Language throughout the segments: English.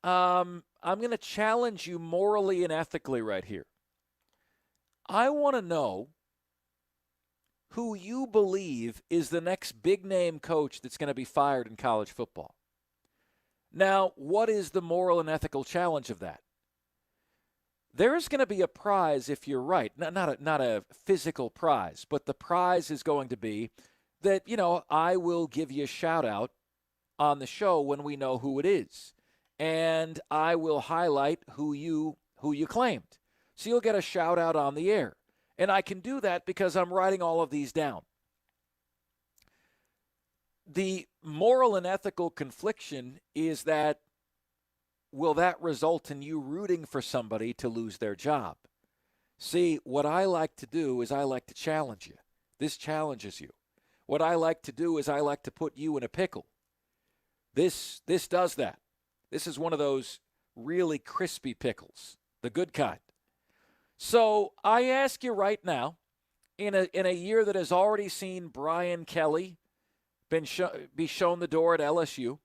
I'm going to challenge you morally and ethically right here. I want to know who you believe is the next big-name coach that's going to be fired in college football. Now, what is the moral and ethical challenge of that? There is going to be a prize if you're right. Not a physical prize, but the prize is going to be that, I will give you a shout-out on the show when we know who it is. And I will highlight who you claimed. So you'll get a shout-out on the air. And I can do that because I'm writing all of these down. The moral and ethical confliction is that, will that result in you rooting for somebody to lose their job? See, what I like to do is I like to challenge you. This challenges you. What I like to do is I like to put you in a pickle. This does that. This is one of those really crispy pickles, the good kind. So I ask you right now, in a year that has already seen Brian Kelly be shown the door at LSU,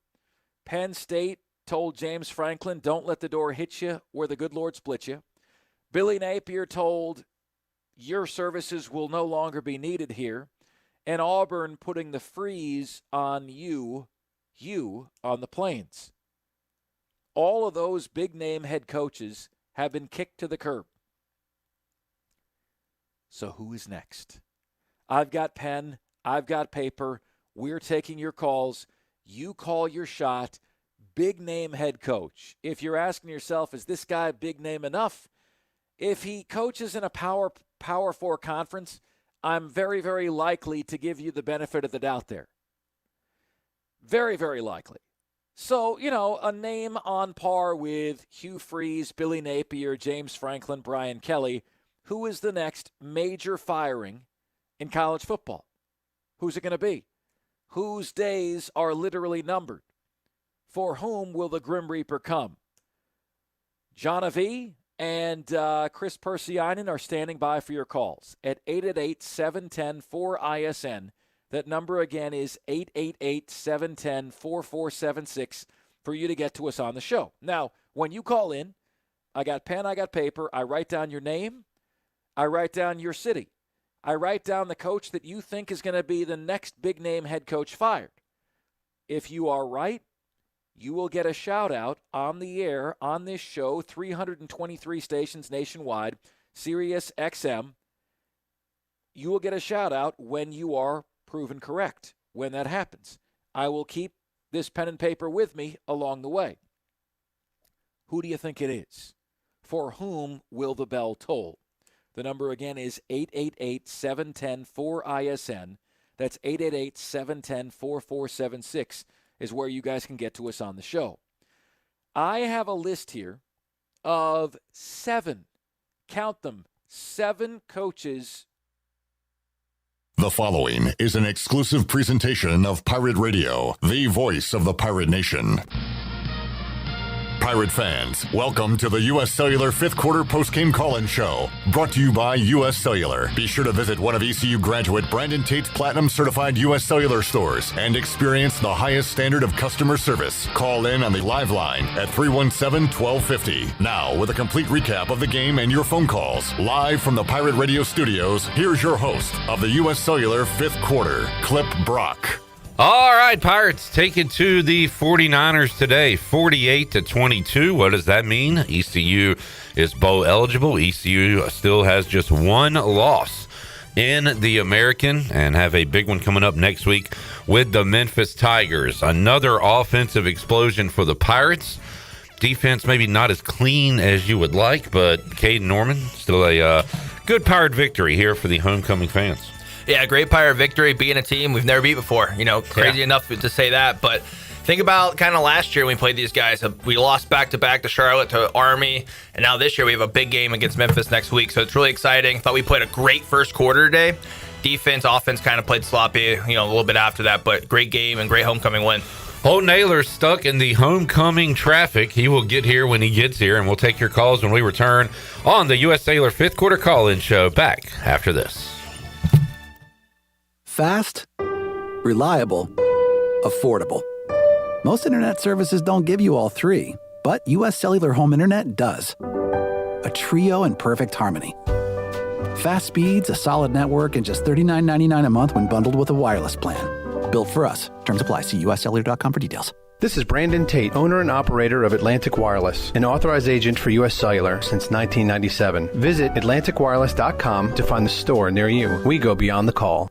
Penn State told James Franklin, don't let the door hit you where the good Lord split you. Billy Napier told, your services will no longer be needed here. And Auburn putting the freeze on you on the Plains. All of those big-name head coaches have been kicked to the curb. So who is next? I've got pen. I've got paper. We're taking your calls. You call your shot. Big-name head coach. If you're asking yourself, is this guy big-name enough? If he coaches in a Power 4 conference, I'm very, very likely to give you the benefit of the doubt there. Very, very likely. So, a name on par with Hugh Freeze, Billy Napier, James Franklin, Brian Kelly. Who is the next major firing in college football? Who's it going to be? Whose days are literally numbered? For whom will the Grim Reaper come? John V. and Chris Persianen are standing by for your calls at 888-710-4ISN. That number again is 888-710-4476 for you to get to us on the show. Now, when you call in, I got pen, I got paper, I write down your name, I write down your city. I write down the coach that you think is going to be the next big-name head coach fired. If you are right, you will get a shout-out on the air on this show, 323 stations nationwide, Sirius XM. You will get a shout-out when you are proven correct, when that happens. I will keep this pen and paper with me along the way. Who do you think it is? For whom will the bell toll? The number again is 888-710-4ISN. That's 888-710-4476 is where you guys can get to us on the show. I have a list here of 7, count them, 7 coaches. The following is an exclusive presentation of Pirate Radio, the voice of the Pirate Nation. Pirate fans, welcome to the U.S. Cellular 5th Quarter Postgame Call-In Show, brought to you by U.S. Cellular. Be sure to visit one of ECU graduate Brandon Tate's Platinum-certified U.S. Cellular stores and experience the highest standard of customer service. Call in on the live line at 317-1250. Now, with a complete recap of the game and your phone calls, live from the Pirate Radio studios, here's your host of the U.S. Cellular 5th Quarter, Clip Brock. All right, Pirates taking to the 49ers today, 48-22. What does that mean? ECU is bowl eligible. ECU still has just one loss in the American and have a big one coming up next week with the Memphis Tigers. Another offensive explosion for the Pirates. Defense maybe not as clean as you would like, but Caden Norman, still a good Pirate victory here for the homecoming fans. Yeah, great Pirate victory, beating a team we've never beat before. Crazy enough to say that. But think about kind of last year when we played these guys. We lost back-to-back to Charlotte, to Army, and now this year we have a big game against Memphis next week. So it's really exciting. Thought we played a great first quarter today. Defense, offense kind of played sloppy, a little bit after that. But great game and great homecoming win. Holton Naylor's stuck in the homecoming traffic. He will get here when he gets here, and we'll take your calls when we return on the U.S. Cellular 5th Quarter Call-In Show. Back after this. Fast, reliable, affordable. Most internet services don't give you all three, But U.S. Cellular Home Internet does. A trio in perfect harmony. Fast speeds, a solid network, and just $39.99 a month when bundled with a wireless plan. Built for us. Terms apply. See uscellular.com for details. This is Brandon Tate, owner and operator of Atlantic Wireless, an authorized agent for U.S. Cellular since 1997. Visit AtlanticWireless.com to find the store near you. We go beyond the call.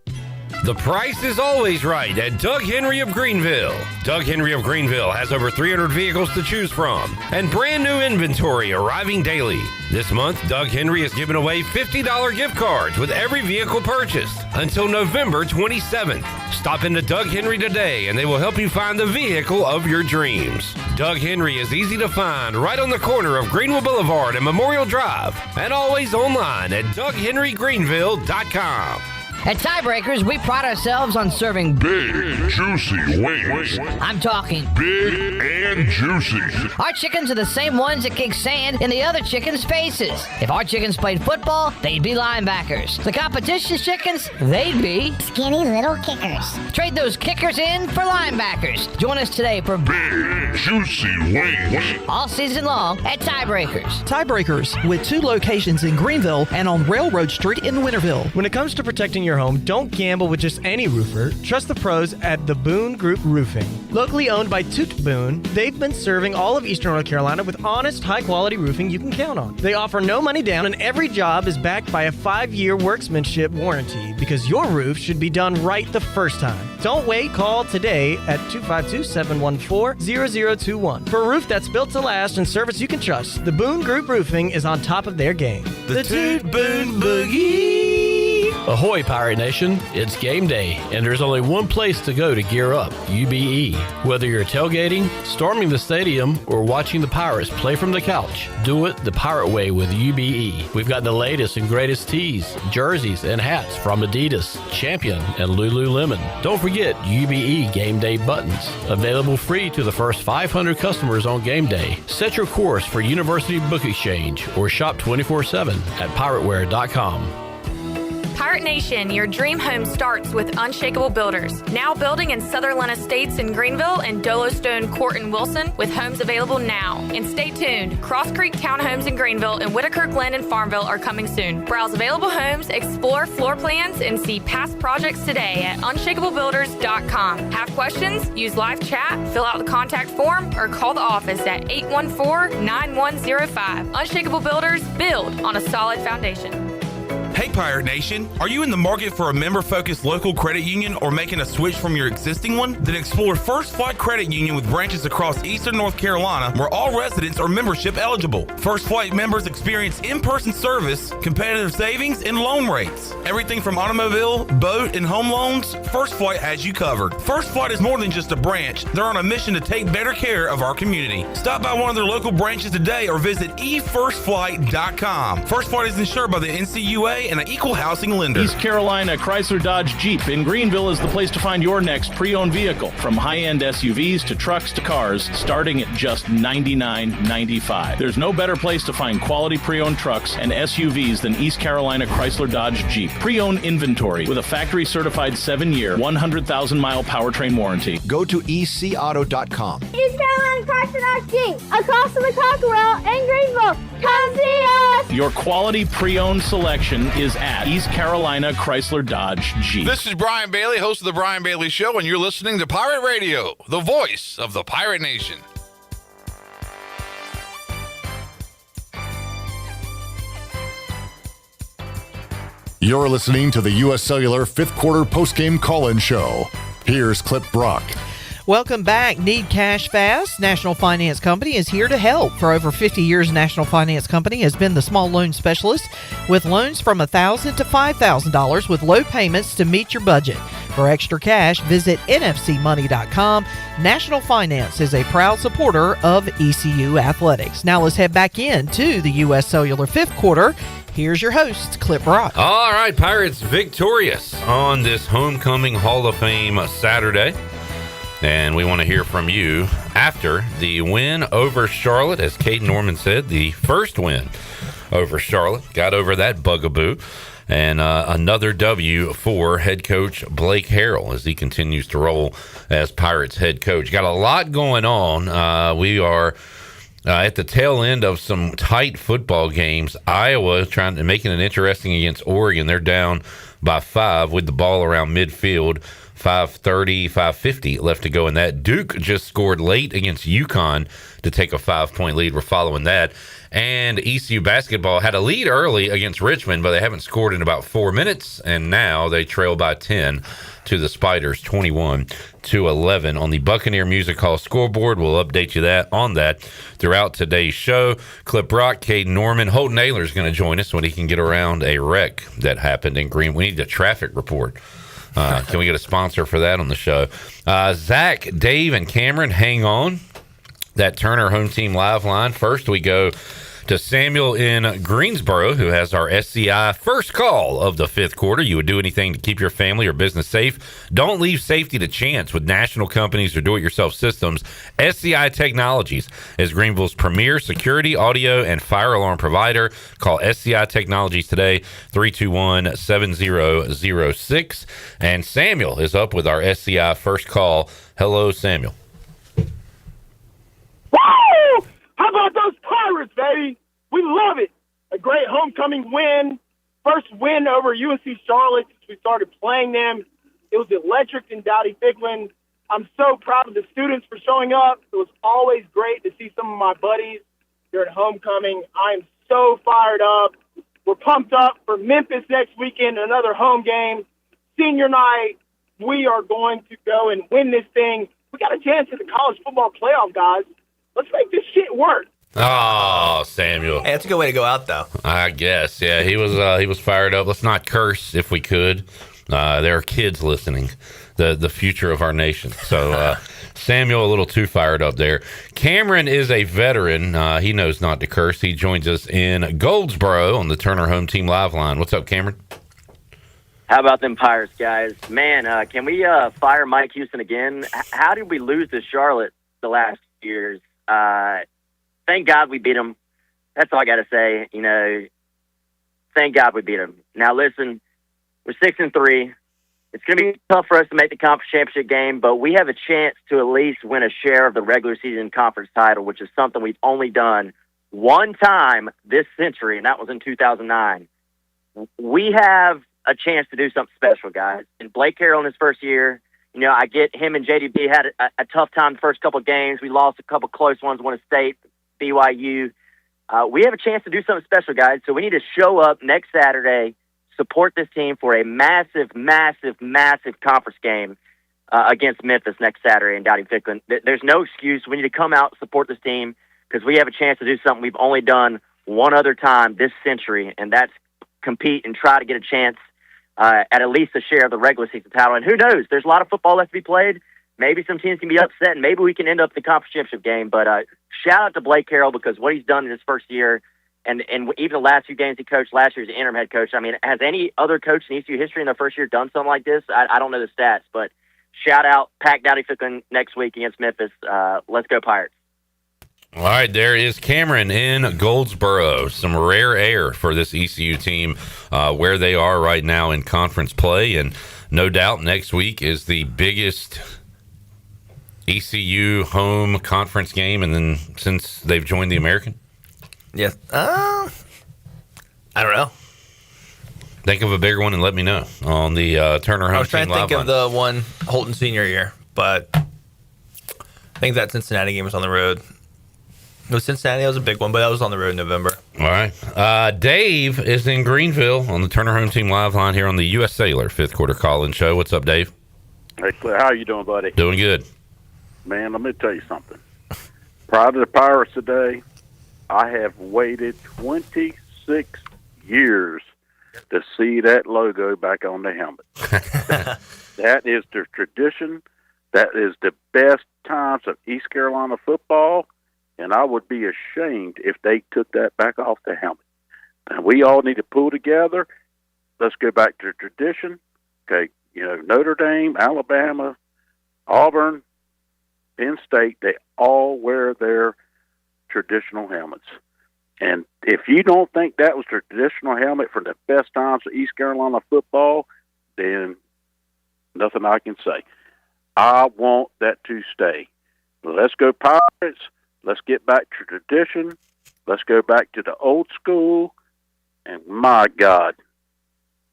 The price is always right at Doug Henry of Greenville. Doug Henry of Greenville has over 300 vehicles to choose from and brand new inventory arriving daily. This month, Doug Henry is giving away $50 gift cards with every vehicle purchased until November 27th. Stop into Doug Henry today and they will help you find the vehicle of your dreams. Doug Henry is easy to find right on the corner of Greenville Boulevard and Memorial Drive and always online at DougHenryGreenville.com. At Tiebreakers, we pride ourselves on serving big, juicy wings. I'm talking big and juicy. Our chickens are the same ones that kick sand in the other chickens' faces. If our chickens played football, they'd be linebackers. The competition's chickens, they'd be skinny little kickers. Trade those kickers in for linebackers. Join us today for big, juicy wings. All season long at Tiebreakers. Tiebreakers, with 2 locations in Greenville and on Railroad Street in Winterville. When it comes to protecting your home, don't gamble with just any roofer. Trust the pros at the Boone Group Roofing. Locally owned by Toot Boone, they've been serving all of Eastern North Carolina with honest, high-quality roofing you can count on. They offer no money down, and every job is backed by a 5-year workmanship warranty because your roof should be done right the first time. Don't wait. Call today at 252-714-0021 for a roof that's built to last and service you can trust. The Boone Group Roofing is on top of their game. The Toot Boone Boogie! Ahoy, Pirate Nation. It's game day, and there's only one place to go to gear up, UBE. Whether you're tailgating, storming the stadium, or watching the Pirates play from the couch, do it the Pirate way with UBE. We've got the latest and greatest tees, jerseys, and hats from Adidas, Champion, and Lululemon. Don't forget UBE Game Day buttons, available free to the first 500 customers on game day. Set your course for University Book Exchange or shop 24/7 at pirateware.com. Pirate Nation, your dream home starts with Unshakable Builders. Now building in Sutherland Estates in Greenville and Dolostone Court in Wilson with homes available now. And stay tuned, Cross Creek Townhomes in Greenville and Whitaker Glen and Farmville are coming soon. Browse available homes, explore floor plans, and see past projects today at unshakablebuilders.com. Have questions? Use live chat, fill out the contact form, or call the office at 814-9105. Unshakable Builders, build on a solid foundation. Hey Pirate Nation, are you in the market for a member-focused local credit union or making a switch from your existing one? Then explore First Flight Credit Union with branches across Eastern North Carolina where all residents are membership eligible. First Flight members experience in-person service, competitive savings, and loan rates. Everything from automobile, boat, and home loans, First Flight has you covered. First Flight is more than just a branch. They're on a mission to take better care of our community. Stop by one of their local branches today or visit efirstflight.com. First Flight is insured by the NCUA and an equal housing lender. East Carolina Chrysler Dodge Jeep in Greenville is the place to find your next pre-owned vehicle. From high-end SUVs to trucks to cars, starting at just $99.95. There's no better place to find quality pre-owned trucks and SUVs than East Carolina Chrysler Dodge Jeep. Pre-owned inventory with a factory-certified 7-year, 100,000-mile powertrain warranty. Go to ecauto.com. East Carolina Chrysler Dodge Jeep, across from the Cockerell in Greenville. Come see us! Your quality pre-owned selection is at East Carolina Chrysler Dodge Jeep. This is Brian Bailey, host of The Brian Bailey Show, and you're listening to Pirate Radio, the voice of the Pirate Nation. You're listening to the U.S. Cellular 5th Quarter Postgame Call-In Show. Here's Clip Brock. Welcome back. Need cash fast? National Finance Company is here to help. For over 50 years, National Finance Company has been the small loan specialist with loans from $1,000 to $5,000 with low payments to meet your budget. For extra cash, visit nfcmoney.com. National Finance is a proud supporter of ECU Athletics. Now let's head back into the U.S. Cellular 5th Quarter. Here's your host, Clip Brock. All right, Pirates victorious on this Homecoming Hall of Fame Saturday. And we want to hear from you after the win over Charlotte. As Kate Norman said, the first win over Charlotte. Got over that bugaboo. And another W for head coach Blake Harrell as he continues to roll as Pirates head coach. Got a lot going on. We are At the tail end of some tight football games, Iowa making it interesting against Oregon. They're down by 5 with the ball around midfield. 5:50 left to go in that. Duke just scored late against UConn to take a 5-point lead. We're following that. And ECU Basketball had a lead early against Richmond, but they haven't scored in about 4 minutes, and now they trail by 10 to the Spiders, 21-11 on the Buccaneer Music Hall scoreboard. We'll update you on that throughout today's show. Clip Rock, Cade Norman, Holton Naylor is going to join us when he can get around a wreck that happened in Green. We need a traffic report. Can we get a sponsor for that on the show? Zach, Dave, and Cameron, hang on. That Turner Home Team Live line. First, we go to Samuel in Greensboro, who has our SCI first call of the fifth quarter. You would do anything to keep your family or business safe. Don't leave safety to chance with national companies or do-it-yourself systems. SCI Technologies is Greenville's premier security, audio, and fire alarm provider. Call SCI Technologies today, 321-7006. And Samuel is up with our SCI first call. Hello, Samuel. Woo! How about those Pirates, baby? We love it. A great homecoming win. First win over UNC Charlotte since we started playing them. It was electric in Dowdy-Ficklen. I'm so proud of the students for showing up. It was always great to see some of my buddies during homecoming. I'm so fired up. We're pumped up for Memphis next weekend, another home game. Senior night, we are going to go and win this thing. We got a chance at the college football playoff, guys. Let's make this shit work. Oh, Samuel. Hey, that's a good way to go out, though. I guess. Yeah, he was fired up. Let's not curse if we could. There are kids listening, the future of our nation. So Samuel, a little too fired up there. Cameron is a veteran. He knows not to curse. He joins us in Goldsboro on the Turner Home Team Live line. What's up, Cameron? How about them Pirates, guys? Man, can we fire Mike Houston again? How did we lose to Charlotte the last years? Thank God we beat them. That's all I got to say. You know, thank God we beat them. Now, listen, we're 6-3. It's going to be tough for us to make the conference championship game, but we have a chance to at least win a share of the regular season conference title, which is something we've only done one time this century, and that was in 2009. We have a chance to do something special, guys. And Blake Harrell in his first year, you know, I get him and JDB had a tough time the first couple of games. We lost a couple close ones, won a state, BYU. We have a chance to do something special, guys. So we need to show up next Saturday, support this team for a massive, massive, massive conference game against Memphis next Saturday in Dowdy-Ficklen. There's no excuse. We need to come out and support this team because we have a chance to do something we've only done one other time this century, and that's compete and try to get a chance at least a share of the regular season title. And who knows? There's a lot of football left to be played. Maybe some teams can be upset, and maybe we can end up the conference championship game. But shout out to Blake Harrell because what he's done in his first year, and even the last few games he coached last year as an interim head coach. I mean, has any other coach in ECU history in their first year done something like this? I don't know the stats, but shout out, pack Dowdy-Ficklen next week against Memphis. Let's go Pirates. All right, there is Cameron in Goldsboro. Some rare air for this ECU team where they are right now in conference play. And no doubt next week is the biggest ECU home conference game. And then since they've joined the American? Yeah. I don't know. Think of a bigger one and let me know on the Turner Home Team Live. I was trying to think of the one Holton senior year, but I think that Cincinnati game was on the road. It was Cincinnati. That was a big one, but that was on the road in November. All right. Dave is in Greenville on the Turner Home Team Live line here on the U.S. Cellular fifth quarter call-in show. What's up, Dave? Hey, Claire, how you doing, buddy? Doing good. Man, let me tell you something. Prior to the Pirates today, I have waited 26 years to see that logo back on the helmet. That is the tradition. That is the best times of East Carolina football. And I would be ashamed if they took that back off the helmet. And we all need to pull together. Let's go back to tradition. Okay, you know, Notre Dame, Alabama, Auburn, Penn State, they all wear their traditional helmets. And if you don't think that was the traditional helmet for the best times of East Carolina football, then nothing I can say. I want that to stay. Let's go Pirates. Let's get back to tradition. Let's go back to the old school. And my God,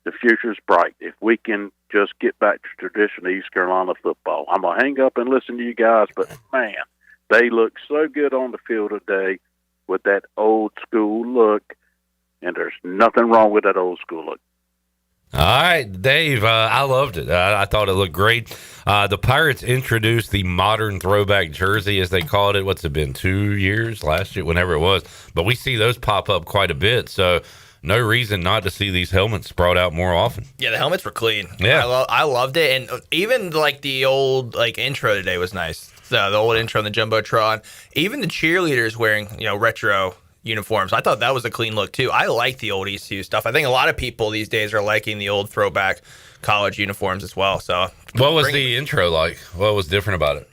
the future's bright if we can just get back to tradition of East Carolina football. I'm going to hang up and listen to you guys, but, man, they look so good on the field today with that old school look, and there's nothing wrong with that old school look. All right, Dave, I loved it. I thought it looked great. The Pirates introduced the modern throwback jersey, as they called it. What's it been, 2 years, last year, whenever it was? But we see those pop up quite a bit, so no reason not to see these helmets brought out more often. Yeah, the helmets were clean. Yeah. I loved it. And even like the old intro today was nice. So the old intro on the Jumbotron. Even the cheerleaders wearing, retro uniforms. I thought that was a clean look too. I like the old ECU stuff. I think a lot of people these days are liking the old throwback college uniforms as well. So what was the intro like? What was different about it?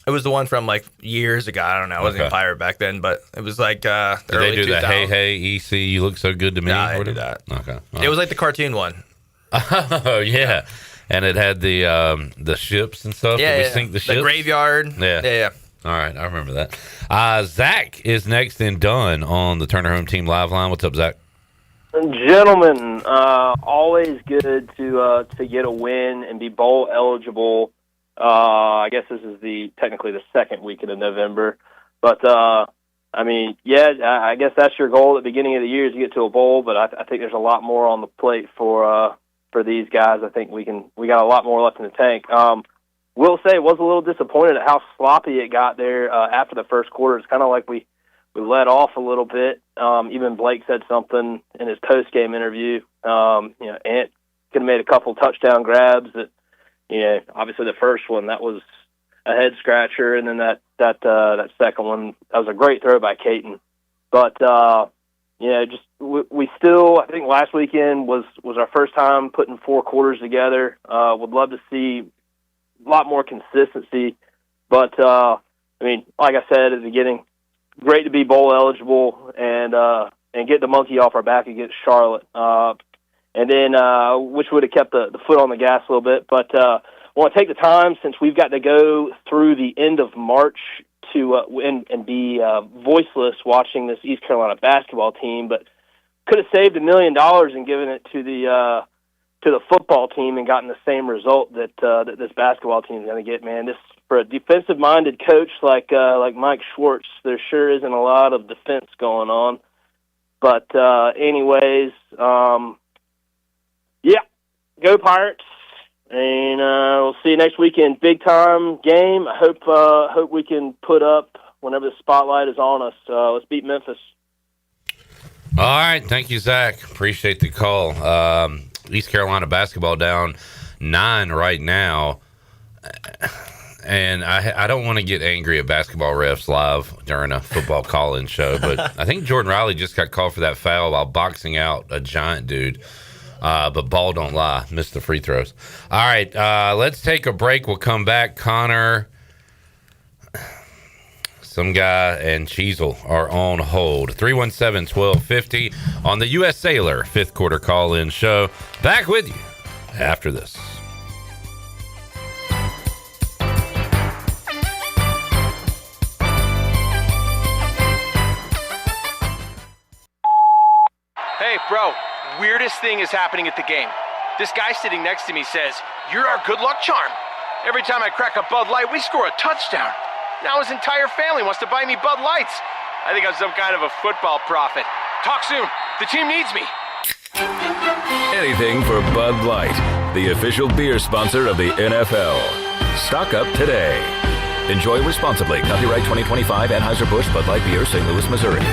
It was the one from like years ago. I don't know. I wasn't a Pirate back then, but it was like Did they do that? Hey, EC, you look so good to me? Nah, they did that. Okay. It was like the cartoon one. Oh yeah, and it had the ships and stuff. Yeah, Did we sink the ships? The graveyard. Yeah. All right, I remember that. Zach is next and done on the Turner Home Team Live line. What's up, Zach? Gentlemen, always good to get a win and be bowl eligible. I guess this is technically the second weekend of November, but I guess that's your goal at the beginning of the year is to get to a bowl. But I think there's a lot more on the plate for these guys. I think we got a lot more left in the tank. Will say was a little disappointed at how sloppy it got there after the first quarter. It's kind of like we let off a little bit. Even Blake said something in his post-game interview. Ant could have made a couple touchdown grabs. That obviously the first one that was a head scratcher, and then that second one that was a great throw by Caton. But we still, I think last weekend was our first time putting 4 quarters together. Would love to see a lot more consistency, but like I said at the beginning, great to be bowl eligible and get the monkey off our back against Charlotte, and then which would have kept the foot on the gas a little bit. But I want to take the time, since we've got to go through the end of March to and be voiceless watching this East Carolina basketball team, but could have saved $1 million and given it to the football team and gotten the same result that this basketball team is going to get. Man, this for a defensive-minded coach like Mike Schwartz, there sure isn't a lot of defense going on. But anyways, go Pirates, and we'll see you next weekend. Big time game. I hope we can put up whenever the spotlight is on us. Let's beat Memphis. All right, thank you, Zach. Appreciate the call. East Carolina basketball down 9 right now, and I don't want to get angry at basketball refs live during a football call-in show, but I think Jordan Riley just got called for that foul while boxing out a giant dude. But ball don't lie. Missed the free throws. All right, let's take a break. We'll come back. Connor, some guy, and Cheezel are on hold. 317-1250 on the U.S. Cellular 5th quarter call-in show. Back with you after this. Hey, bro, weirdest thing is happening at the game. This guy sitting next to me says, "You're our good luck charm. Every time I crack a Bud Light, we score a touchdown. Now his entire family wants to buy me Bud Lights. I think I'm some kind of a football prophet. Talk soon. The team needs me." Anything for Bud Light, the official beer sponsor of the NFL. Stock up today. Enjoy responsibly. Copyright 2025 Anheuser-Busch Bud Light Beer, St. Louis, Missouri.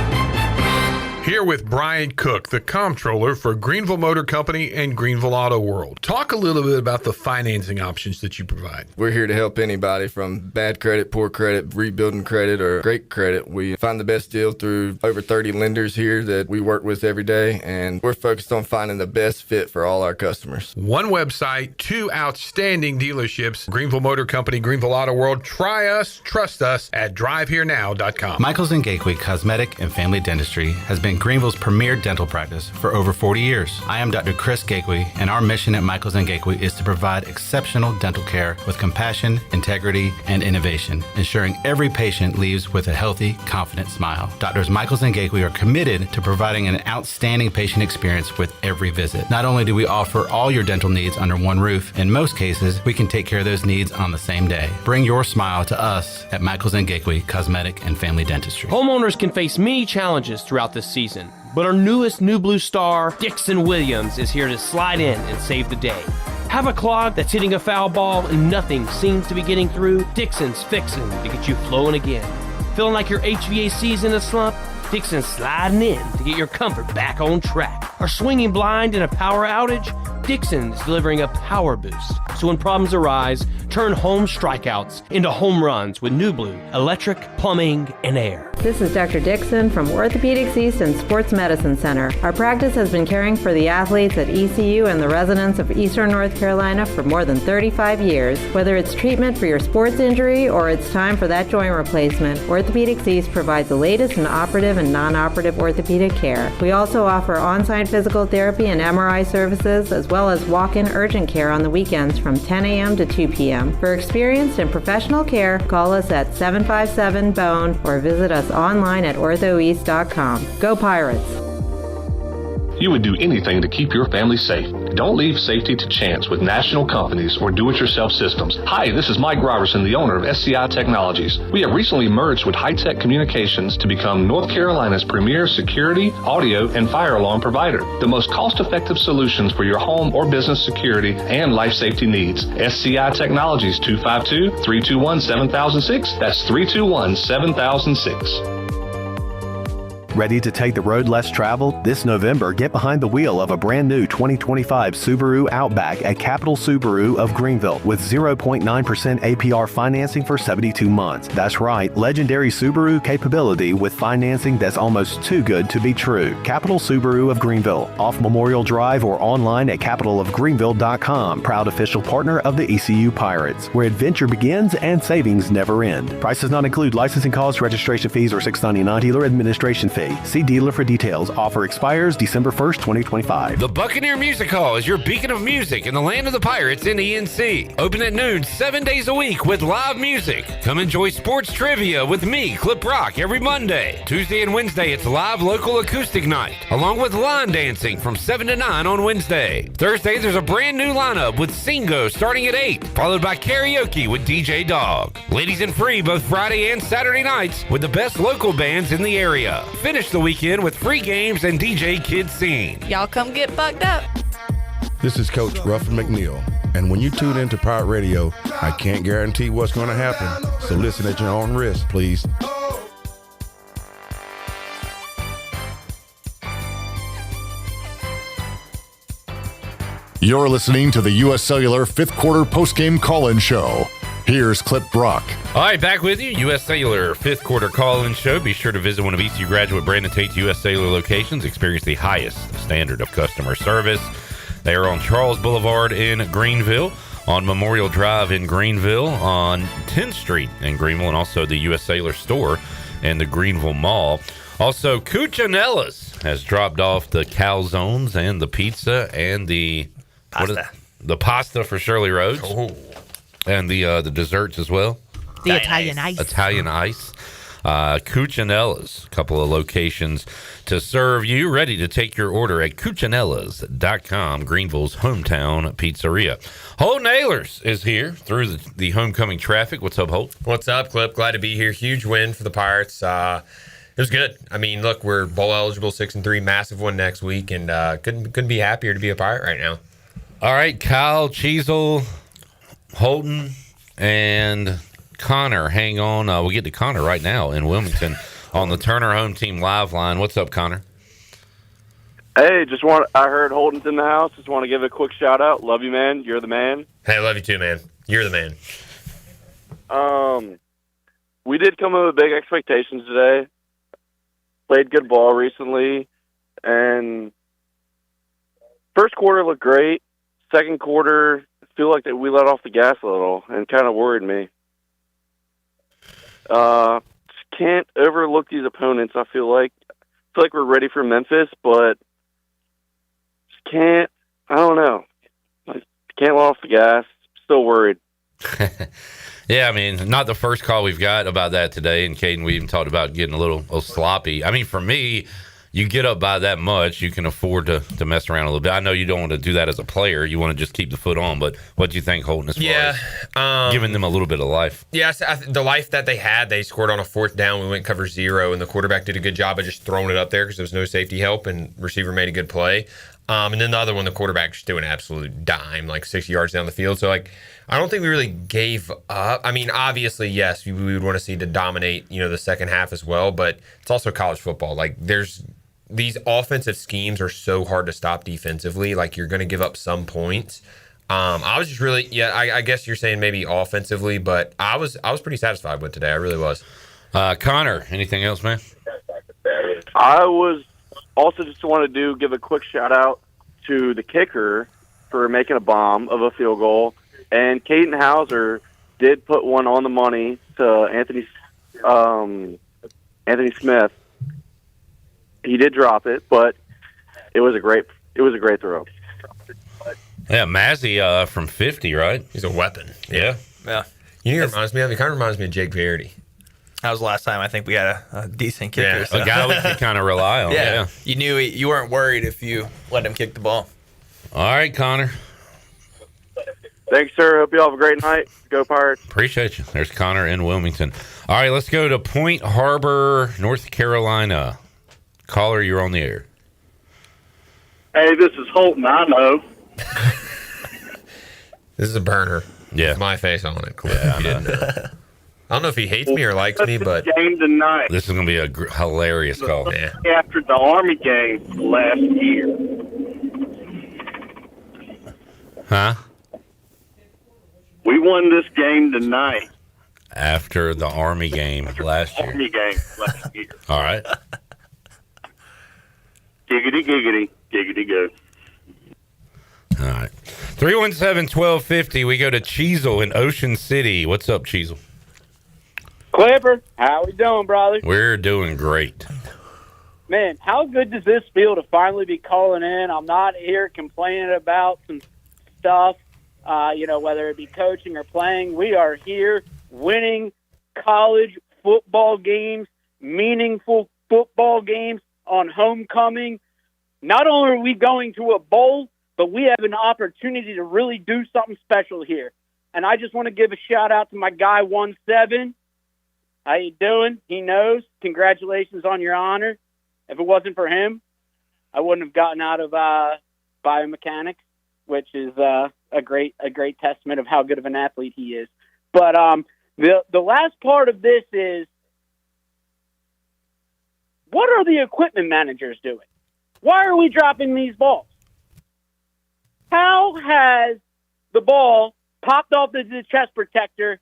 Here with Brian Cook, the comptroller for Greenville Motor Company and Greenville Auto World. Talk a little bit about the financing options that you provide. We're here to help anybody from bad credit, poor credit, rebuilding credit, or great credit. We find the best deal through over 30 lenders here that we work with every day, and we're focused on finding the best fit for all our customers. One website, 2 outstanding dealerships, Greenville Motor Company, Greenville Auto World. Try us, trust us at drivehherenow.com. Michaels & Gateway Cosmetic and Family Dentistry has been been Greenville's premier dental practice for over 40 years. I am Dr. Chris Gateway, and our mission at Michaels & Gateway is to provide exceptional dental care with compassion, integrity, and innovation, ensuring every patient leaves with a healthy, confident smile. Doctors Michaels & Gateway are committed to providing an outstanding patient experience with every visit. Not only do we offer all your dental needs under one roof, in most cases, we can take care of those needs on the same day. Bring your smile to us at Michaels & Gateway Cosmetic and Family Dentistry. Homeowners can face many challenges throughout this season, but our newest New Blue star, Dixon Williams, is here to slide in and save the day. Have a clog that's hitting a foul ball and nothing seems to be getting through? Dixon's fixing to get you flowing again. Feeling like your HVAC's in a slump? Dixon's sliding in to get your comfort back on track. Are swinging blind in a power outage? Dixon is delivering a power boost. So when problems arise, turn home strikeouts into home runs with New Blue, electric, plumbing, and air. This is Dr. Dixon from Orthopedics East and Sports Medicine Center. Our practice has been caring for the athletes at ECU and the residents of Eastern North Carolina for more than 35 years. Whether it's treatment for your sports injury or it's time for that joint replacement, Orthopedics East provides the latest in operative and non-operative orthopedic care. We also offer on-site physical therapy and MRI services, as well as walk-in urgent care on the weekends from 10 a.m. to 2 p.m. For experienced and professional care, call us at 757-BONE or visit us online at orthoeast.com. Go Pirates! You would do anything to keep your family safe. Don't leave safety to chance with national companies or do-it-yourself systems. Hi, this is Mike Robertson, the owner of SCI Technologies. We have recently merged with High-Tech Communications to become North Carolina's premier security, audio, and fire alarm provider. The most cost-effective solutions for your home or business security and life safety needs. SCI Technologies, 252-321-7006. That's 321-7006. Ready to take the road less traveled? This November, get behind the wheel of a brand new 2025 Subaru Outback at Capital Subaru of Greenville with 0.9% APR financing for 72 months. That's right, legendary Subaru capability with financing that's almost too good to be true. Capital Subaru of Greenville, off Memorial Drive or online at capitalofgreenville.com. Proud official partner of the ECU Pirates, where adventure begins and savings never end. Price does not include licensing costs, registration fees, or $6.99 dealer administration fee. See dealer for details. Offer expires December 1st, 2025. The Buccaneer Music Hall is your beacon of music in the land of the Pirates in ENC. Open at noon 7 days a week with live music. Come enjoy sports trivia with me, Clip Rock, every Monday. Tuesday and Wednesday, it's live local acoustic night, along with line dancing from 7 to 9 on Wednesday. Thursday, there's a brand new lineup with Singo starting at 8, followed by karaoke with DJ Dog. Ladies and free both Friday and Saturday nights with the best local bands in the area. Finish the weekend with free games and DJ Kid Scene. Y'all come get bugged up. This is Coach Ruffin McNeil, and when you tune into Pirate Radio, I can't guarantee what's going to happen, so listen at your own risk, please. You're listening to the U.S. Cellular fifth quarter postgame call-in show. Here's Clip Brock. All right, back with you. U.S. Cellular fifth quarter call-in show. Be sure to visit one of ECU graduate Brandon Tate's U.S. Cellular locations. Experience the highest standard of customer service. They are on Charles Boulevard in Greenville, on Memorial Drive in Greenville, on 10th Street in Greenville, and also the U.S. Cellular store and the Greenville Mall. Also, Cucinella's has dropped off the calzones and the pizza and the pasta. The pasta for Shirley Rhodes. Oh. And the desserts as well. The Italian ice. Italian ice. Cucinella's, a couple of locations to serve you. Ready to take your order at Cucinellas.com, Greenville's hometown pizzeria. Holton Ahlers is here through the homecoming traffic. What's up, Holt? What's up, Clip? Glad to be here. Huge win for the Pirates. It was good. I mean, look, we're bowl eligible, 6-3, massive one next week, and couldn't be happier to be a Pirate right now. All right, Kyle, Cheezel, Holton, and Connor, hang on. We'll get to Connor right now in Wilmington on the Turner Home Team Live line. What's up, Connor? Hey, I heard Holton's in the house. Just want to give a quick shout out. Love you, man. You're the man. Hey, love you too, man. You're the man. We did come in with big expectations today. Played good ball recently, and first quarter looked great. Second quarter, I feel like that we let off the gas a little and kind of worried me. Can't overlook these opponents. I feel like feel like we're ready for Memphis, but just can't. I don't know. I can't let off the gas. Still worried. Yeah, I mean, not the first call we've got about that today. And Caden, we even talked about getting a little sloppy. I mean, for me, you get up by that much, you can afford to mess around a little bit. I know you don't want to do that as a player. You want to just keep the foot on. But what do you think, Holton, as far as giving them a little bit of life? Yes, the life that they had, they scored on a 4th down. We went cover 0, and the quarterback did a good job of just throwing it up there because there was no safety help, and receiver made a good play. And then the other one, the quarterback just threw an absolute dime, like 60 yards down the field. So, I don't think we really gave up. I mean, obviously, yes, we would want to see to dominate, the second half as well, but it's also college football. These offensive schemes are so hard to stop defensively. You're going to give up some points. I was just really, I guess you're saying maybe offensively, but I was pretty satisfied with today. I really was. Connor, anything else, man? I was also just want to give a quick shout out to the kicker for making a bomb of a field goal. And Caden Hauser did put one on the money to Anthony Smith. He did drop it, but it was a great throw. Yeah, Mazzy from 50, right? He's a weapon. Yeah. Yeah. He kind of reminds me of Jake Verity. That was the last time I think we had a decent kicker. Yeah, a guy we could kind of rely on. Yeah. You knew you weren't worried if you let him kick the ball. All right, Connor. Thanks, sir. Hope you all have a great night. Go Pirates. Appreciate you. There's Connor in Wilmington. All right, let's go to Point Harbor, North Carolina. Caller, you're on the air. Hey, this is Holton. I know. This is a burner. Yeah. With my face on it. Yeah, I don't know if he hates me or likes me, but game tonight. This is going to be a hilarious call. Yeah. After the Army game last year. Huh? We won this game tonight. After the Army game last year. Army game last year. All right. Giggity, giggity, giggity, go. All right. 317-1250. We go to Cheezel in Ocean City. What's up, Cheezel? Clipper, how we doing, brother? We're doing great. Man, how good does this feel to finally be calling in? I'm not here complaining about some stuff, whether it be coaching or playing. We are here winning college football games, meaningful football games on homecoming. Not only are we going to a bowl, but we have an opportunity to really do something special here. And I just want to give a shout-out to my guy, 1-7. How you doing? He knows. Congratulations on your honor. If it wasn't for him, I wouldn't have gotten out of biomechanics, which is a great testament of how good of an athlete he is. But the last part of this is, what are the equipment managers doing? Why are we dropping these balls? How has the ball popped off the chest protector?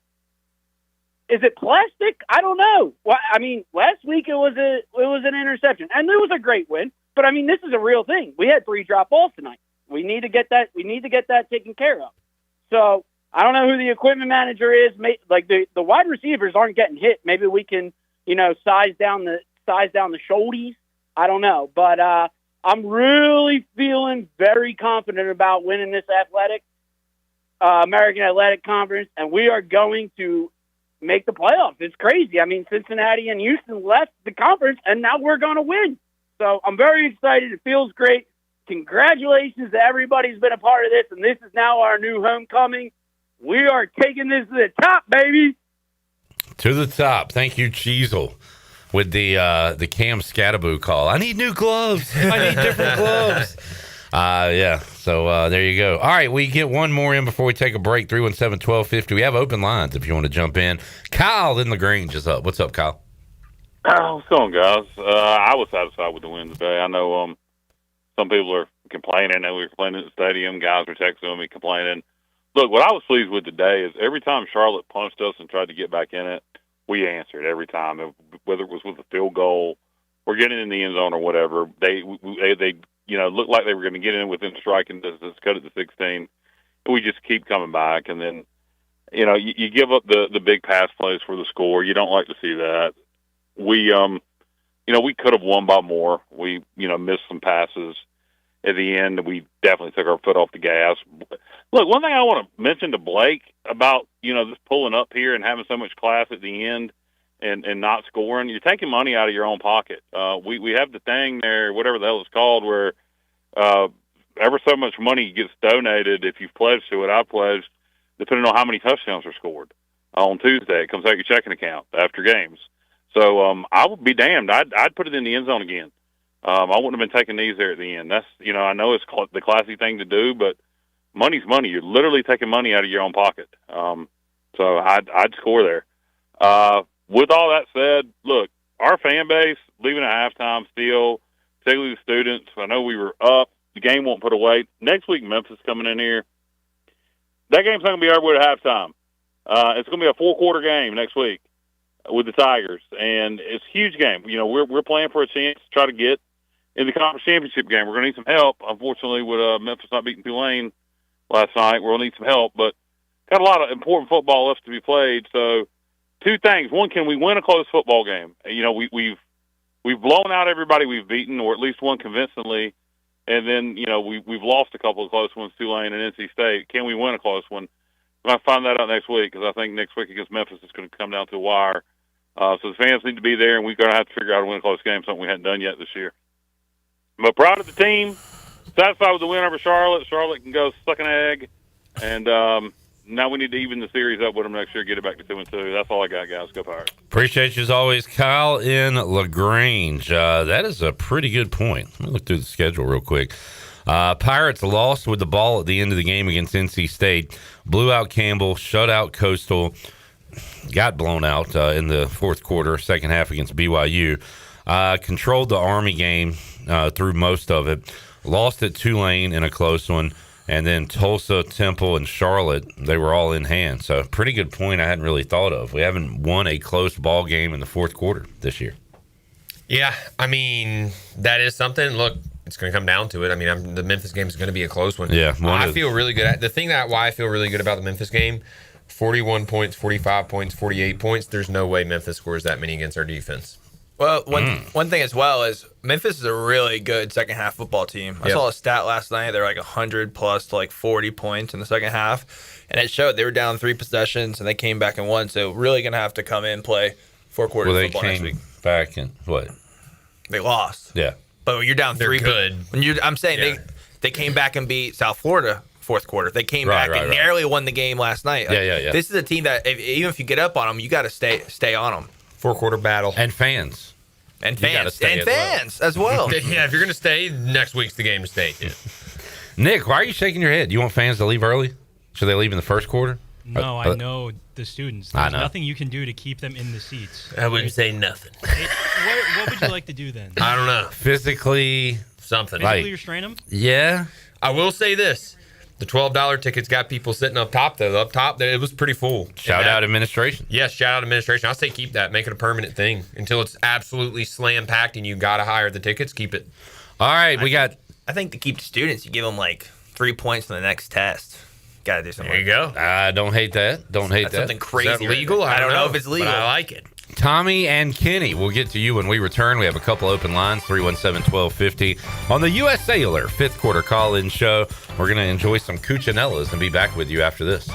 Is it plastic? I don't know. Well, I mean, last week it was an interception, and it was a great win. But I mean, this is a real thing. We had 3 drop balls tonight. We need to get that. We need to get that taken care of. So I don't know who the equipment manager is. Like the wide receivers aren't getting hit. Maybe we can, size down the shoulders. I don't know, but I'm really feeling very confident about winning this American Athletic Conference, and we are going to make the playoffs. It's crazy. I mean, Cincinnati and Houston left the conference, and now we're going to win. So I'm very excited. It feels great. Congratulations to everybody who's been a part of this, and this is now our new homecoming. We are taking this to the top, baby. To the top. Thank you, Cheezel, with the Cam Scattaboo call. I need new gloves. I need different gloves. Yeah, so there you go. All right, we get one more in before we take a break. 317-1250. We have open lines if you want to jump in. Kyle in LaGrange is up. What's up, Kyle? What's going on, guys? I was satisfied with the win today. I know some people are complaining that we were complaining at the stadium. Guys were texting me complaining. Look, what I was pleased with today is every time Charlotte punched us and tried to get back in it, we answered every time, whether it was with a field goal or getting in the end zone or whatever. They looked like they were going to get in within striking distance, cut it to 16. We just keep coming back, and then you give up the big pass plays for the score. You don't like to see that. We we could have won by more. We, missed some passes at the end. We definitely took our foot off the gas. Look, one thing I want to mention to Blake about, just pulling up here and having so much class at the end and not scoring, you're taking money out of your own pocket. We have the thing there, whatever the hell it's called, where ever so much money gets donated if you've pledged to it. I pledged, depending on how many touchdowns are scored. On Tuesday, it comes out your checking account after games. So I would be damned. I'd put it in the end zone again. I wouldn't have been taking these there at the end. That's, I know it's the classy thing to do, but money's money. You're literally taking money out of your own pocket. So I'd score there. With all that said, look, our fan base, leaving at halftime still, particularly the students, I know we were up. The game won't put away. Next week, Memphis coming in here. That game's not going to be over at halftime. It's going to be a 4-quarter game next week with the Tigers, and it's a huge game. We're playing for a chance to try to get in the conference championship game. We're going to need some help. Unfortunately, with Memphis not beating Tulane last night, we're going to need some help, but got a lot of important football left to be played. So, two things. One, can we win a close football game? We've blown out everybody we've beaten, or at least one convincingly, and then, we've lost a couple of close ones, Tulane and NC State. Can we win a close one? We're going to find that out next week, because I think next week against Memphis it's going to come down to a wire. So the fans need to be there, and we're going to have to figure out how to win a close game, something we hadn't done yet this year. But proud of the team, satisfied with the win over Charlotte. Charlotte can go suck an egg, and now we need to even the series up with them next year, get it back to 2-2. That's all I got, guys. Go Pirates. Appreciate you as always, Kyle in LaGrange. That is a pretty good point. Let me look through the schedule real quick. Pirates lost with the ball at the end of the game against NC State, blew out Campbell, shut out Coastal, got blown out in the fourth quarter, second half against BYU, controlled the Army game through most of it, lost at Tulane in a close one, and then Tulsa, Temple, and Charlotte, they were all in hand. So pretty good point I hadn't really thought of. We haven't won a close ball game in the fourth quarter this year. Yeah, I mean, that is something. Look, it's going to come down to it. I mean, the Memphis game is going to be a close one. Yeah. I feel really good. The thing why I feel really good about the Memphis game, 41 points, 45 points, 48 points. There's no way Memphis scores that many against our defense. Well, one thing as well is Memphis is a really good second-half football team. I saw a stat last night. They're like 100 plus to like 40 points in the second half, and it showed they were down 3 possessions, and they came back and won. So really going to have to come in and play 4 quarters of football next week. Back in what? They lost. Yeah. But when you're down 3, good. I'm saying they came back and beat South Florida fourth quarter. They came back and narrowly won the game last night. Yeah. This is a team that even if you get up on them, you got to stay on them. 4-quarter battle. And fans. And fans as well. Yeah, if you're going to stay, next week's the game to stay. Yeah. Nick, why are you shaking your head? You want fans to leave early? Should they leave in the first quarter? No, I know the students. There's nothing you can do to keep them in the seats. I wouldn't say nothing. What would you like to do then? I don't know. Physically. Something. Physically restrain them? Yeah. I will say this. The $12 tickets got people sitting up top, though. Up top, it was pretty full. Shout out administration. Yes, shout out administration. I'll say keep that. Make it a permanent thing. Until it's absolutely slam-packed and you got to hire the tickets, keep it. All right, I think to keep the students, you give them like 3 points on the next test. Got to do something. There you go. I don't hate that. That's something crazy. Is that legal? I don't know if it's legal. But I like it. Tommy and Kenny, we'll get to you when we return. We have a couple open lines, 317-1250 on the U.S. Cellular fifth quarter call-in show. We're going to enjoy some Cuccinellas and be back with you after this.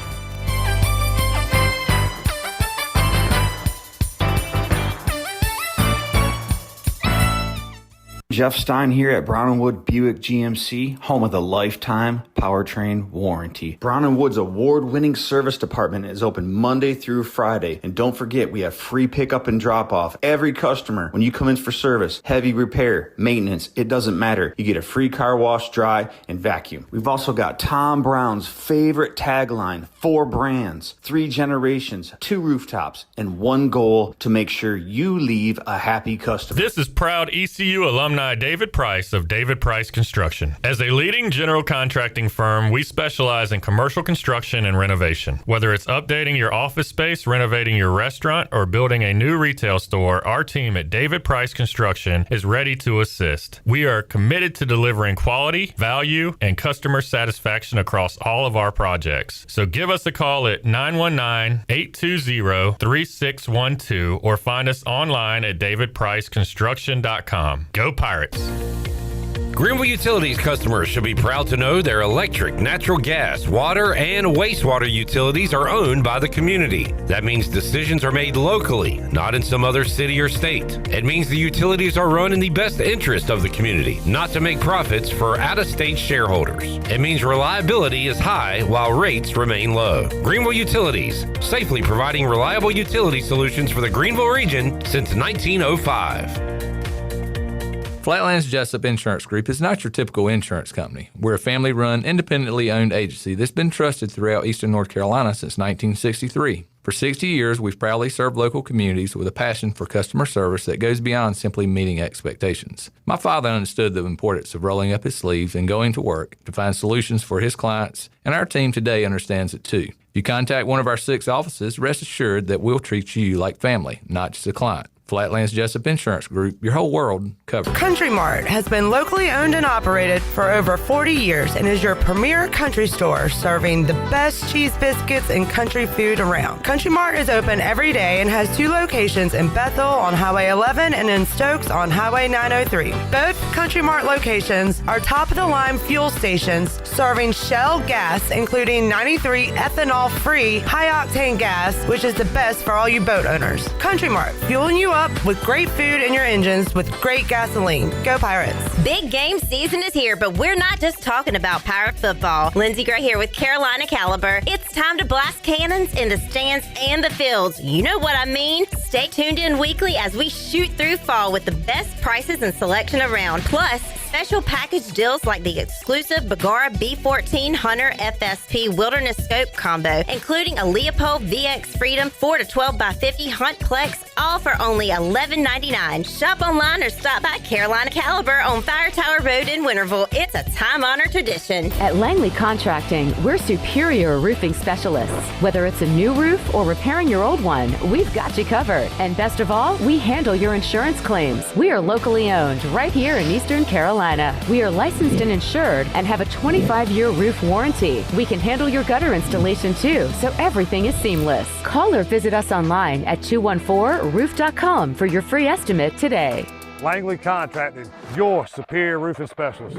Jeff Stein here at Brown & Wood Buick GMC, home of the lifetime powertrain warranty. Brown & Wood's award-winning service department is open Monday through Friday. And don't forget, we have free pickup and drop-off. Every customer, when you come in for service, heavy repair, maintenance, it doesn't matter. You get a free car wash, dry, and vacuum. We've also got Tom Brown's favorite tagline, 4 brands, 3 generations, 2 rooftops, and 1 goal to make sure you leave a happy customer. This is proud ECU alumni by David Price of David Price Construction. As a leading general contracting firm, we specialize in commercial construction and renovation. Whether it's updating your office space, renovating your restaurant, or building a new retail store, our team at David Price Construction is ready to assist. We are committed to delivering quality, value, and customer satisfaction across all of our projects. So give us a call at 919-820-3612 or find us online at davidpriceconstruction.com. Go Pirates! Greenville Utilities customers should be proud to know their electric, natural gas, water, and wastewater utilities are owned by the community. That means decisions are made locally, not in some other city or state. It means the utilities are run in the best interest of the community, not to make profits for out-of-state shareholders. It means reliability is high while rates remain low. Greenville Utilities, safely providing reliable utility solutions for the Greenville region since 1905. Flatlands Jessup Insurance Group is not your typical insurance company. We're a family-run, independently owned agency that's been trusted throughout eastern North Carolina since 1963. For 60 years, we've proudly served local communities with a passion for customer service that goes beyond simply meeting expectations. My father understood the importance of rolling up his sleeves and going to work to find solutions for his clients, and our team today understands it too. If you contact one of our 6 offices, rest assured that we'll treat you like family, not just a client. Flatlands Jessup Insurance Group, your whole world covered. Country Mart has been locally owned and operated for over 40 years and is your premier country store serving the best cheese biscuits and country food around. Country Mart is open every day and has 2 locations in Bethel on Highway 11 and in Stokes on Highway 903. Both Country Mart locations are top-of-the-line fuel stations serving Shell gas, including 93 ethanol-free high-octane gas, which is the best for all you boat owners. Country Mart, fueling you up with great food in your engines with great gasoline. Go Pirates. Big game season is here, but we're not just talking about Pirate football. Lindsey Gray here with Carolina Caliber. It's time to blast cannons in the stands and the fields. You know what I mean. Stay tuned in weekly as we shoot through fall with the best prices and selection around. Plus, special package deals like the exclusive Bagara B14 Hunter FSP Wilderness Scope combo, including a Leopold VX Freedom 4 to 12 by 50 Hunt Plex, all for only $11.99. Shop online or stop by Carolina Caliber on Fire Tower Road in Winterville. It's a time-honored tradition. At Langley Contracting, we're superior roofing specialists. Whether it's a new roof or repairing your old one, we've got you covered. And best of all, we handle your insurance claims. We are locally owned right here in Eastern Carolina. We are licensed and insured and have a 25-year roof warranty. We can handle your gutter installation too, so everything is seamless. Call or visit us online at 214roof.com for your free estimate today. Langley Contracting, your superior roofing specialist.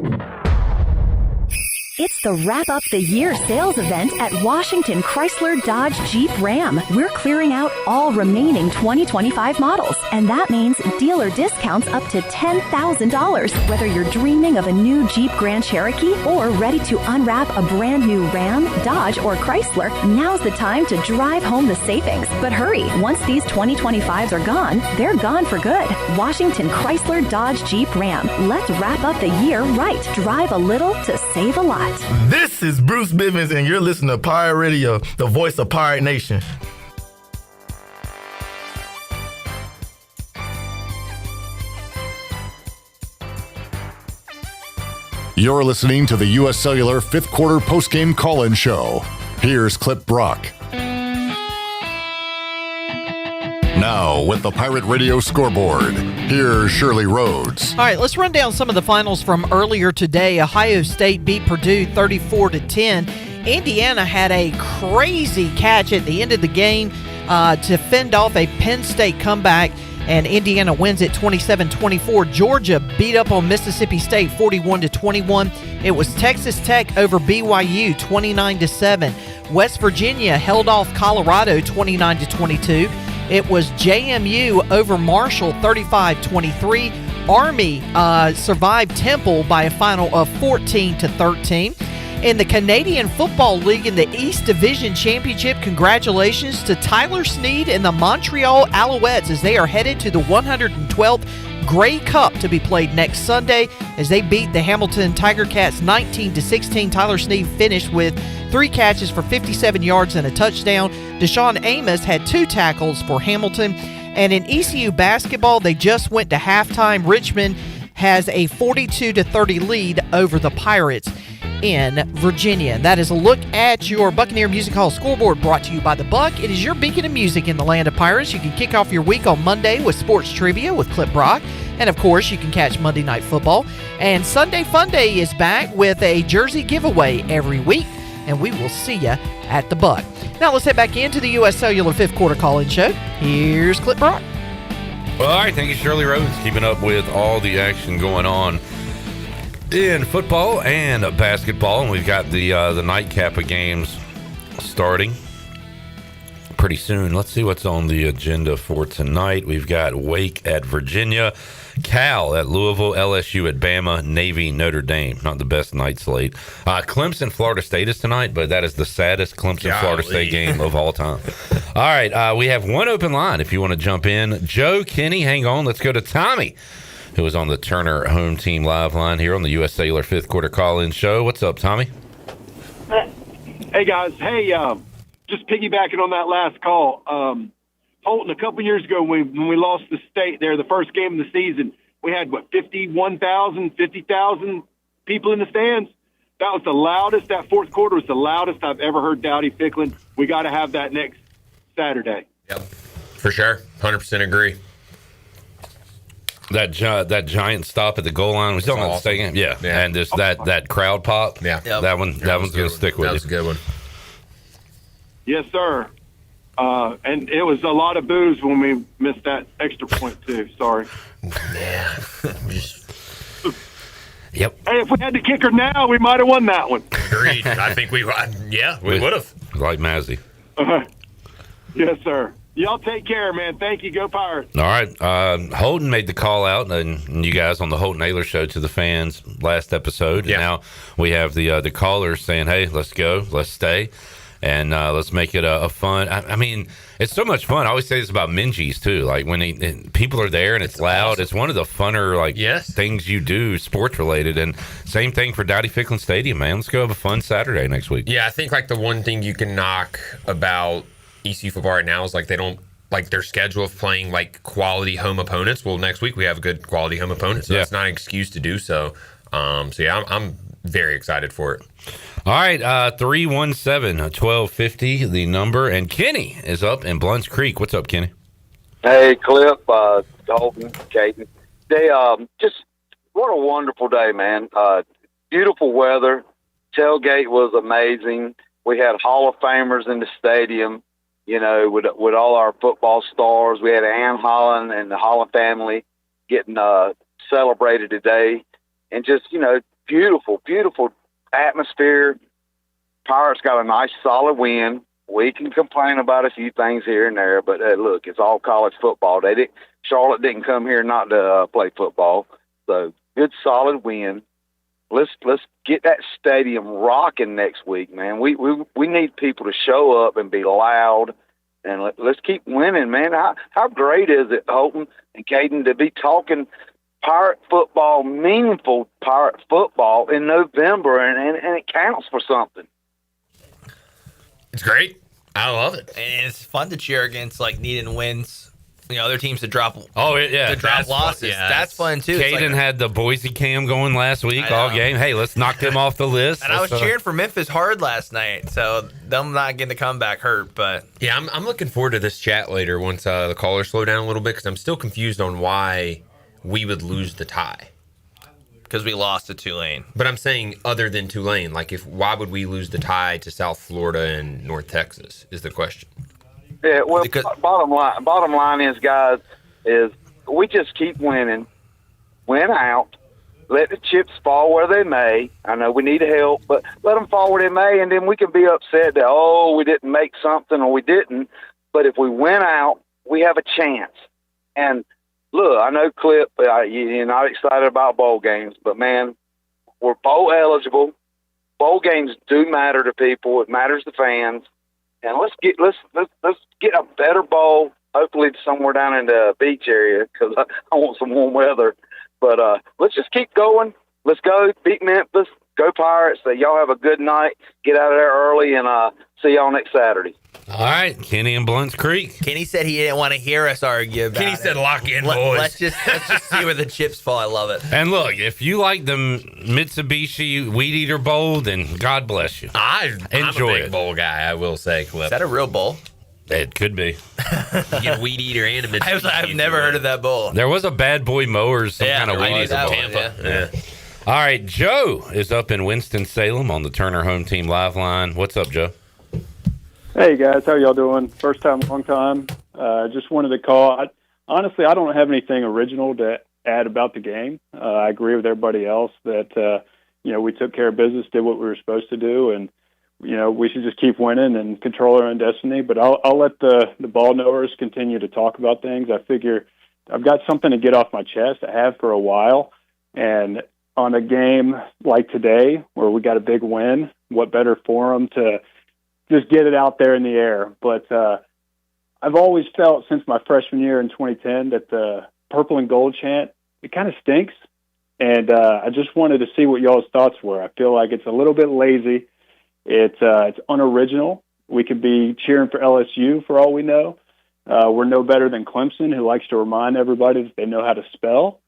It's the Wrap Up the Year sales event at Washington Chrysler Dodge Jeep Ram. We're clearing out all remaining 2025 models, and that means dealer discounts up to $10,000. Whether you're dreaming of a new Jeep Grand Cherokee or ready to unwrap a brand new Ram, Dodge, or Chrysler, now's the time to drive home the savings. But hurry, once these 2025s are gone, they're gone for good. Washington Chrysler Dodge Jeep Ram. Let's wrap up the year right. Drive a little to save a lot. This is Bruce Bivens, and you're listening to Pirate Radio, the voice of Pirate Nation. You're listening to the U.S. Cellular 5th Quarter Postgame Call-In Show. Here's Clip Brock. Now, with the Pirate Radio scoreboard, here's Shirley Rhodes. All right, let's run down some of the finals from earlier today. Ohio State beat Purdue 34-10. Indiana had a crazy catch at the end of the game to fend off a Penn State comeback, and Indiana wins it 27-24. Georgia beat up on Mississippi State 41-21. It was Texas Tech over BYU 29-7. West Virginia held off Colorado 29-22. It was JMU over Marshall 35-23. Army survived Temple by a final of 14-13. In the Canadian Football League in the East Division Championship, congratulations to Tyler Snead and the Montreal Alouettes as they are headed to the 112th Grey Cup to be played next Sunday as they beat the Hamilton Tiger Cats 19-16. Tyler Snead finished with 3 catches for 57 yards and a touchdown. Deshaun Amos had 2 tackles for Hamilton. And in ECU basketball, they just went to halftime. Richmond has a 42-30 lead over the Pirates in Virginia. And that is a look at your Buccaneer Music Hall scoreboard, brought to you by The Buck. It is your beacon of music in the land of Pirates. You can kick off your week on Monday with sports trivia with Clip Brock. And, of course, you can catch Monday Night Football. And Sunday Fun Day is back with a jersey giveaway every week. And we will see you at The Buck. Now let's head back into the U.S. Cellular fifth quarter call-in show. Here's Clip Brock. Well, all right, thank you, Shirley Rhodes, keeping up with all the action going on in football and basketball. And we've got the nightcap of games starting pretty soon. Let's see what's on the agenda for tonight. We've got Wake at Virginia, Cal at Louisville, LSU at Bama, Navy, Notre Dame. Not the best night slate. Clemson, Florida State is tonight, but that is the saddest Clemson, Florida State game of all time. All right, we have one open line if you want to jump in. Joe, Kenny, hang on. Let's go to Tommy, who is on the Turner Home Team live line here on the U.S. Cellular fifth quarter call-in show. What's up, Tommy? Hey, guys. Hey, just piggybacking on that last call. Holton, a couple years ago when we lost the state there, the first game of the season, we had, 50,000 people in the stands? That was the loudest. That fourth quarter was the loudest I've ever heard Dowdy Ficklin. We got to have that next Saturday. Yep, for sure. 100% agree. That giant stop at the goal line was on the state game. Yeah, and just that crowd pop. Yeah, that one's going to stick with you. That was a good one. Yes, sir. And it was a lot of boos when we missed that extra point, too. Sorry. Yeah. Yep. Hey, if we had the kicker now, we might have won that one. Agreed. I think we would have. Like Mazzy. Yes, sir. Y'all take care, man. Thank you. Go Pirates. All right. Holton made the call out, and you guys on the Holton Naylor show to the fans last episode. And now we have the callers saying, hey, let's go. Let's stay. And let's make it a fun. I mean, it's so much fun. I always say this about Minji's too. Like when people are there and it's loud, awesome. It's one of the funner things you do, sports related. And same thing for Dowdy Ficklin Stadium, man. Let's go have a fun Saturday next week. Yeah, I think like the one thing you can knock about ECU football right now is like they don't like their schedule of playing like quality home opponents. Well, next week we have a good quality home opponent, so that's not an excuse to do so. I'm very excited for it. All right, 317-1250, the number. And Kenny is up in Blunt's Creek. What's up, Kenny? Hey, Clip, Holton, Caden. Just what a wonderful day, man. Beautiful weather. Tailgate was amazing. We had Hall of Famers in the stadium, with all our football stars. We had Ann Holland and the Holland family getting celebrated today. And just, beautiful, beautiful atmosphere. Pirates got a nice solid win. We can complain about a few things here and there, but look, it's all college football. Charlotte didn't come here not to play football. So good solid win. Let's get that stadium rocking next week, man. We need people to show up and be loud, and let's keep winning, man. How great is it, Holton and Caden, to be talking Pirate football, meaningful Pirate football in November, and it counts for something. It's great. I love it. And it's fun to cheer against like needed wins. Other teams to drop. To drop losses. That's fun too. Caden had the Boise cam going last week all game. Hey, let's knock them off the list. And I was cheering for Memphis hard last night, so them not getting the comeback hurt. But yeah, I'm looking forward to this chat later once the callers slow down a little bit because I'm still confused on why we would lose the tie. Because we lost to Tulane. But I'm saying other than Tulane, why would we lose the tie to South Florida and North Texas is the question. Yeah, well, bottom line is, guys, is we just keep winning, win out, let the chips fall where they may. I know we need help, but let them fall where they may, and then we can be upset that, we didn't make something or we didn't. But if we win out, we have a chance. And look, I know, Clip, you're not excited about bowl games, but, man, we're bowl eligible. Bowl games do matter to people. It matters to fans. And let's get a better bowl, hopefully somewhere down in the beach area because I want some warm weather. But let's just keep going. Let's go beat Memphis, Go Pirates. Y'all have a good night. Get out of there early, and see y'all next Saturday. All right, Kenny and Blunt's Creek. Kenny said he didn't want to hear us argue about Kenny it. said lock in, boys. Let's just see where the chips fall. I love it. And look, if you like the Mitsubishi Weed Eater Bowl, then God bless you. I'm Enjoy a big bowl guy, I will say, Clip. Is that a real bowl? It could be. You get a Weed Eater and a Mitsubishi. I've never heard of that bowl. There was a Bad Boy Mowers, some kind of Weed Eater Bowl. Tampa. Yeah. All right, Joe is up in Winston-Salem on the Turner Home Team Live line. What's up, Joe? Hey, guys. How y'all doing? First time, long time. Just wanted to call. Honestly, I don't have anything original to add about the game. I agree with everybody else that, we took care of business, did what we were supposed to do, and, we should just keep winning and control our own destiny. But I'll let the ball knowers continue to talk about things. I figure I've got something to get off my chest. I have for a while. And on a game like today where we got a big win, what better forum to just get it out there in the air. But I've always felt since my freshman year in 2010 that the purple and gold chant, it kind of stinks. And I just wanted to see what y'all's thoughts were. I feel like it's a little bit lazy. It's unoriginal. We could be cheering for LSU for all we know. We're no better than Clemson, who likes to remind everybody that they know how to spell.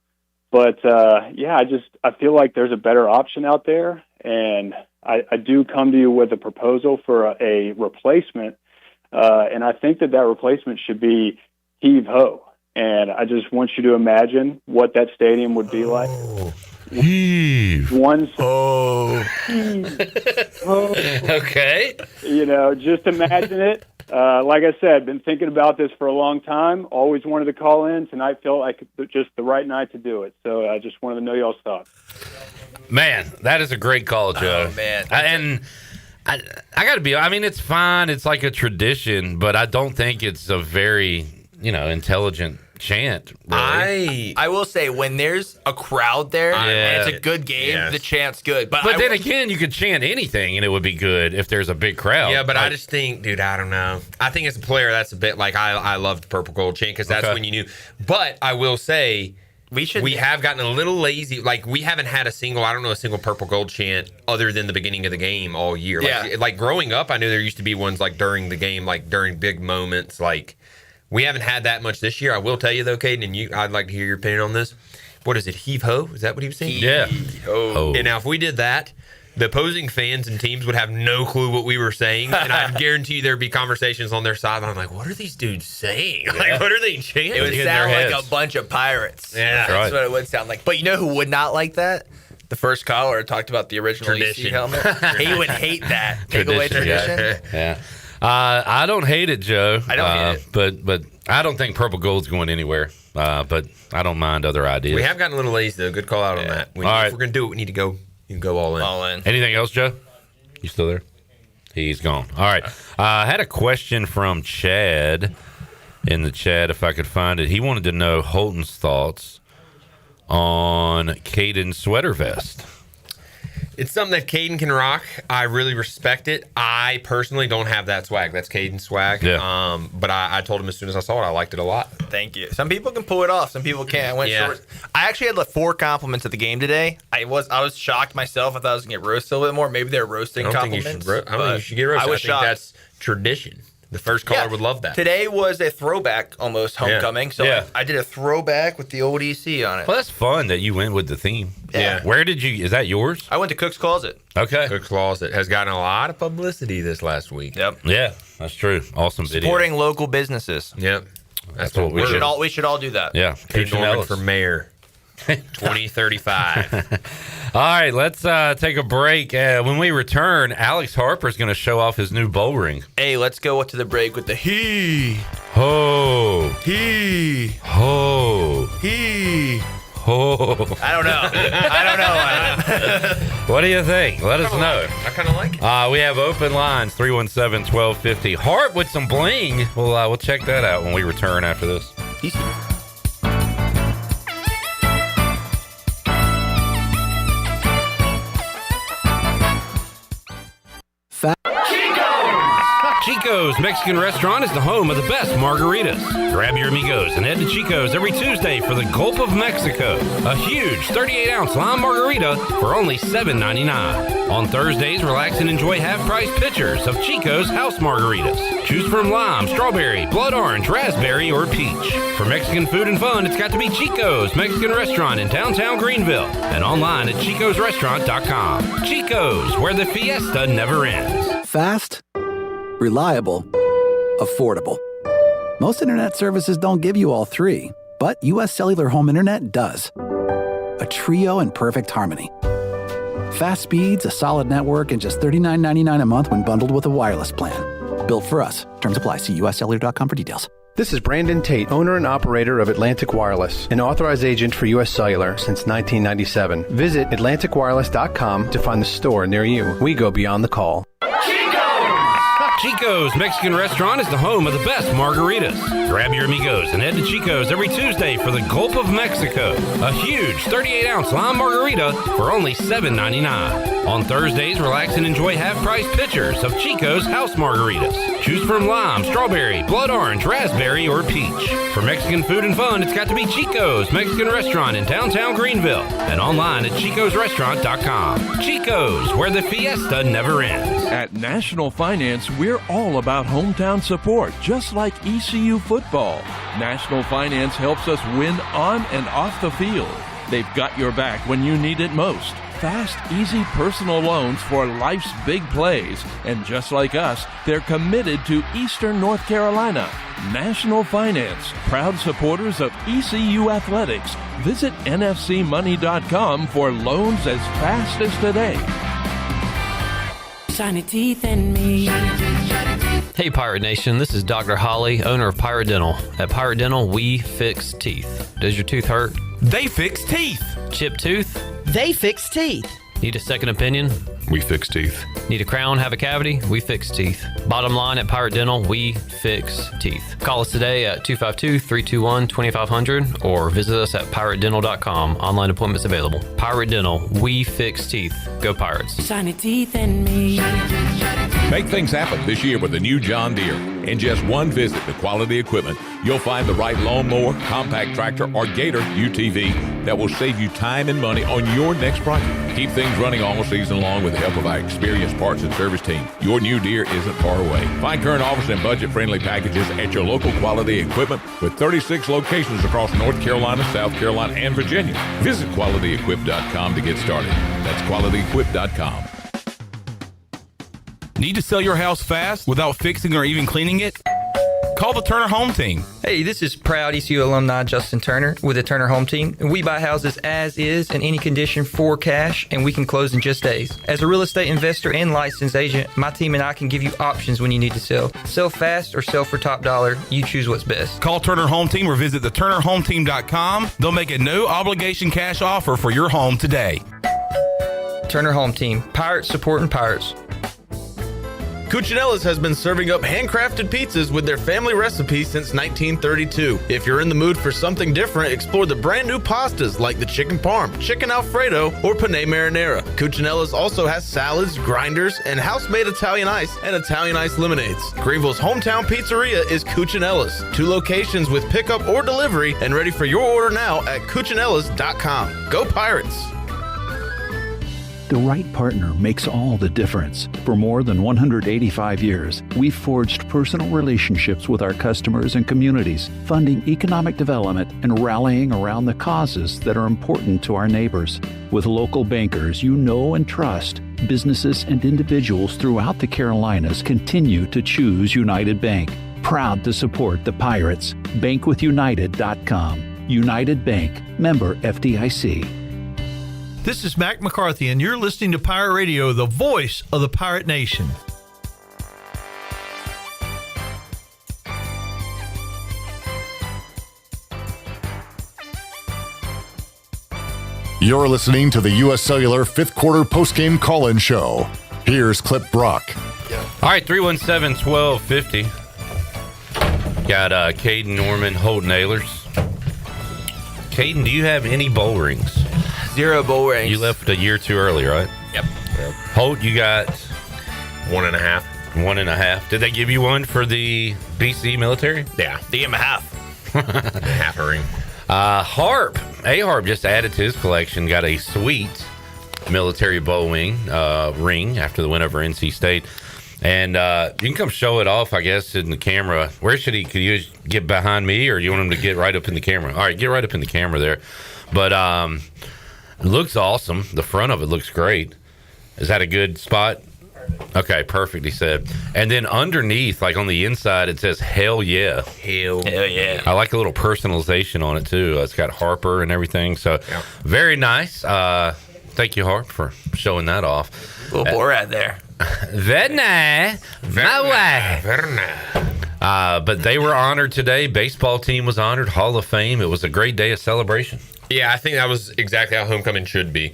But, I feel like there's a better option out there. And I do come to you with a proposal for a replacement, and I think that replacement should be Heave Ho. And I just want you to imagine what that stadium would be like. Heave. Okay. Just imagine it. Like I said, been thinking about this for a long time. Always wanted to call in. Tonight felt like just the right night to do it. So I just wanted to know y'all's thoughts. Man, that is a great call, Joe. Oh, man. I got to be, it's fine. It's like a tradition, but I don't think it's a very, intelligent chant. Really. I will say, when there's a crowd there and it's a good game, the chant's good. But then again, you could chant anything and it would be good if there's a big crowd. Yeah, but I just think, dude, I don't know. I think as a player, that's a bit like I loved purple gold chant because that's when you knew. But I will say, we have gotten a little lazy. Like, we haven't had a single purple gold chant other than the beginning of the game all year. Like growing up, I knew there used to be ones like during the game, like during big moments. Like, we haven't had that much this year. I will tell you though, Caden, and I'd like to hear your opinion on this. What is it? Heave ho? Is that what he was saying? Yeah. Ho. And now if we did that, the opposing fans and teams would have no clue what we were saying, and I guarantee you there'd be conversations on their sideline like, what are these dudes saying? Yeah. Like, what are they chanting? It would sound like a bunch of pirates. Yeah, that's what it would sound like. But you know who would not like that? The first caller talked about the original ECU helmet. He would hate that. Take away tradition. Yeah. I don't hate it, Joe. I don't hate it. But I don't think purple gold's going anywhere. But I don't mind other ideas. We have gotten a little lazy, though. Good call out on that. If we're going to do it, we need to go. You can go all in. All in. Anything else, Joe? You still there? He's gone. All right. I had a question from Chad in the chat, if I could find it. He wanted to know Holton's thoughts on Caden's sweater vest. It's something that Caden can rock. I really respect it. I personally don't have that swag. That's Caden's swag. Yeah. But I told him as soon as I saw it, I liked it a lot. Thank you. Some people can pull it off. Some people can't. I went short. I actually had like 4 compliments at the game today. I was shocked myself. I thought I was going to get roasted a little bit more. Maybe they're roasting compliments. I don't think you should get roasted. I think that's tradition. The first caller would love that. Today was a throwback, almost homecoming. So I did a throwback with the old EC on it. Well, that's fun that you went with the theme. Yeah. Where did you? Is that yours? I went to Cook's Closet. Okay. Cook's Closet has gotten a lot of publicity this last week. Yep. Yeah, that's true. Awesome video. Supporting local businesses. Yep. That's what we should all. We should all do that. Yeah. Norman for mayor. 2035. All right, let's take a break. When we return, Alex Harper is going to show off his new bowl ring. Hey, let's go to the break with the he. Ho. He. Ho. He. Ho. I don't know. What do you think? Let us know. I kind of like it. We have open lines, 317-1250. Hart with some bling. We'll check that out when we return after this. Easy. Chico's Mexican Restaurant is the home of the best margaritas. Grab your amigos and head to Chico's every Tuesday for the Gulf of Mexico. A huge 38-ounce lime margarita for only $7.99. On Thursdays, relax and enjoy half-price pitchers of Chico's house margaritas. Choose from lime, strawberry, blood orange, raspberry, or peach. For Mexican food and fun, it's got to be Chico's Mexican Restaurant in downtown Greenville and online at chicosrestaurant.com. Chico's, where the fiesta never ends. Fast, reliable, affordable. Most internet services don't give you all three, but U.S. Cellular Home Internet does. A trio in perfect harmony. Fast speeds, a solid network, and just $39.99 a month when bundled with a wireless plan. Built for us. Terms apply. See uscellular.com for details. This is Brandon Tate, owner and operator of Atlantic Wireless, an authorized agent for U.S. Cellular since 1997. Visit atlanticwireless.com to find the store near you. We go beyond the call. Chico's Mexican Restaurant is the home of the best margaritas. Grab your amigos and head to Chico's every Tuesday for the Gulf of Mexico. A huge 38-ounce lime margarita for only $7.99. On Thursdays, relax and enjoy half-price pitchers of Chico's house margaritas. Choose from lime, strawberry, blood orange, raspberry, or peach. For Mexican food and fun, it's got to be Chico's Mexican Restaurant in downtown Greenville and online at chicosrestaurant.com. Chico's, where the fiesta never ends. At National Finance, we're all about hometown support, just like ECU football. National Finance helps us win on and off the field. They've got your back when you need it most. Fast, easy personal loans for life's big plays. And just like us, they're committed to Eastern North Carolina. National Finance, proud supporters of ECU athletics. Visit nfcmoney.com for loans as fast as today. Shiny teeth in me. Hey Pirate Nation, this is Dr. Holly, owner of Pirate Dental. At Pirate Dental, we fix teeth. Does your tooth hurt? They fix teeth. Chipped tooth? They fix teeth. Need a second opinion? We fix teeth. Need a crown, have a cavity? We fix teeth. Bottom line, at Pirate Dental, we fix teeth. Call us today at 252-321-2500 or visit us at piratedental.com. Online appointments available. Pirate Dental, we fix teeth. Go Pirates. Shiny teeth in me. Make things happen this year with a new John Deere. In just one visit to Quality Equipment, you'll find the right lawnmower, compact tractor, or Gator UTV that will save you time and money on your next project. Keep things running all season long with the help of our experienced parts and service team. Your new Deere isn't far away. Find current offers and budget-friendly packages at your local Quality Equipment with 36 locations across North Carolina, South Carolina, and Virginia. Visit QualityEquip.com to get started. That's QualityEquip.com. Need to sell your house fast without fixing or even cleaning it? Call the Turner Home Team. Hey, this is proud ECU alumni Justin Turner with the Turner Home Team. We buy houses as is in any condition for cash, and we can close in just days. As a real estate investor and licensed agent, my team and I can give you options when you need to sell. Sell fast or sell for top dollar. You choose what's best. Call Turner Home Team or visit theturnerhometeam.com. They'll make a no-obligation cash offer for your home today. Turner Home Team. Pirates supporting pirates. Cuccinella's has been serving up handcrafted pizzas with their family recipe since 1932. If you're in the mood for something different, explore the brand new pastas like the chicken parm, chicken alfredo, or penne marinara. Cuccinella's also has salads, grinders, and house-made Italian ice and Italian ice lemonades. Greenville's hometown pizzeria is Cuccinella's. 2 locations with pickup or delivery and ready for your order now at Cuccinellas.com. Go Pirates! The right partner makes all the difference. For more than 185 years, we've forged personal relationships with our customers and communities, funding economic development and rallying around the causes that are important to our neighbors. With local bankers you know and trust, businesses and individuals throughout the Carolinas continue to choose United Bank. Proud to support the Pirates. Bankwithunited.com. United Bank. Member FDIC. This is Mac McCarthy, and you're listening to Pirate Radio, the voice of the Pirate Nation. You're listening to the U.S. Cellular 5th Quarter Postgame Call-In Show. Here's Clip Brock. All right, 317-1250. Got Caden, Norman, Holton, Ahlers. Caden, do you have any bowl rings? 0 bowl rings. You left a year too early, right? Yep. Holt, you got 1.5. 1.5. Did they give you one for the BC military? Yeah, they gave him a half. Half a ring. Harp just added to his collection. Got a sweet military bow wing ring after the win over NC State. And you can come show it off, I guess, in the camera. Where should he? Could you get behind me, or you want him to get right up in the camera? All right, get right up in the camera there. But it looks awesome. The front of it looks great. Is that a good spot? Okay, perfect, he said. And then underneath, like on the inside, it says, hell yeah. Hell yeah. I like a little personalization on it, too. It's got Harper and everything. So, very nice. Thank you, Harp, for showing that off. Little Borat there. Very nice. Very nice. But they were honored today. Baseball team was honored. Hall of Fame. It was a great day of celebration. Yeah, I think that was exactly how homecoming should be.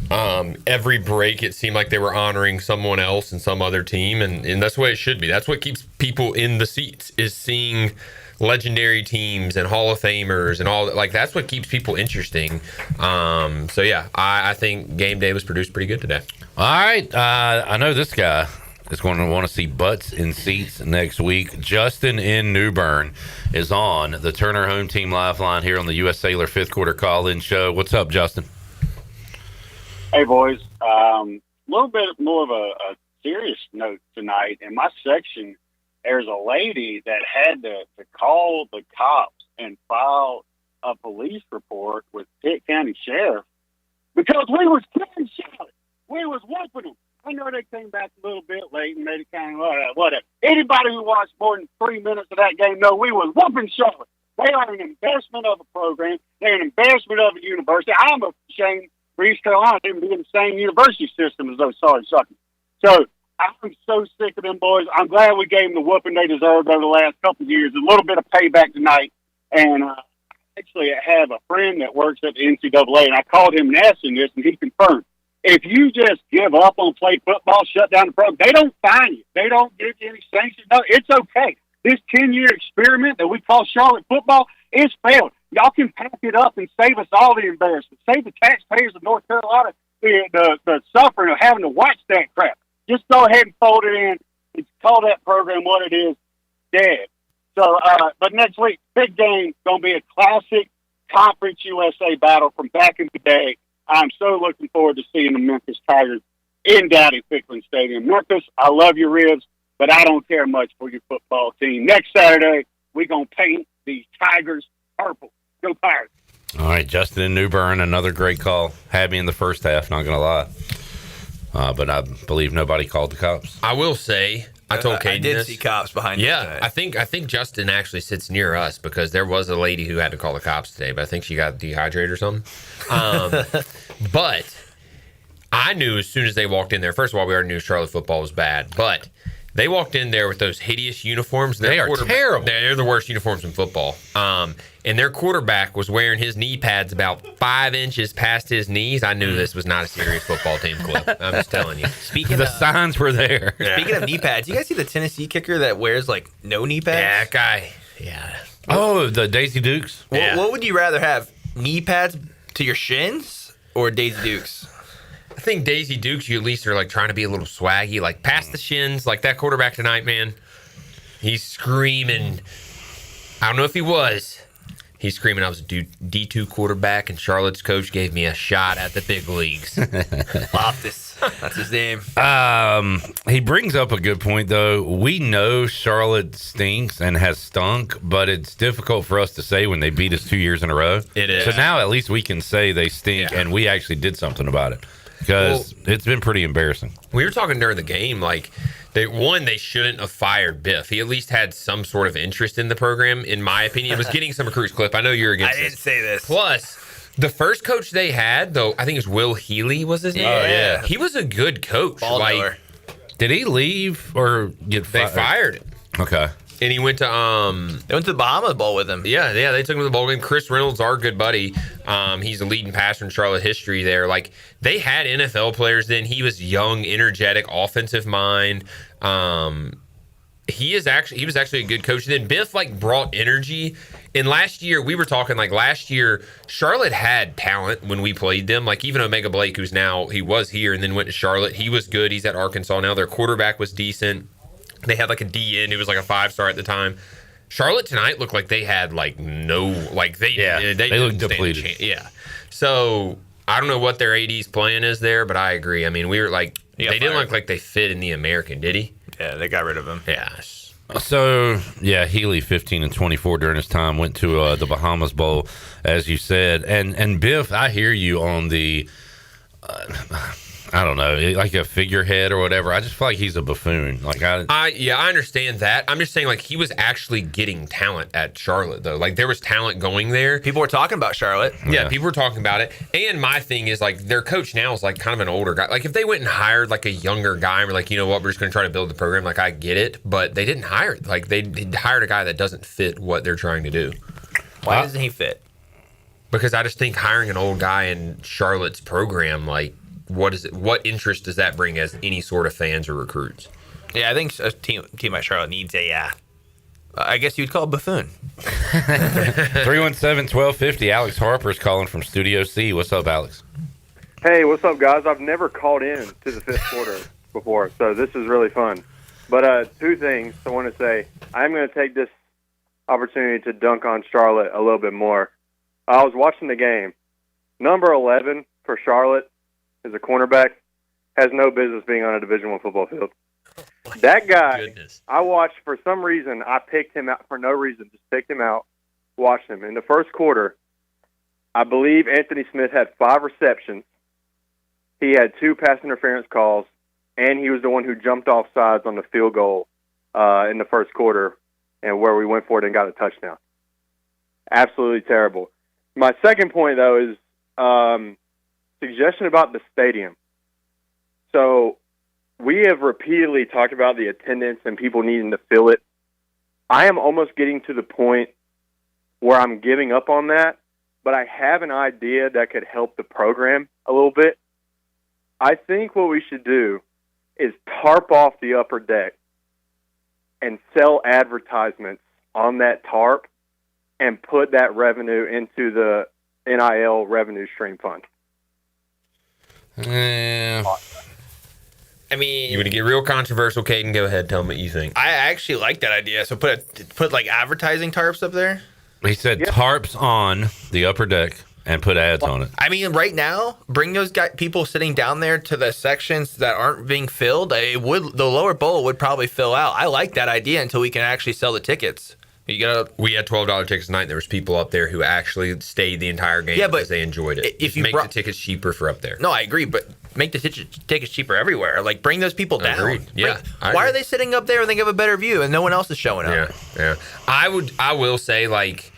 Every break, it seemed like they were honoring someone else and some other team, and that's the way it should be. That's what keeps people in the seats, is seeing legendary teams and Hall of Famers and all that. Like, that's what keeps people interesting. So, yeah, I think game day was produced pretty good today. All right. I know this guy is going to want to see butts in seats next week. Justin in New Bern is on the Turner Home Team Lifeline here on the U.S. Cellular fifth quarter call-in show. What's up, Justin? Hey, boys. A little bit more of a serious note tonight. In my section, there's a lady that had to call the cops and file a police report with Pitt County Sheriff because we was killing Charlotte. We was whooping them. I know they came back a little bit late and made it kind of whatever. Anybody who watched more than 3 minutes of that game know we was whooping Charlotte. They are an embarrassment of a program. They're an embarrassment of a university. I'm ashamed for East Carolina to even be in the same university system as those sorry suckers. So I'm so sick of them boys. I'm glad we gave them the whooping they deserved over the last couple of years. A little bit of payback tonight. And actually, I have a friend that works at the NCAA, and I called him and asked him this, and he confirmed. If you just give up on play football, shut down the program, they don't fine you. They don't give you any sanctions. No, it's okay. This 10-year experiment that we call Charlotte football is failed. Y'all can pack it up and save us all the embarrassment. Save the taxpayers of North Carolina the suffering of having to watch that crap. Just go ahead and fold it in and call that program what it is, dead. So, but next week, big game, going to be a classic Conference USA battle from back in the day. I'm so looking forward to seeing the Memphis Tigers in Dowdy-Ficklen Stadium. Memphis, I love your Ribs, but I don't care much for your football team. Next Saturday, we're going to paint these Tigers purple. Go Pirates. All right, Justin in New Bern, another great call. Had me in the first half, not going to lie. But I believe nobody called the cops. I will say, I told Caden I did this. see cops behind you. Yeah, I think Justin actually sits near us because there was a lady who had to call the cops today, but I think she got dehydrated or something. But I knew as soon as they walked in there, first of all, we already knew Charlotte football was bad, but they walked in there with those hideous uniforms. They are terrible. They're the worst uniforms in football. And their quarterback was wearing his knee pads about 5 inches past his knees. I knew this was not a serious football team clip. I'm just telling you. The signs were there. Speaking of knee pads, you guys see the Tennessee kicker that wears like no knee pads? Yeah, that guy. Yeah. Oh, the Daisy Dukes? What would you rather have? Knee pads to your shins or Daisy Dukes? I think Daisy Dukes, you at least are like trying to be a little swaggy, like past the shins, like that quarterback tonight, man. He's screaming. I don't know if he was. He's screaming, I was a D2 quarterback, and Charlotte's coach gave me a shot at the big leagues. Loftus. That's his name. He brings up a good point, though. We know Charlotte stinks and has stunk, but it's difficult for us to say when they beat us 2 years in a row. It is. So now at least we can say they stink, and we actually did something about it. Because it's been pretty embarrassing. We were talking during the game, like, they shouldn't have fired Biff. He at least had some sort of interest in the program, in my opinion. It was getting some recruits. Clip, I know you're against this. I didn't say this. Plus, the first coach they had, though, I think it was Will Healy was his name. Oh, yeah. He was a good coach. Like, did he leave or get fired? They fired him. Okay. And he went to they went to the Bahamas Bowl with him. Yeah, they took him to the bowl game. Chris Reynolds, our good buddy, he's a leading passer in Charlotte history there. Like, they had NFL players then. He was young, energetic, offensive mind. He was actually a good coach. And then Biff brought energy. And last year, we were talking last year, Charlotte had talent when we played them. Like, even Omega Blake, he was here and then went to Charlotte. He was good. He's at Arkansas now. Their quarterback was decent. They had like a DN who was like a 5-star at the time. Charlotte tonight looked like they had like no, like they looked depleted. Yeah. So I don't know what their AD's plan is there, but I agree. I mean, we were like, they didn't look like they fit in the American, did he? Yeah, they got rid of him. Yeah. So, yeah, Healy 15 and 24 during his time, went to the Bahamas Bowl, as you said. And Biff, I hear you on the, I don't know, like a figurehead or whatever. I just feel like he's a buffoon. Like I understand that. I'm just saying, like, he was actually getting talent at Charlotte, though. Like, there was talent going there. People were talking about Charlotte. Yeah, people were talking about it. And my thing is, like, their coach now is, like, kind of an older guy. Like, if they went and hired, like, a younger guy and were like, you know what, we're just going to try to build the program, like, I get it. But they didn't hire it. Like, they hired a guy that doesn't fit what they're trying to do. Why doesn't he fit? Because I just think hiring an old guy in Charlotte's program, like, what interest does that bring as any sort of fans or recruits? Yeah, I think a team like Charlotte needs a, I guess you'd call it buffoon. 317-1250. Alex Harper's calling from Studio C. What's up, Alex? Hey, what's up, guys? I've never called in to the fifth quarter before, so this is really fun. But two things I want to say. I'm going to take this opportunity to dunk on Charlotte a little bit more. I was watching the game. Number 11 for Charlotte is a cornerback, has no business being on a Division I football field. That guy, I watched for some reason. I picked him out for no reason. Just picked him out, watched him. In the first quarter, I believe Anthony Smith had 5 receptions. He had 2 pass interference calls, and he was the one who jumped off sides on the field goal in the first quarter, and where we went for it and got a touchdown. Absolutely terrible. My second point, though, is suggestion about the stadium. So we have repeatedly talked about the attendance and people needing to fill it. I am almost getting to the point where I'm giving up on that, but I have an idea that could help the program a little bit. I think what we should do is tarp off the upper deck and sell advertisements on that tarp and put that revenue into the NIL revenue stream fund. I mean, you want to get real controversial, Caden? Go ahead, tell them what you think. I actually like that idea. So put like advertising tarps up there. He said tarps on the upper deck and put ads on it. I mean, right now, bring those people sitting down there to the sections that aren't being filled. The lower bowl would probably fill out. I like that idea until we can actually sell the tickets. We had $12 tickets tonight. There was people up there who actually stayed the entire game because they enjoyed it. If you make the tickets cheaper for up there. No, I agree, but make the tickets cheaper everywhere. Like, bring those people down. Agreed. Yeah. Why are they sitting up there when they have a better view and no one else is showing up? Yeah. I will say, like,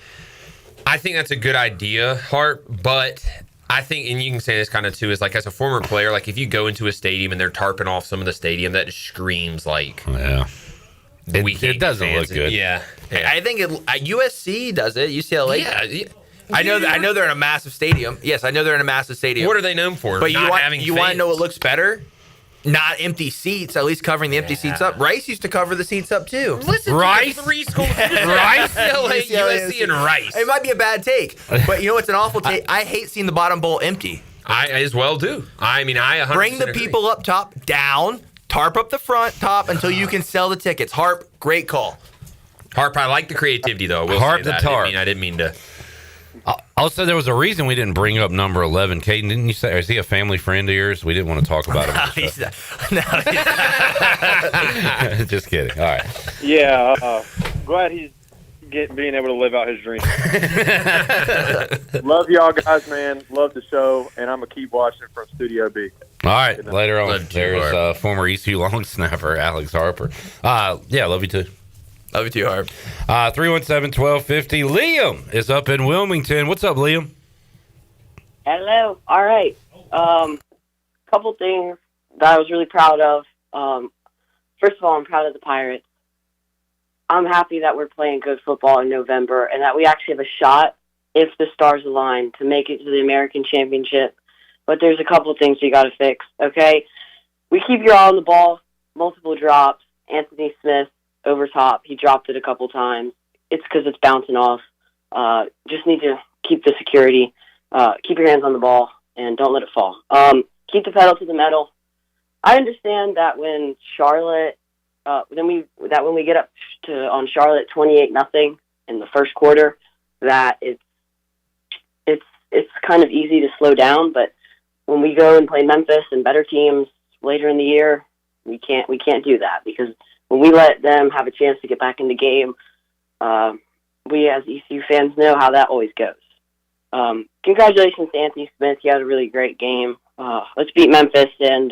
I think that's a good idea, Hart, but I think, and you can say this kind of too, is like, as a former player, like, if you go into a stadium and they're tarping off some of the stadium, that just screams like, it doesn't look good. Yeah. I think USC does it. UCLA. Yeah. I know they're in a massive stadium. Yes, I know they're in a massive stadium. What are they known for? But you want to know what looks better? Not empty seats. At least covering the empty seats up. Rice used to cover the seats up too. Listen, Rice, to 3 schools, Rice, USC, and Rice. It might be a bad take, but you know what's an awful take? I hate seeing the bottom bowl empty. I as well do. I mean, I 100% bring the people up top down. Tarp up the front top until you can sell the tickets. Harp, great call. Harp, I like the creativity, though. Harp the tarp. I didn't mean to. Also, there was a reason we didn't bring up number 11. Caden, didn't you say, is he a family friend of yours? We didn't want to talk about him. Just kidding. All right. Yeah, glad he's being able to live out his dream. Love y'all guys, man. Love the show, and I'm going to keep watching from Studio B. All right, later on, there's former ECU long snapper Alex Harper. Yeah, love you too. Love you too, Harp. 317-1250. Liam is up in Wilmington. What's up, Liam? Hello. All right. Couple things that I was really proud of. First of all, I'm proud of the Pirates. I'm happy that we're playing good football in November and that we actually have a shot, if the stars align, to make it to the American Championship. But there's a couple of things you got to fix, okay? We keep your eye on the ball, multiple drops. Anthony Smith over top, he dropped it a couple times. It's because it's bouncing off. Just need to keep the security, keep your hands on the ball, and don't let it fall. Keep the pedal to the metal. I understand that when Charlotte when we get up on Charlotte 28-0 in the first quarter, that it's kind of easy to slow down. But when we go and play Memphis and better teams later in the year, we can't do that, because when we let them have a chance to get back in the game, we as ECU fans know how that always goes. Congratulations to Anthony Smith. He had a really great game. Let's beat Memphis, and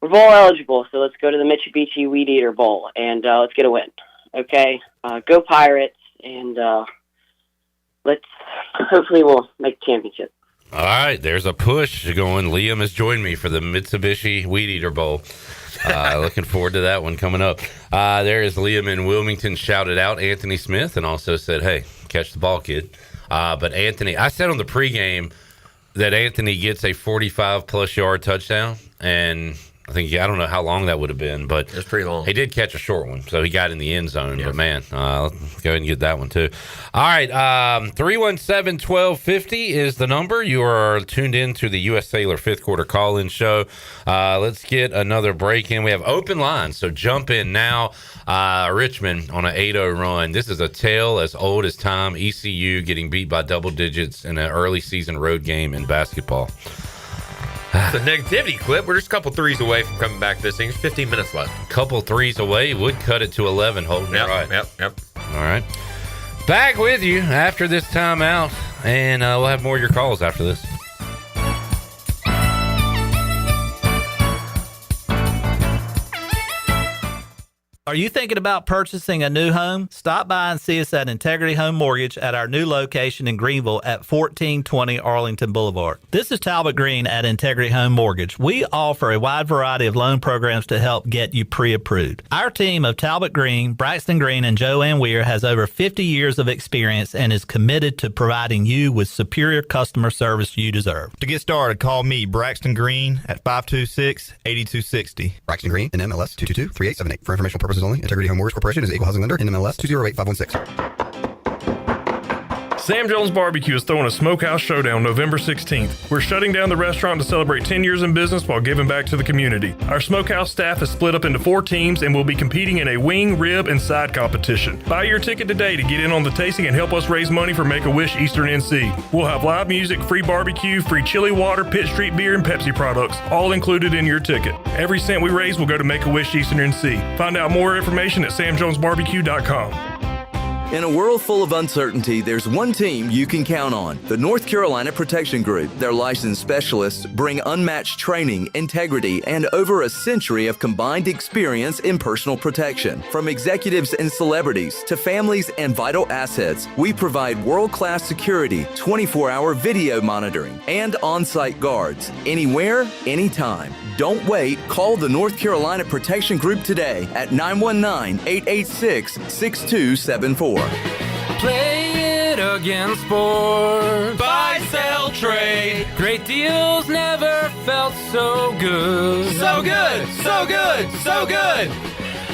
we're bowl eligible, so let's go to the Mitsubishi Weed Eater Bowl, and let's get a win. Okay? Go Pirates, and hopefully we'll make the championship. All right, there's a push going. Liam has joined me for the Mitsubishi Weed Eater Bowl. Looking forward to that one coming up. There is Liam in Wilmington shouted out Anthony Smith and also said, hey, catch the ball, kid. But Anthony, I said on the pregame that Anthony gets a 45-plus yard touchdown, and I don't know how long that would have been, but it was pretty long. He did catch a short one, so he got in the end zone. Yes. But man, let's go ahead and get that one too. All right, 317-1250 is the number. You are tuned in to the U.S. Cellular fifth quarter call-in show. Let's get another break in. We have open lines, so jump in now. Richmond on an 8-0 run. This is a tale as old as time. ECU getting beat by double digits in an early season road game in basketball. It's a negativity clip. We're just a couple threes away from coming back to this thing. There's 15 minutes left. Couple threes away would cut it to 11, Holton. Yep, right. Yep. All right. Back with you after this timeout, and we'll have more of your calls after this. Are you thinking about purchasing a new home? Stop by and see us at Integrity Home Mortgage at our new location in Greenville at 1420 Arlington Boulevard. This is Talbot Green at Integrity Home Mortgage. We offer a wide variety of loan programs to help get you pre-approved. Our team of Talbot Green, Braxton Green, and Joanne Weir has over 50 years of experience and is committed to providing you with superior customer service you deserve. To get started, call me, Braxton Green, at 526-8260. Braxton Green, NMLS 222-3878. For informational purposes only, Integrity Home Mortgage Corporation is equal housing lender, NMLS 208516. Sam Jones Barbecue is throwing a Smokehouse Showdown November 16th. We're shutting down the restaurant to celebrate 10 years in business while giving back to the community. Our Smokehouse staff is split up into 4 teams and will be competing in a wing, rib, and side competition. Buy your ticket today to get in on the tasting and help us raise money for Make-A-Wish Eastern NC. We'll have live music, free barbecue, free chili water, Pitt Street beer, and Pepsi products, all included in your ticket. Every cent we raise will go to Make-A-Wish Eastern NC. Find out more information at samjonesbarbecue.com. In a world full of uncertainty, there's one team you can count on, the North Carolina Protection Group. Their licensed specialists bring unmatched training, integrity, and over a century of combined experience in personal protection. From executives and celebrities to families and vital assets, we provide world-class security, 24-hour video monitoring, and on-site guards. Anywhere, anytime. Don't wait. Call the North Carolina Protection Group today at 919-886-6274. Play it again, sport. Buy, sell, trade. Great deals never felt so good. So good, so good, so good.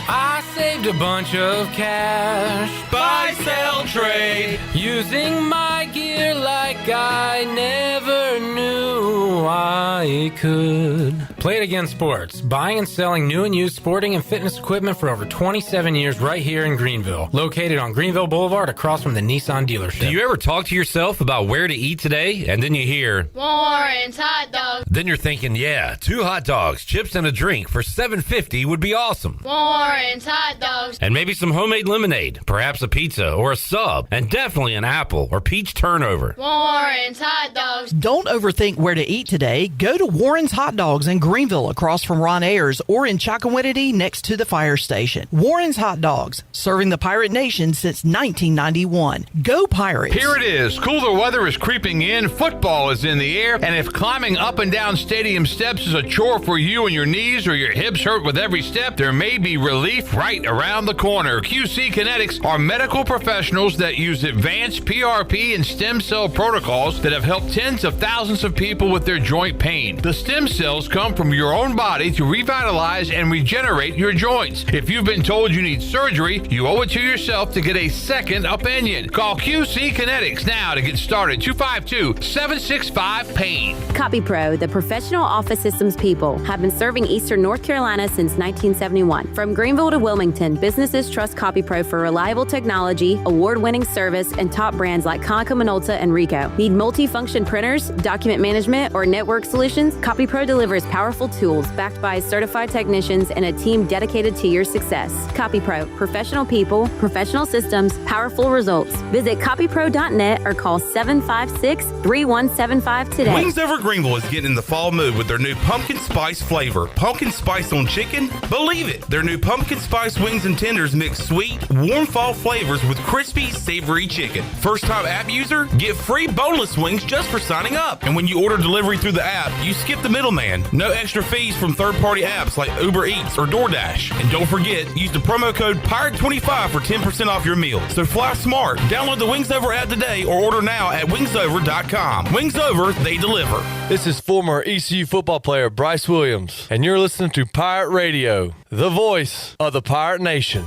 I saved a bunch of cash. Buy, sell, trade. Using my gear like I never knew I could. Play It Again Sports. Buying and selling new and used sporting and fitness equipment for over 27 years right here in Greenville. Located on Greenville Boulevard across from the Nissan dealership. Do you ever talk to yourself about where to eat today? And then you hear Warren's Hot Dogs. Then you're thinking, yeah, 2 hot dogs, chips, and a drink for $7.50 would be awesome. Warren's Hot Dogs. And maybe some homemade lemonade, perhaps a pizza or a sub, and definitely an apple or peach turnover. Warren's Hot Dogs. Don't overthink where to eat today. Go to Warren's Hot Dogs in Greenville across from Ron Ayers or in Chocowinity next to the fire station. Warren's Hot Dogs, serving the Pirate Nation since 1991. Go Pirates! Here it is. Cooler weather is creeping in, football is in the air, and if climbing up and down stadium steps is a chore for you and your knees or your hips hurt with every step, there may be relief right around the corner. QC Kinetics are medical professionals that use advanced PRP and stem cell protocols that have helped tens of thousands of people with their joint pain. The stem cells come from your own body to revitalize and regenerate your joints. If you've been told you need surgery, you owe it to yourself to get a second opinion. Call QC Kinetics now to get started. 252-765-PAIN. CopyPro, the professional office systems people, have been serving Eastern North Carolina since 1971. From Green Greenville to Wilmington, businesses trust CopyPro for reliable technology, award-winning service, and top brands like Konica Minolta and Ricoh. Need multi-function printers, document management, or network solutions? CopyPro delivers powerful tools backed by certified technicians and a team dedicated to your success. CopyPro, professional people, professional systems, powerful results. Visit copypro.net or call 756-3175 today. Wings Over Greenville is getting in the fall mood with their new pumpkin spice flavor. Pumpkin spice on chicken? Believe it! Their new pumpkin spice wings and tenders mix sweet, warm fall flavors with crispy, savory chicken. First-time app user? Get free boneless wings just for signing up. And when you order delivery through the app, you skip the middleman. No extra fees from third-party apps like Uber Eats or DoorDash. And don't forget, use the promo code PIRATE25 for 10% off your meal. So fly smart. Download the Wings Over app today or order now at wingsover.com. Wings Over, they deliver. This is former ECU football player Bryce Williams, and you're listening to Pirate Radio, the voice of the Pirate Nation.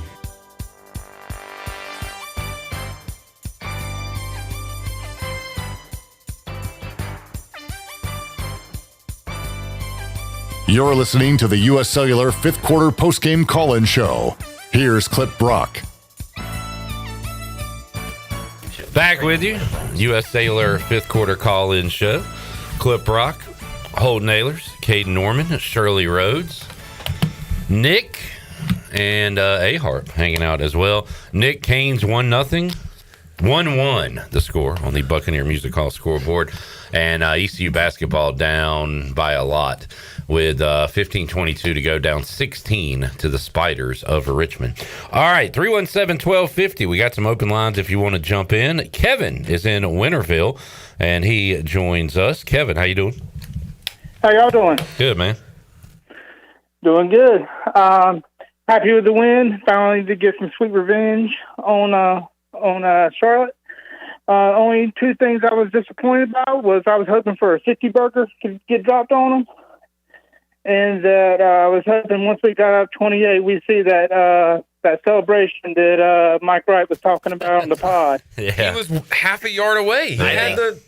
You're listening to the U.S. Cellular fifth quarter postgame call-in show. Here's Clip Brock. Back with you, U.S. Cellular fifth quarter call-in show. Clip Brock, Holton Ahlers, Caden Norman, Shirley Rhodes, Nick, and A-Harp hanging out as well. Nick Canes 1-0, 1-1 the score on the Buccaneer Music Hall scoreboard. And ECU Basketball down by a lot with 15-22 to go, down 16 to the Spiders of Richmond. All right, 317-1250. We got some open lines if you want to jump in. Kevin is in Winterville, and he joins us. Kevin, how you doing? How y'all doing? Good, man. Doing good. Happy with the win. Finally to get some sweet revenge on Charlotte. Only two things I was disappointed about was I was hoping for a 50 burger to get dropped on them, and that I was hoping once we got up 28, we see that celebration that Mike Wright was talking about on the pod. Yeah. He was half a yard away.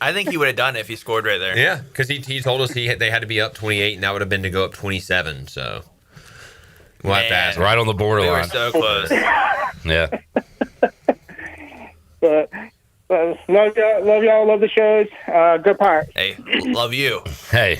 I think he would have done it if he scored right there. Yeah, because he told us they had to be up 28, and that would have been to go up 27. So we'll have to ask. Right on the borderline. We were so close. Yeah. But love y'all, love the shows. Good Pirates. Hey, love you. Hey,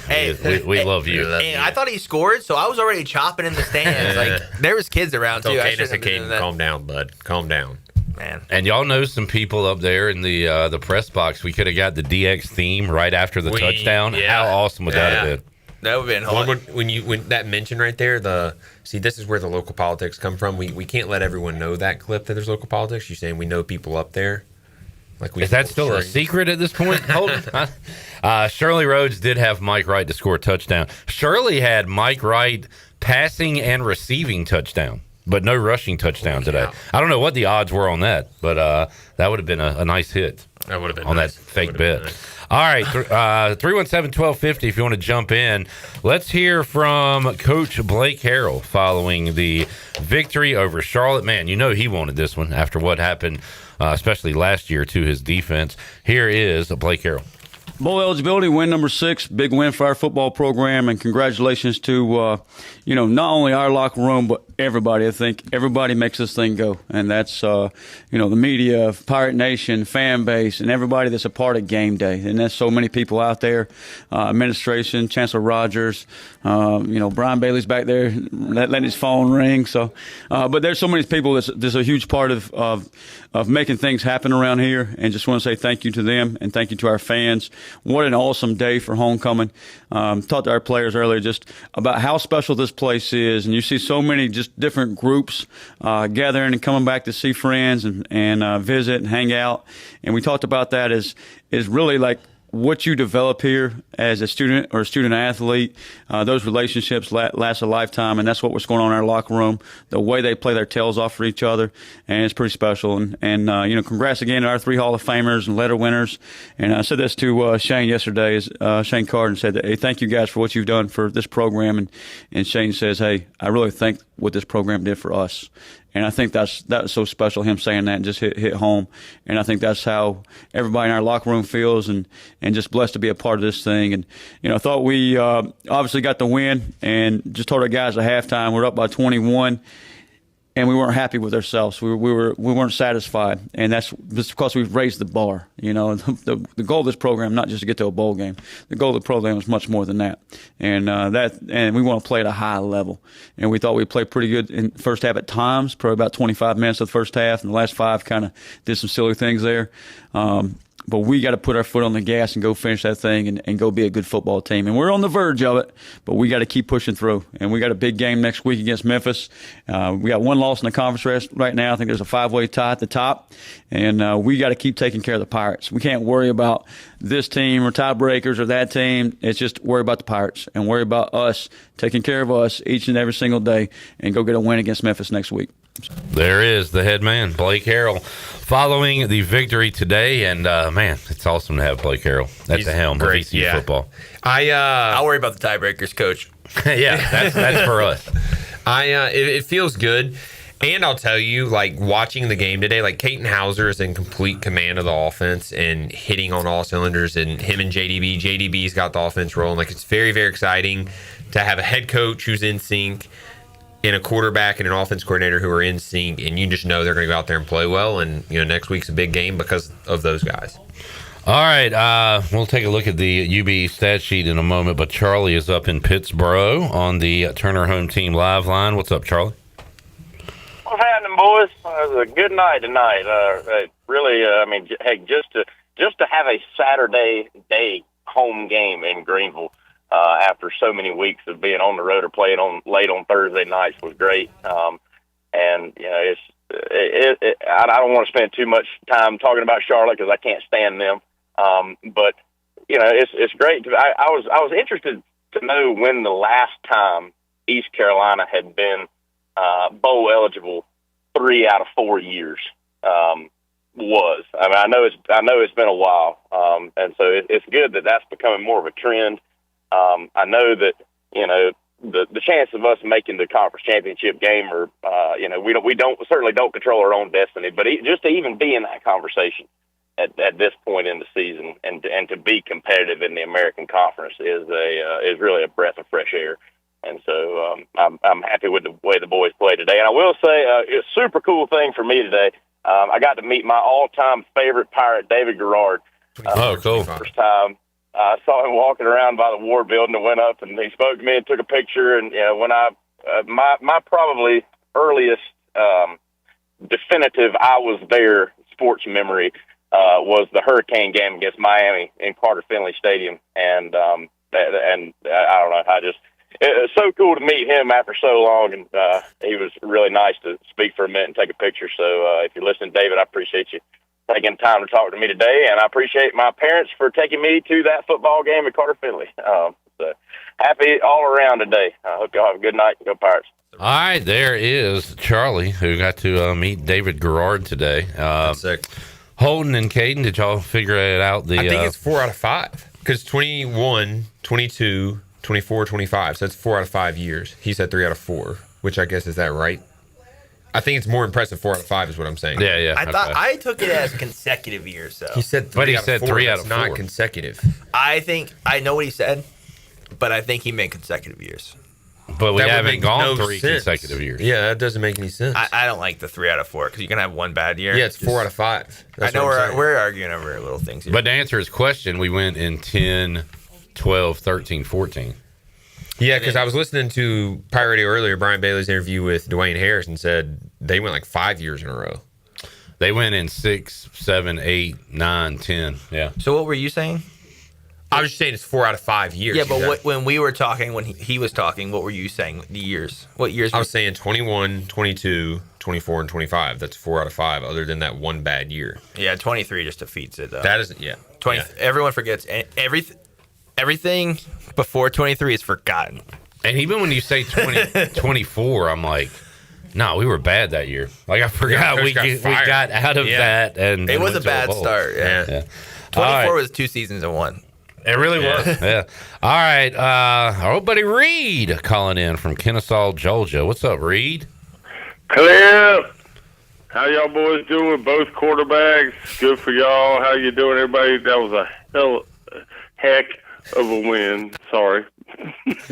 we love you. And I thought he scored, so I was already chopping in the stands. Like there was kids around too. Okay, just calm down, bud. Calm down, man. And y'all know some people up there in the press box. We could have got the DX theme right after the touchdown. Yeah. How awesome would that have been? That would have been when that mention right there. This is where the local politics come from. We can't let everyone know that clip that there's local politics. You're saying we know people up there. Is that still a secret at this point? Shirley Rhodes did have Mike Wright to score a touchdown. Shirley had Mike Wright passing and receiving touchdown, but no rushing touchdown today. I don't know what the odds were on that, but that would have been a nice hit. That would have been on nice. That fake bet. Nice. All right, 317-1250 if you want to jump in. Let's hear from Coach Blake Harrell following the victory over Charlotte. Man, you know he wanted this one after what happened, especially last year, to his defense. Here is Blake Harrell. Bowl eligibility, win number 6, big win for our football program, and congratulations to, not only our locker room, but everybody. I think everybody makes this thing go, and that's, the media, Pirate Nation, fan base, and everybody that's a part of game day. And there's so many people out there, administration, Chancellor Rogers, Brian Bailey's back there letting his phone ring. So, but there's so many people that's a huge part of making things happen around here, and just want to say thank you to them and thank you to our fans. What an awesome day for homecoming. Talked to our players earlier just about how special this place is, and you see so many just different groups gathering and coming back to see friends and visit and hang out. And we talked about that is really like what you develop here as a student or a student athlete. Those relationships last a lifetime, and that's what was going on in our locker room, the way they play their tails off for each other, and it's pretty special. And congrats again to our 3 Hall of Famers and letter winners. And I said this to Shane yesterday, Shane Carden said that, hey, thank you guys for what you've done for this program. And Shane says, hey, I really think what this program did for us. And I think that was so special, him saying that, and just hit home. And I think that's how everybody in our locker room feels, and just blessed to be a part of this thing. And, I thought we obviously got the win, and just told our guys at halftime we're up by 21. and we weren't happy with ourselves. We weren't satisfied, and that's just because we've raised the bar. You know, the goal of this program not just to get to a bowl game. The goal of the program is much more than that, and we want to play at a high level. And we thought we played pretty good in the first half at times, probably about 25 minutes of the first half, and the last 5 kind of did some silly things there. But we got to put our foot on the gas and go finish that thing and go be a good football team. And we're on the verge of it, but we got to keep pushing through. And we got a big game next week against Memphis. We got 1 loss in the conference right now. I think there's a 5-way tie at the top. And we got to keep taking care of the Pirates. We can't worry about this team or tiebreakers or that team. It's just worry about the Pirates and worry about us taking care of us each and every single day and go get a win against Memphis next week. There is the head man, Blake Harrell, following the victory today. And, man, it's awesome to have Blake Harrell at the helm of ECU football. I'll worry about the tiebreakers, Coach. Yeah, that's for us. It feels good. And I'll tell you, like, watching the game today, like, Caton Hauser is in complete command of the offense and hitting on all cylinders, and him and JDB's got the offense rolling. Like, it's very, very exciting to have a head coach who's in sync and a quarterback and an offense coordinator who are in sync, and you just know they're going to go out there and play well. And, you know, next week's a big game because of those guys. All right, we'll take a look at the UB stat sheet in a moment, but Charlie is up in Pittsburgh on the Turner Home Team live line. What's up, Charlie? What's happening, boys? It was a good night tonight. Really, I mean, hey, just to have a Saturday day home game in Greenville after so many weeks of being on the road or playing on late on Thursday nights was great. And you know, I don't want to spend too much time talking about Charlotte because I can't stand them. But you know, it's great. I was interested to know when the last time East Carolina had been bowl eligible 3 out of 4 years was. I mean, I know it's been a while, and so it's good that that's becoming more of a trend. I know that, you know, the chance of us making the conference championship game, or you know, we certainly don't control our own destiny, but just to even be in that conversation at this point in the season and to be competitive in the American Conference is really a breath of fresh air. And so I'm happy with the way the boys played today. And I will say it's a super cool thing for me today. I got to meet my all-time favorite Pirate, David Garrard. Cool. First time I saw him walking around by the War Building and went up and he spoke to me and took a picture. And you know, when my probably earliest definitive I was there sports memory was the Hurricane game against Miami in Carter Finley Stadium. And I don't know, it was so cool to meet him after so long, and he was really nice to speak for a minute and take a picture. So if you're listening, David, I appreciate you taking time to talk to me today, and I appreciate my parents for taking me to that football game at Carter Finley. So happy all around today. I hope y'all have a good night. Go Pirates. All right, there is Charlie, who got to meet David Garrard today. That's sick. Holton and Caden, did y'all figure it out? I think it's 4 out of 5 because 21, 22, 24, 25. So that's 4 out of 5 years. He said 3 out of 4, which I guess is that right? I think it's more impressive 4 out of 5 is what I'm saying. Yeah. I took it as consecutive years. So he said 3 out of 4. 3 out of 4. Not consecutive. I think I know what he said, but I think he meant consecutive years. But we haven't gone 3 consecutive years. Yeah, that doesn't make any sense. I don't like the 3 out of 4 because you can have one bad year. Yeah, it's 4 out of 5. I know we're arguing over little things here. But to answer his question, we went in 10, 12, 13, 14. Yeah, because I was listening to Pirate Radio earlier, Brian Bailey's interview with Dwayne Harris, and said they went like 5 years in a row. They went in 6, 7, 8, 9, 10. Yeah. So what were you saying? I was just saying it's 4 out of 5 years. Yeah, but when we were talking, when he was talking, what were you saying? The years? What years? I was saying 21, 22, 24, and 25. That's 4 out of 5, other than that one bad year. Yeah, 23 just defeats it. That isn't, yeah. 20. Yeah. Everyone forgets everything before 23 is forgotten. And even when you say 24, I'm like, no, we were bad that year. Like, I forgot we got out of that. And it was a bad start. Yeah. 24 was 2 seasons in 1. It really was. Yeah. All right. Our old buddy Reed calling in from Kennesaw, Georgia. What's up, Reed? Clip. How y'all boys doing? Both quarterbacks. Good for y'all. How you doing, everybody? That was a heck of a win. Sorry.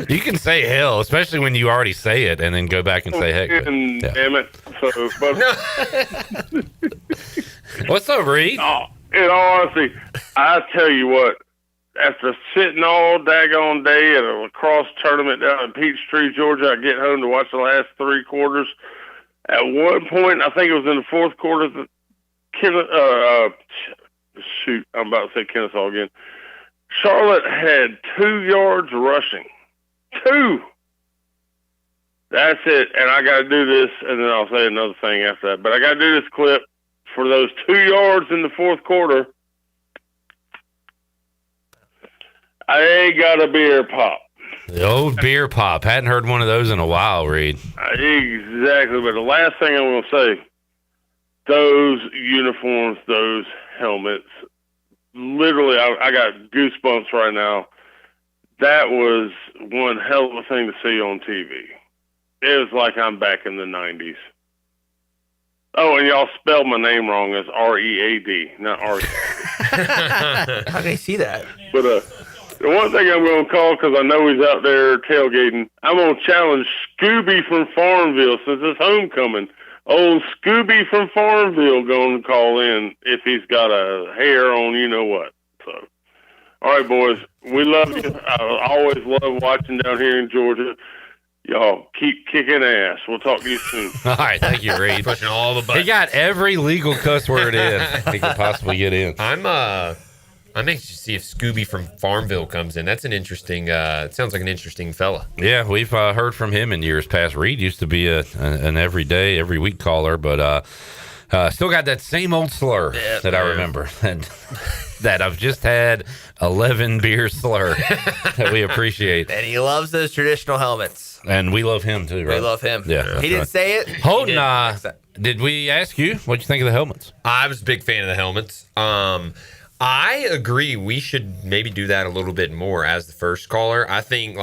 You can say hell, especially when you already say it and then go back and say heck. And Yeah. damn it. So, but What's up, Reed? In all honesty, I tell you what, after sitting all daggone day at a lacrosse tournament down in Peachtree, Georgia, I get home to watch the last 3 quarters. At one point, I think it was in the 4th quarter, I'm about to say Kennesaw again. Charlotte had 2 yards rushing. 2! That's it. And I got to do this, and then I'll say another thing after that. But I got to do this clip for those 2 yards in the 4th quarter. I ain't got a beer pop. The old beer pop. Hadn't heard one of those in a while, Reed. Exactly. But the last thing I'm going to say, those uniforms, those helmets, literally, I got goosebumps right now. That was one hell of a thing to see on TV. It was like I'm back in the 90s. Oh, and y'all spelled my name wrong as R-E-A-D, not R-E-A-D. How can I see that? But the one thing I'm going to call, because I know he's out there tailgating, I'm going to challenge Scooby from Farmville since it's homecoming. Old Scooby from Farmville going to call in if he's got a hair on you-know-what. So, all right, boys, we love you. I always love watching down here in Georgia. Y'all keep kicking ass. We'll talk to you soon. All right, thank you, Reed. Pushing all the buttons. He got every legal cuss word in he could possibly get in. I'm anxious to see if Scooby from Farmville comes in. That's an interesting. It sounds like an interesting fella. Yeah, we've heard from him in years past. Reed used to be an every day, every week caller, but still got that same old slur that I remember. And that I've just had 11 beer slur that we appreciate. And he loves those traditional helmets. And we love him too, right? We love him. Yeah, he didn't say it. Holton, did we ask you what'd you think of the helmets? I was a big fan of the helmets. I agree. We should maybe do that a little bit more as the first caller. I think,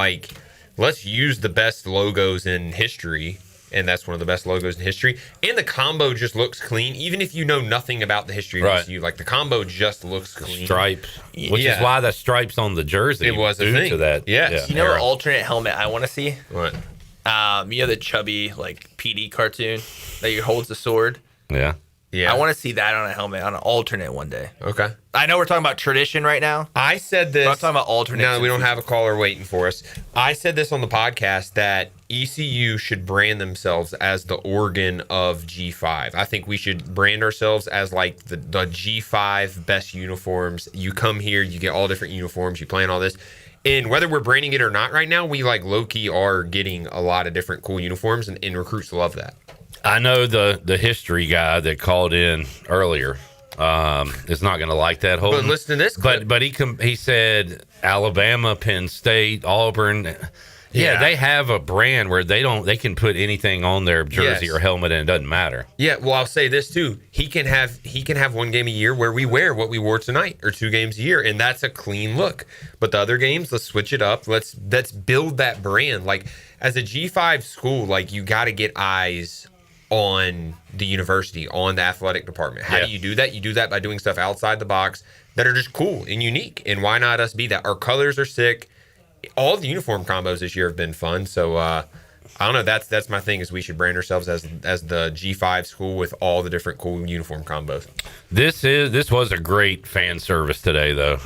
let's use the best logos in history, and that's one of the best logos in history. And the combo just looks clean, even if you know nothing about the history of ECU. Like, the combo just looks clean. Stripes, which is why the stripes on the jersey was a due thing. to that. Yeah. You know what alternate helmet I want to see? What? You know the chubby, PD cartoon that he holds the sword? Yeah. Yeah. I want to see that on a helmet, on an alternate one day. Okay. I know we're talking about tradition right now. I said this. But I'm talking about alternate. No, we don't have a caller waiting for us. I said this on the podcast that ECU should brand themselves as the Oregon of G5. I think we should brand ourselves as the G5 best uniforms. You come here, you get all different uniforms, you plan all this. And whether we're branding it or not right now, we low-key are getting a lot of different cool uniforms, and recruits love that. I know the history guy that called in earlier is not going to like that whole. But listen to this clip. But he said Alabama, Penn State, Auburn. Yeah, they have a brand where they can put anything on their jersey or helmet and it doesn't matter. Yeah, well, I'll say this too. He can have one game a year where we wear what we wore tonight, or 2 games a year, and that's a clean look. But the other games, let's switch it up. Let's build that brand. As a G5 school, you got to get eyes on the university, on the athletic department. How do you do that? You do that by doing stuff outside the box that are just cool and unique. And why not us be that? Our colors are sick. All the uniform combos this year have been fun. So I don't know. That's my thing. Is we should brand ourselves as the G5 school with all the different cool uniform combos. This was a great fan service today, though.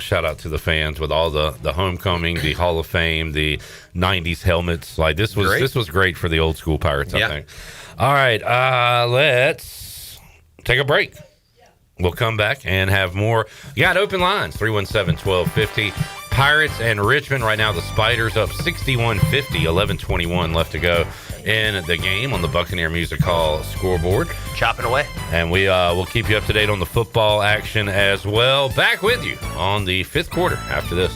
Shout out to the fans with all the homecoming, the Hall of Fame, the '90s helmets. This was great for the old school Pirates. I think. All right, let's take a break. We'll come back and have more. You got open lines, 317-1250. Pirates and Richmond. Right now, the Spiders up 61-50, 11:21 left to go in the game on the Buccaneer Music Hall scoreboard. Chopping away. And we'll keep you up to date on the football action as well. Back with you on the 5th quarter after this.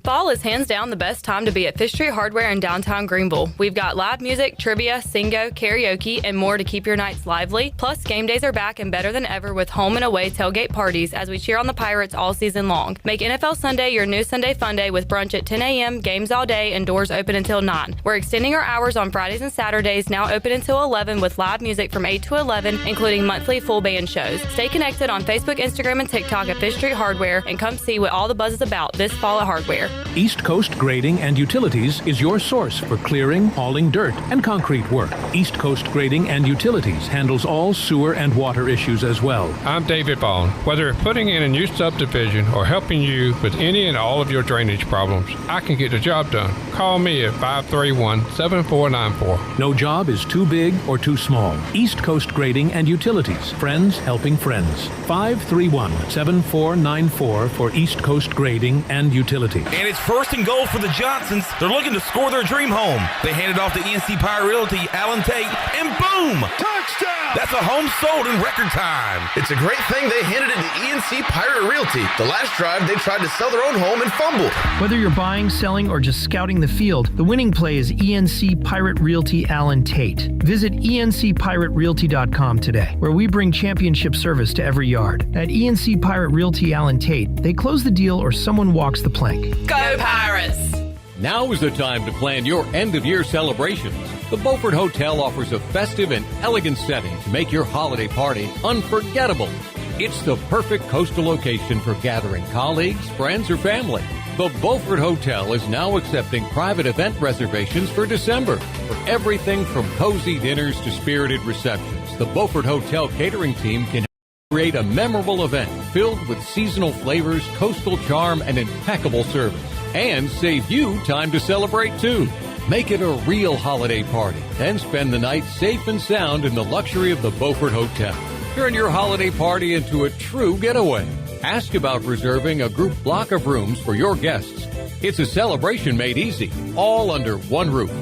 Fall is hands down the best time to be at Fish Street Hardware in downtown Greenville. We've got live music, trivia, singo, karaoke, and more to keep your nights lively. Plus, game days are back and better than ever with home and away tailgate parties as we cheer on the Pirates all season long. Make NFL Sunday your new Sunday fun day with brunch at 10 a.m., games all day, and doors open until 9. We're extending our hours on Fridays and Saturdays, now open until 11 with live music from 8 to 11, including monthly full band shows. Stay connected on Facebook, Instagram, and TikTok at Fish Street Hardware and come see what all the buzz is about this fall at Hardware. East Coast Grading and Utilities is your source for clearing, hauling dirt, and concrete work. East Coast Grading and Utilities handles all sewer and water issues as well. I'm David Bond. Whether putting in a new subdivision or helping you with any and all of your drainage problems, I can get the job done. Call me at 531-7494. No job is too big or too small. East Coast Grading and Utilities. Friends helping friends. 531-7494 for East Coast Grading and Utilities. And it's first and goal for the Johnsons. They're looking to score their dream home. They hand it off to ENC Pirate Realty, Alan Tate, and boom! Touchdown! That's a home sold in record time. It's a great thing they handed it to ENC Pirate Realty. The last drive, they tried to sell their own home and fumbled. Whether you're buying, selling, or just scouting the field, the winning play is ENC Pirate Realty Alan Tate. Visit ENCPirateRealty.com today, where we bring championship service to every yard. At ENC Pirate Realty Alan Tate, they close the deal or someone walks the plank. Go Pirates! Now is the time to plan your end-of-year celebrations. The Beaufort Hotel offers a festive and elegant setting to make your holiday party unforgettable. It's the perfect coastal location for gathering colleagues, friends, or family. The Beaufort Hotel is now accepting private event reservations for December. For everything from cozy dinners to spirited receptions, the Beaufort Hotel catering team can create a memorable event filled with seasonal flavors, coastal charm, and impeccable service. And save you time to celebrate, too. Make it a real holiday party and spend the night safe and sound in the luxury of the Beaufort Hotel. Turn your holiday party into a true getaway. Ask about reserving a group block of rooms for your guests. It's a celebration made easy, all under one roof.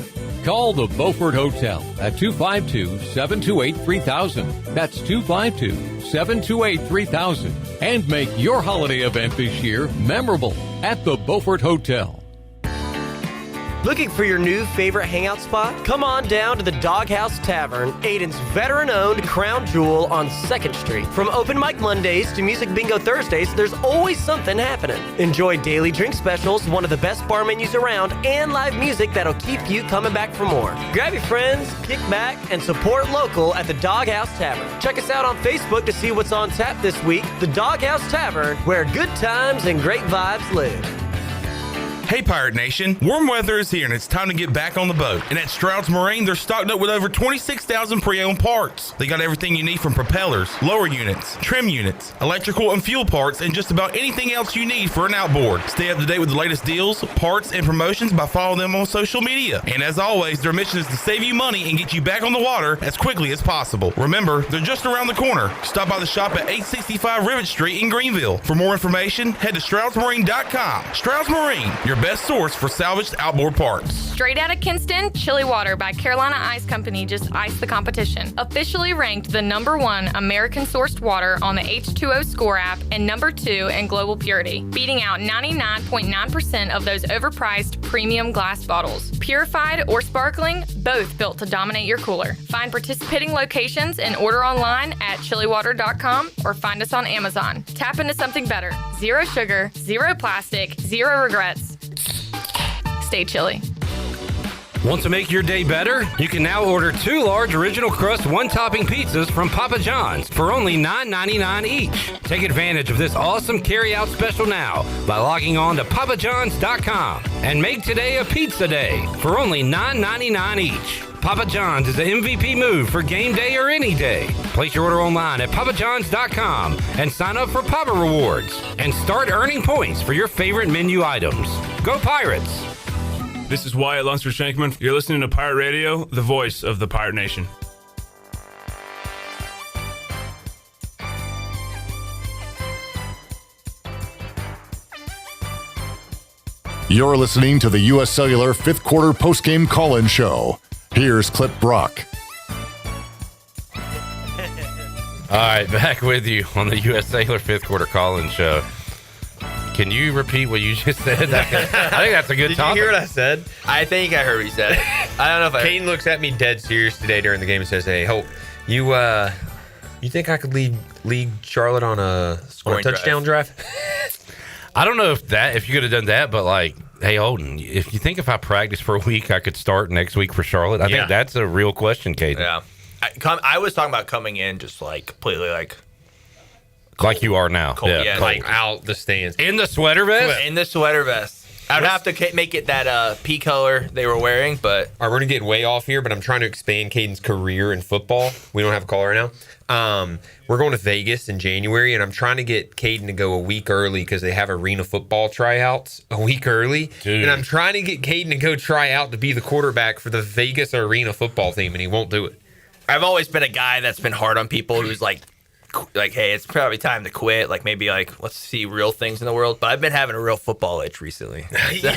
Call the Beaufort Hotel at 252-728-3000. That's 252-728-3000. And make your holiday event this year memorable at the Beaufort Hotel. Looking for your new favorite hangout spot? Come on down to the Doghouse Tavern, Aiden's veteran-owned crown jewel on 2nd Street. From open mic Mondays to music bingo Thursdays, there's always something happening. Enjoy daily drink specials, one of the best bar menus around, and live music that'll keep you coming back for more. Grab your friends, kick back, and support local at the Doghouse Tavern. Check us out on Facebook to see what's on tap this week. The Doghouse Tavern, where good times and great vibes live. Hey Pirate Nation, warm weather is here and it's time to get back on the boat. And at Stroud's Marine, they're stocked up with over 26,000 pre-owned parts. They got everything you need from propellers, lower units, trim units, electrical and fuel parts, and just about anything else you need for an outboard. Stay up to date with the latest deals, parts, and promotions by following them on social media. And as always, their mission is to save you money and get you back on the water as quickly as possible. Remember, they're just around the corner. Stop by the shop at 865 Rivet Street in Greenville. For more information, head to StroudsMarine.com. Stroud's Marine, your best source for salvaged outboard parts. Straight out of Kinston, Chili Water by Carolina Ice Company just iced the competition. Officially ranked the #1 American-sourced water on the H2O Score app and #2 in global purity, beating out 99.9% of those overpriced premium glass bottles. Purified or sparkling, both built to dominate your cooler. Find participating locations and order online at chiliwater.com or find us on Amazon. Tap into something better. Zero sugar, zero plastic, zero regrets. Stay chilly. Want to make your day better? You can now order 2 large original crust one-topping pizzas from Papa John's for only $9.99 each. Take advantage of this awesome carry-out special now by logging on to papajohns.com and make today a pizza day for only $9.99 each. Papa John's is the MVP move for game day or any day. Place your order online at papajohns.com and sign up for Papa Rewards and start earning points for your favorite menu items. Go Pirates! This is Wyatt Lunsford Shankman. You're listening to Pirate Radio, the voice of the Pirate Nation. You're listening to the U.S. Cellular 5th Quarter Postgame Call-In Show. Here's Clip Brock. All right, back with you on the U.S. Cellular 5th Quarter Call-In Show. Can you repeat what you just said? I think that's a good Did topic. you hear what I said? I think I heard what he said. I don't know if Kane looks at me dead serious today during the game and says, "Hey, Holt, you think I could lead Charlotte on a touchdown drive?" I don't know if you could have done that, but like, hey, Holton, if you think if I practice for a week, I could start next week for Charlotte. I think that's a real question, Caden. Yeah. I was talking about coming in just like completely like you are now. cold. Yeah, like out the stands. In the sweater vest? In the sweater vest. I'd have to make it that pea color they were wearing, but... All right, we're going to get way off here, but I'm trying to expand Caden's career in football. We don't have a caller right now. We're going to Vegas in January, and I'm trying to get Caden to go a week early because they have arena football tryouts a week early. Dude. And I'm trying to get Caden to go try out to be the quarterback for the Vegas arena football team, and he won't do it. I've always been a guy that's been hard on people who's like, hey, it's probably time to quit. Like, maybe, like, let's see real things in the world. But I've been having a real football itch recently. You're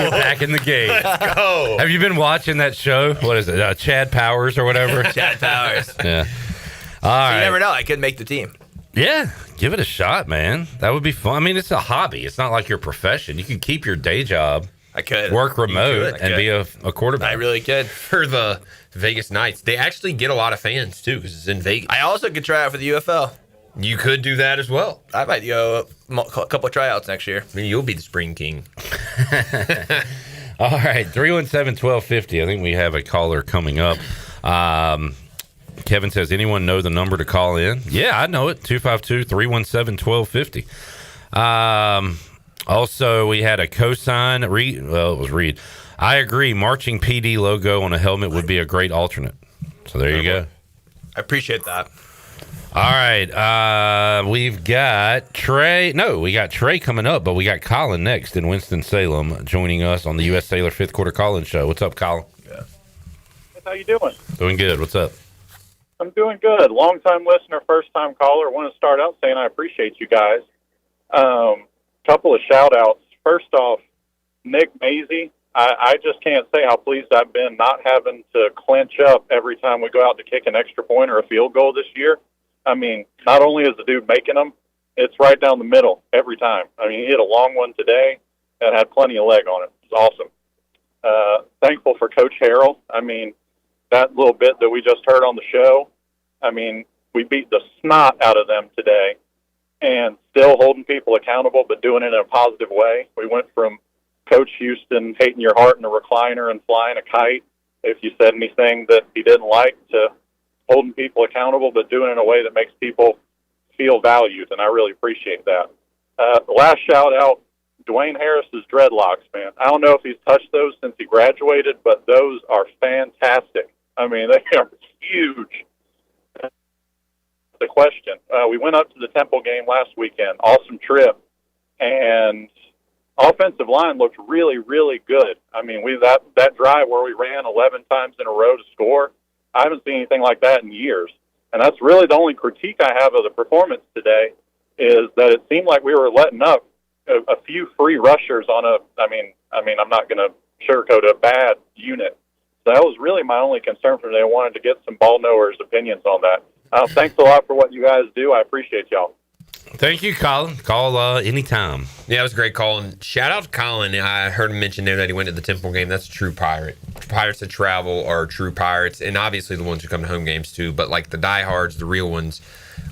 back in the game. Let's go. Have you been watching that show? What is it? Chad Powers or whatever? Chad Powers. Yeah. All right. You never know. I could make the team. Yeah. Give it a shot, man. That would be fun. I mean, it's a hobby. It's not like your profession. You can keep your day job. I could. Work remote and be a quarterback. I really could. For the Vegas Knights. They actually get a lot of fans, too, because it's in Vegas. I also could try out for the UFL. You could do that as well. I might go a couple of tryouts next year. I mean, you'll be the spring king. All right, 317-1250. I think we have a caller coming up. Kevin says, anyone know the number to call in? Yeah, I know it, 252-317-1250. Also, we had a cosign. It was Reed. I agree, marching PD logo on a helmet would be a great alternate. So there you go. I appreciate that. All right, we've got Trey. No, we got Trey coming up, but we got Colin next in Winston-Salem joining us on the U.S. Cellular 5th Quarter Call-In Show. What's up, Colin? How you doing? Doing good. What's up? I'm doing good. Long-time listener, first-time caller. Want to start out saying I appreciate you guys. Couple of shout-outs. First off, Nick Mazie. I just can't say how pleased I've been not having to clinch up every time we go out to kick an extra point or a field goal this year. I mean, not only is the dude making them, it's right down the middle every time. I mean, he hit a long one today that had plenty of leg on it. It's awesome. Thankful for Coach Harrell. I mean, that little bit that we just heard on the show, I mean, we beat the snot out of them today and still holding people accountable, but doing it in a positive way. We went from Coach Houston hating your heart in a recliner and flying a kite if you said anything that he didn't like, to holding people accountable, but doing it in a way that makes people feel valued, and I really appreciate that. The last shout-out, Dwayne Harris's dreadlocks, man. I don't know if he's touched those since he graduated, but those are fantastic. I mean, they are huge. The question, we went up to the Temple game last weekend, awesome trip, and offensive line looked really, really good. I mean, that drive where we ran 11 times in a row to score, I haven't seen anything like that in years. And that's really the only critique I have of the performance today, is that it seemed like we were letting up a few free rushers on I mean, I'm not going to sugarcoat a bad unit. So that was really my only concern for today. I wanted to get some ball knowers' opinions on that. Thanks a lot for what you guys do. I appreciate y'all. Thank you, Colin. Call anytime. Yeah, it was a great call. And shout out to Colin. I heard him mention there that he went to the Temple game. That's a true pirate. Pirates that travel are true pirates, and obviously the ones who come to home games too. But like the diehards, the real ones,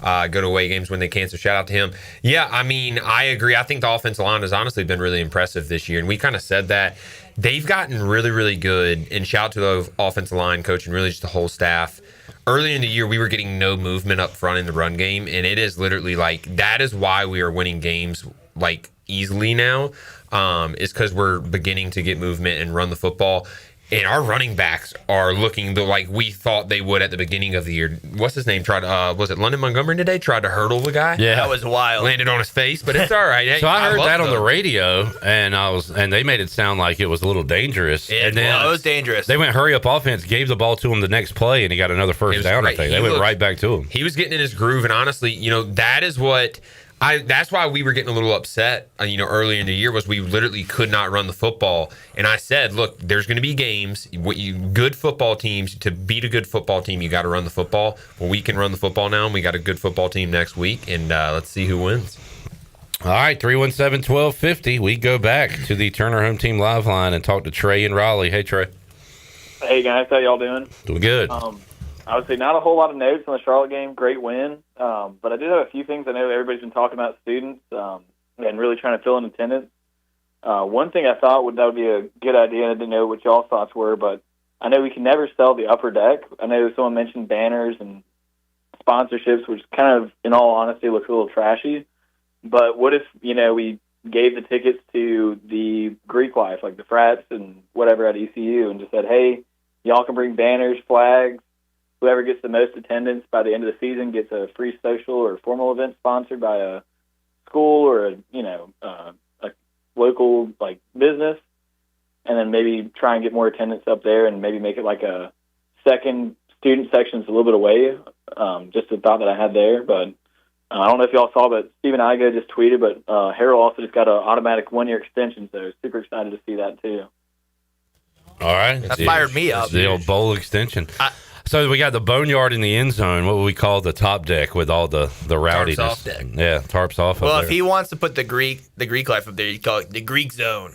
go to away games when they can. So shout out to him. Yeah, I mean, I agree. I think the offensive line has honestly been really impressive this year, and we kind of said that. They've gotten really, really good. And shout out to the offensive line coach and really just the whole staff. Early in the year, we were getting no movement up front in the run game, and it is literally like that is why we are winning games like easily now, is because we're beginning to get movement and run the football. And our running backs are looking like we thought they would at the beginning of the year. What's his name? Was it London Montgomery today? Tried to hurdle the guy. Yeah, that was wild. Landed on his face, but it's all right. Hey, so I heard that on the radio, and they made it sound like it was a little dangerous. It was dangerous. They went hurry up offense, gave the ball to him the next play, and he got another first down. I think they went right back to him. He was getting in his groove, and honestly, that is what. That's why we were getting a little upset, early in the year, was we literally could not run the football. And I said, look, there's going to be games. Good football teams, to beat a good football team, you got to run the football. Well, we can run the football now, and we got a good football team next week, and let's see who wins. All right, 317-1250. We go back to the Turner Home Team Live line and talk to Trey in Raleigh. Hey, Trey. Hey, guys. How y'all doing? Doing good. I would say not a whole lot of notes on the Charlotte game. Great win. But I did have a few things. I know everybody's been talking about students and really trying to fill in attendance. One thing I thought that would be a good idea, and I didn't know what y'all's thoughts were, but I know we can never sell the upper deck. I know someone mentioned banners and sponsorships, which kind of, in all honesty, looks a little trashy. But what if, we gave the tickets to the Greek life, like the frats and whatever at ECU, and just said, hey, y'all can bring banners, flags. Whoever gets the most attendance by the end of the season gets a free social or formal event sponsored by a school or a local business, and then maybe try and get more attendance up there and maybe make it like a second student sections a little bit away. Just a thought that I had there, but I don't know if y'all saw, but Steven Igo just tweeted, but Harrell also just got an automatic 1-year extension, so super excited to see that too. All right. That fired me up. The old bowl extension. So we got the boneyard in the end zone, what we call the top deck with all the rowdiness. Tarps off deck. Yeah, tarps off. Well, up if there. he wants to put the Greek life up there, you call it the Greek zone.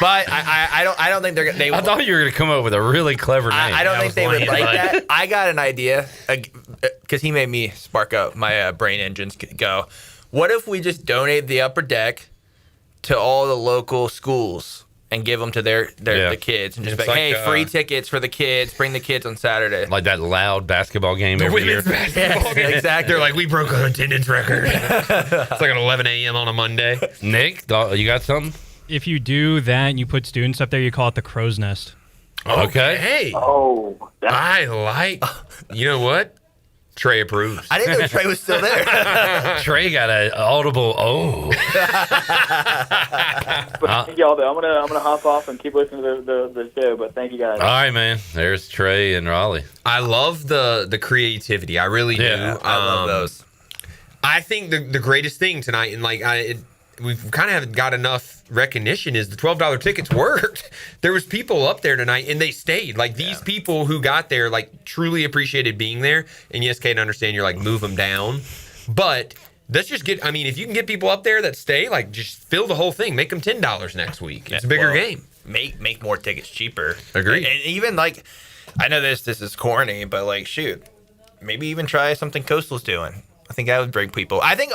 But I don't think they. I thought you were going to come up with a really clever name. I don't think they would like that. I got an idea because he made me spark up my brain engines. Go. What if we just donate the upper deck to all the local schools and give them to the kids and just be like, hey, free tickets for the kids. Bring the kids on Saturday. Like that loud basketball game every year. Yes, exactly. They're like, we broke our attendance record. It's like at 11 a.m. on a Monday. Nick, you got something? If you do that and you put students up there, you call it the crow's nest. Okay. Hey. Oh. I like. You know what? Trey approves. I didn't know Trey was still there. Trey got an audible But thank y'all, though. I'm gonna hop off and keep listening to the show. But thank you guys. All right, man. There's Trey and Raleigh. I love the creativity. I really do. I love those. I think the greatest thing tonight, and we've kind of haven't got enough recognition, is the $12 tickets worked. There was people up there tonight and they stayed. These people who got there truly appreciated being there. And yes, Kate, I understand you're move them down, but let's just get. I mean, if you can get people up there that stay, just fill the whole thing. Make them $10 next week. It's a bigger game. Make more tickets cheaper. Agreed. And even I know this is corny, but shoot, maybe even try something Coastal's doing. I think that would bring people. I think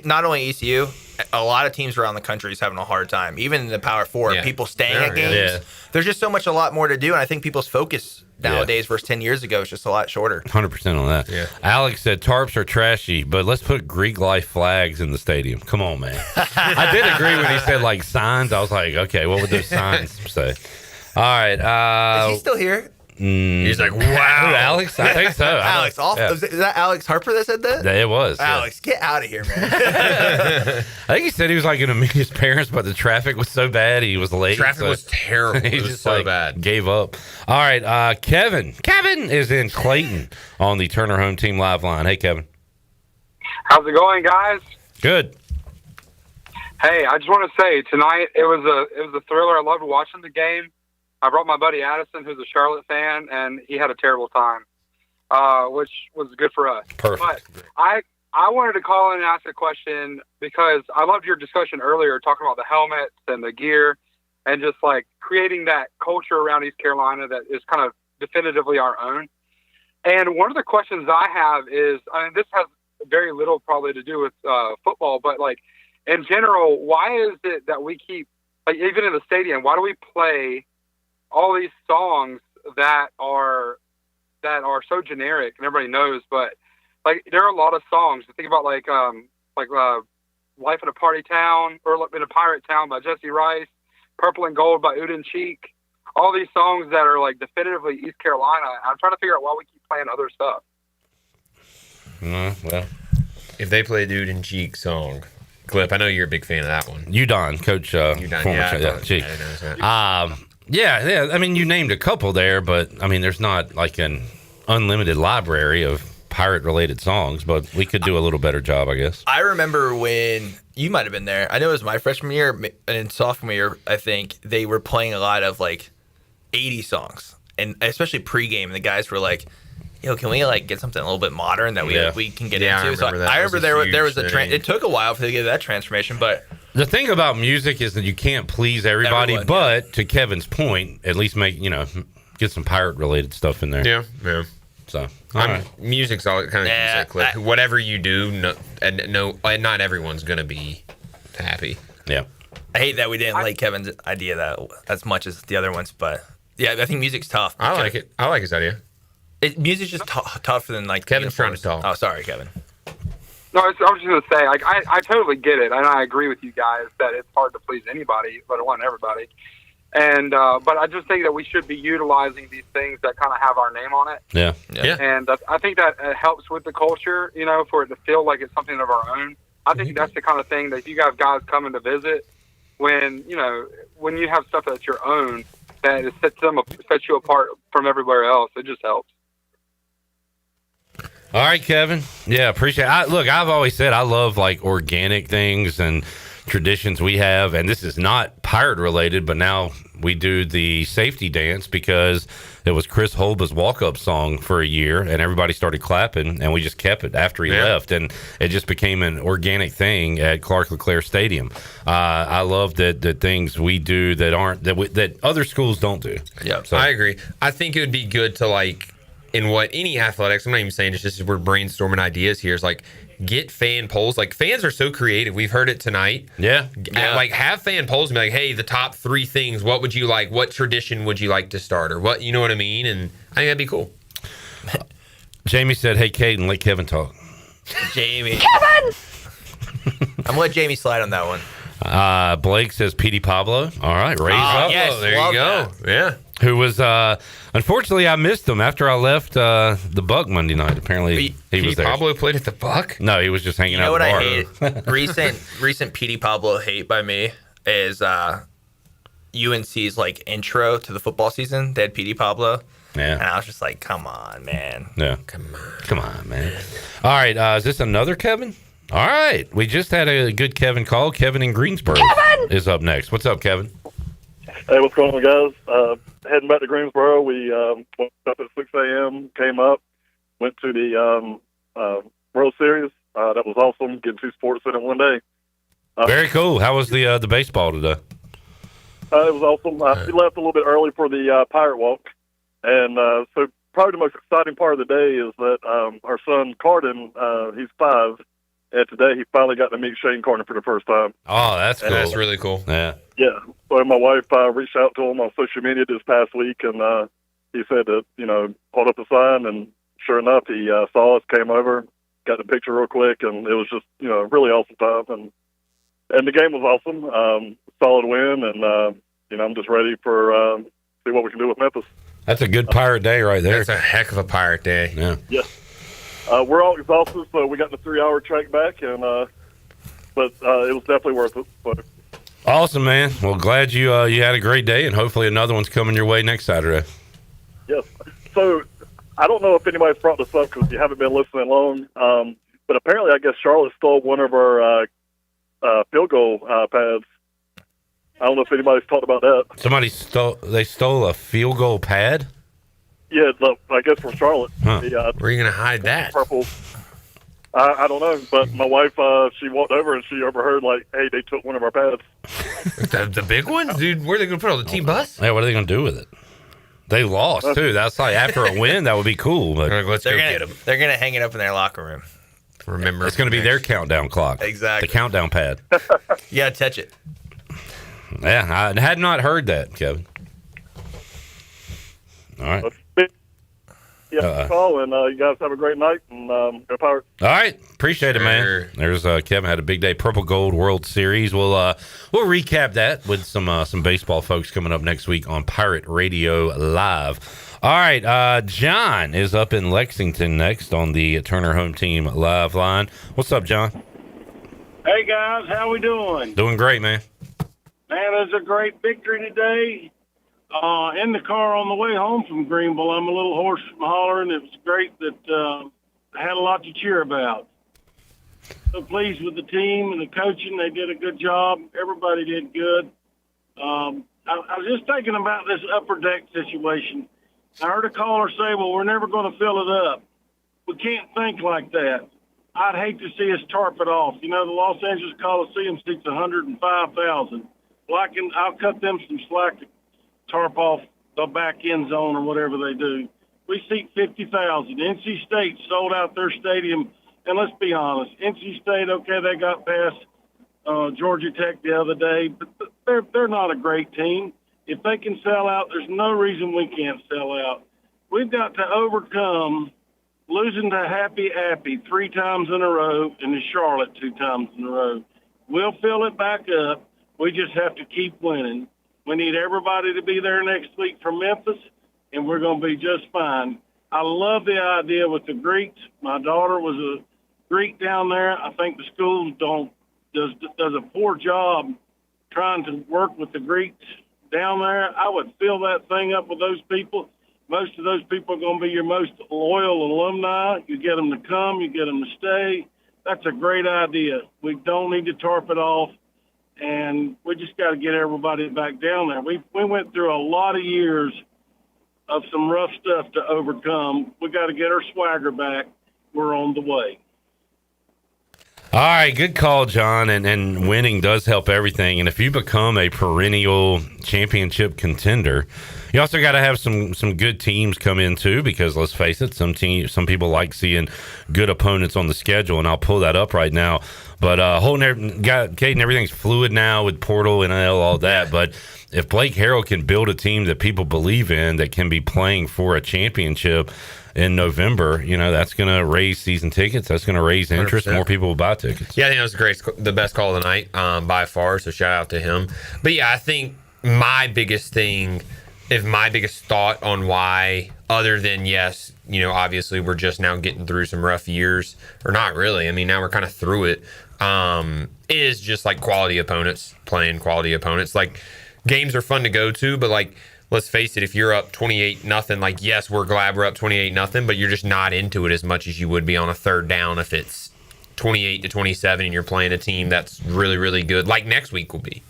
not only ECU, a lot of teams around the country is having a hard time. Even in the Power Four, people staying at games. Yeah. There's just a lot more to do, and I think people's focus nowadays versus 10 years ago is just a lot shorter. 100% on that. Yeah. Alex said tarps are trashy, but let's put Greek life flags in the stadium. Come on, man. I did agree when he said signs. I was like, okay, what would those signs say? All right. Is he still here? He's like, wow. Alex? I think so. Alex, is that Alex Harper that said that? It was. Alex, get out of here, man. I think he said he was going to meet his parents, but the traffic was so bad he was late. Traffic was terrible. He was just so bad. Gave up. All right, Kevin. Kevin is in Clayton on the Turner Home Team Live line. Hey, Kevin. How's it going, guys? Good. Hey, I just want to say tonight it was a thriller. I loved watching the game. I brought my buddy Addison, who's a Charlotte fan, and he had a terrible time, which was good for us. Perfect. But I wanted to call in and ask a question because I loved your discussion earlier talking about the helmets and the gear and just creating that culture around East Carolina that is kind of definitively our own. And one of the questions I have is, this has very little probably to do with football, but in general, why is it that we keep, even in the stadium, why do we play all these songs that are so generic and everybody knows, but there are a lot of songs. Think about Life in a Party Town or in a Pirate Town by Jesse Rice, Purple and Gold by Udin Cheek. All these songs that are definitively East Carolina. I'm trying to figure out why we keep playing other stuff. Well, if they play Udin Cheek song, Clip, I know you're a big fan of that one. Udon, Coach. Udon, Cheek. Yeah. I mean, you named a couple there, but I mean, there's not an unlimited library of pirate-related songs, but we could do a little better job, I guess. I remember when you might have been there. I know it was my freshman year and in sophomore year. I think they were playing a lot of 80 songs, and especially pregame. The guys were like, yo, can we like get something a little bit modern that we can get Yeah, into? I remember that. I That was remember a there was huge a thing. it took a while to get that transformation, but The thing about music is that you can't please everybody, Everyone, but to Kevin's point, at least get some pirate related stuff in there. Yeah. So music's all kind of whatever you do, and not everyone's gonna be happy. Yeah. I hate that we didn't like Kevin's idea that as much as the other ones, but yeah, I think music's tough. I like it. I like his idea. Music's just tougher than like Kevin's trying to uniforms. talk. Oh, sorry, Kevin. No, I was just going to say, like, I totally get it, and I agree with you guys that it's hard to please anybody, let alone everybody. And but I just think that we should be utilizing these things that kind of have our name on it. Yeah. And I think that helps with the culture, for it to feel like it's something of our own. I think that's the kind of thing that if you have guys coming to visit, when you have stuff that's your own, that it sets you apart from everywhere else, it just helps. All right, Kevin. Yeah, appreciate it. Look, I've always said I love like organic things and traditions we have, and this is not pirate related, but now we do the safety dance because it was Chris Holba's walk-up song for a year, and everybody started clapping, and we just kept it after he left, and it just became an organic thing at Clark LeClaire Stadium. I love that things we do that aren't that other schools don't do. Yeah, So- I agree. I think it would be good to like in what any athletics. I'm not even saying it's just we're brainstorming ideas here. Is like get fan polls. Like fans are so creative. We've heard it tonight. Yeah. Like have fan polls and be like, hey, the top 3 things. What would you like? What tradition would you like to start? Or what? You know what I mean? And I think that'd be cool. Jamie said, "Hey, Caden, let Kevin talk." Jamie. Kevin! I'm going to let Jamie slide on that one. Blake says Petey Pablo. All right, raise up. Yes, there you love go. that. Yeah. Who was unfortunately I missed him after I left the Buck Monday night. Apparently he was there. Pablo played at the Buck? No, he was just hanging You know out what at I the bar. hate? recent Petey Pablo hate by me is UNC's like intro to the football season. They had Petey Pablo. Yeah. And I was just like, come on, man. Yeah. Come on, man. All right, is this another Kevin? All right. We just had a good Kevin call. Kevin in Greensboro is up next. What's up, Kevin? Hey, what's going on, guys? Heading back to Greensboro. We woke up at 6 a.m., came up, went to the World Series. That was awesome, getting 2 sports in one day. Very cool. How was the baseball today? It was awesome. We left a little bit early for the Pirate Walk. And so probably the most exciting part of the day is that our son, Carden, he's 5. And today he finally got to meet Shane Carden for the first time. Oh, that's cool. That's really cool. Yeah. Yeah. So my wife reached out to him on social media this past week, and he said that, hold up a sign, and sure enough, he saw us, came over, got the picture real quick, and it was just, a really awesome time. And the game was awesome. Solid win, and, I'm just ready for see what we can do with Memphis. That's a good Pirate day right there. That's a heck of a Pirate day. Yeah. Yes. We're all exhausted, so we got the 3-hour trek back, and but it was definitely worth it. So. Awesome, man. Well, glad you had a great day, and hopefully another one's coming your way next Saturday. Yes. So I don't know if anybody's brought this up because you haven't been listening long, but apparently I guess Charlotte stole one of our field goal pads. I don't know if anybody's talked about that. Somebody stole a field goal pad? Yeah, I guess from Charlotte. Huh. Where are you going to hide that? Purple. I don't know, but my wife, she walked over and she overheard, like, hey, they took one of our pads. the big ones? Dude, where are they going to put it on the team bus? Yeah, what are they going to do with it? They lost, too. That's like, after a win, that would be cool. But let's go get them. They're going to hang it up in their locker room. Remember. It's going to be their countdown clock. Exactly. The countdown pad. You got to touch it. Yeah, I had not heard that, Kevin. All right. Yeah, call, and you guys have a great night, and go Pirates. All right, appreciate it, man. There's Kevin had a big day, Purple Gold World Series. We'll recap that with some baseball folks coming up next week on Pirate Radio Live. All right, John is up in Lexington next on the Turner Home Team Live line. What's up, John? Hey guys, how we doing? Doing great, man. Man, it was a great victory today. In the car on the way home from Greenville, I'm a little hoarse from hollering. It was great that I had a lot to cheer about. So pleased with the team and the coaching. They did a good job. Everybody did good. I was just thinking about this upper deck situation. I heard a caller say, well, we're never going to fill it up. We can't think like that. I'd hate to see us tarp it off. The Los Angeles Coliseum seats 105,000. Well, I'll cut them some slack to tarp off the back end zone or whatever they do. We seat 50,000. NC State sold out their stadium. And let's be honest, NC State, okay, they got past Georgia Tech the other day, but they're not a great team. If they can sell out, there's no reason we can't sell out. We've got to overcome losing to Happy Appy 3 times in a row and to Charlotte 2 times in a row. We'll fill it back up. We just have to keep winning. We need everybody to be there next week from Memphis, and we're going to be just fine. I love the idea with the Greeks. My daughter was a Greek down there. I think the schools does a poor job trying to work with the Greeks down there. I would fill that thing up with those people. Most of those people are going to be your most loyal alumni. You get them to come, you get them to stay. That's a great idea. We don't need to tarp it off, and we just got to get everybody back down there. We went through a lot of years of some rough stuff to overcome. We got to get our swagger back. We're on the way. All right, good call, John. And winning does help everything. And if you become a perennial championship contender, you also got to have some good teams come in too. Because let's face it, some people like seeing good opponents on the schedule, and I'll pull that up right now. But Caden, everything's fluid now with portal and NIL, all that. But if Blake Harrell can build a team that people believe in, that can be playing for a championship in November, that's going to raise season tickets. That's going to raise interest. 100%. More people will buy tickets. Yeah, I think that was the best call of the night by far. So shout out to him. But yeah, I think my biggest thought on why, other than yes, obviously we're just now getting through some rough years, or not really. I mean, now we're kind of through it. Is just like quality opponents, playing quality opponents. Like, games are fun to go to, but like, let's face it, if you're up 28-0, like, yes, we're glad we're up 28-0, but you're just not into it as much as you would be on a third down if it's 28-27 and you're playing a team that's really, really good, like next week will be.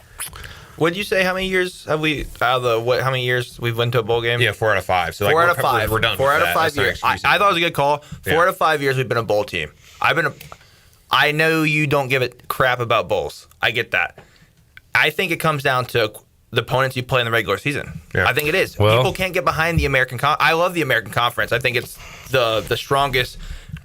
Would you say how many years have we how many years we've went to a bowl game? Yeah, 4 out of 5. So 4 out of 5. We're done. 4 out of 5 years. I thought it was a good call. 4 out of 5 years we've been a bowl team. I know you don't give a crap about bowls. I get that. I think it comes down to the opponents you play in the regular season. Yeah. I think it is. Well, people can't get behind the American I love the American Conference. I think it's the strongest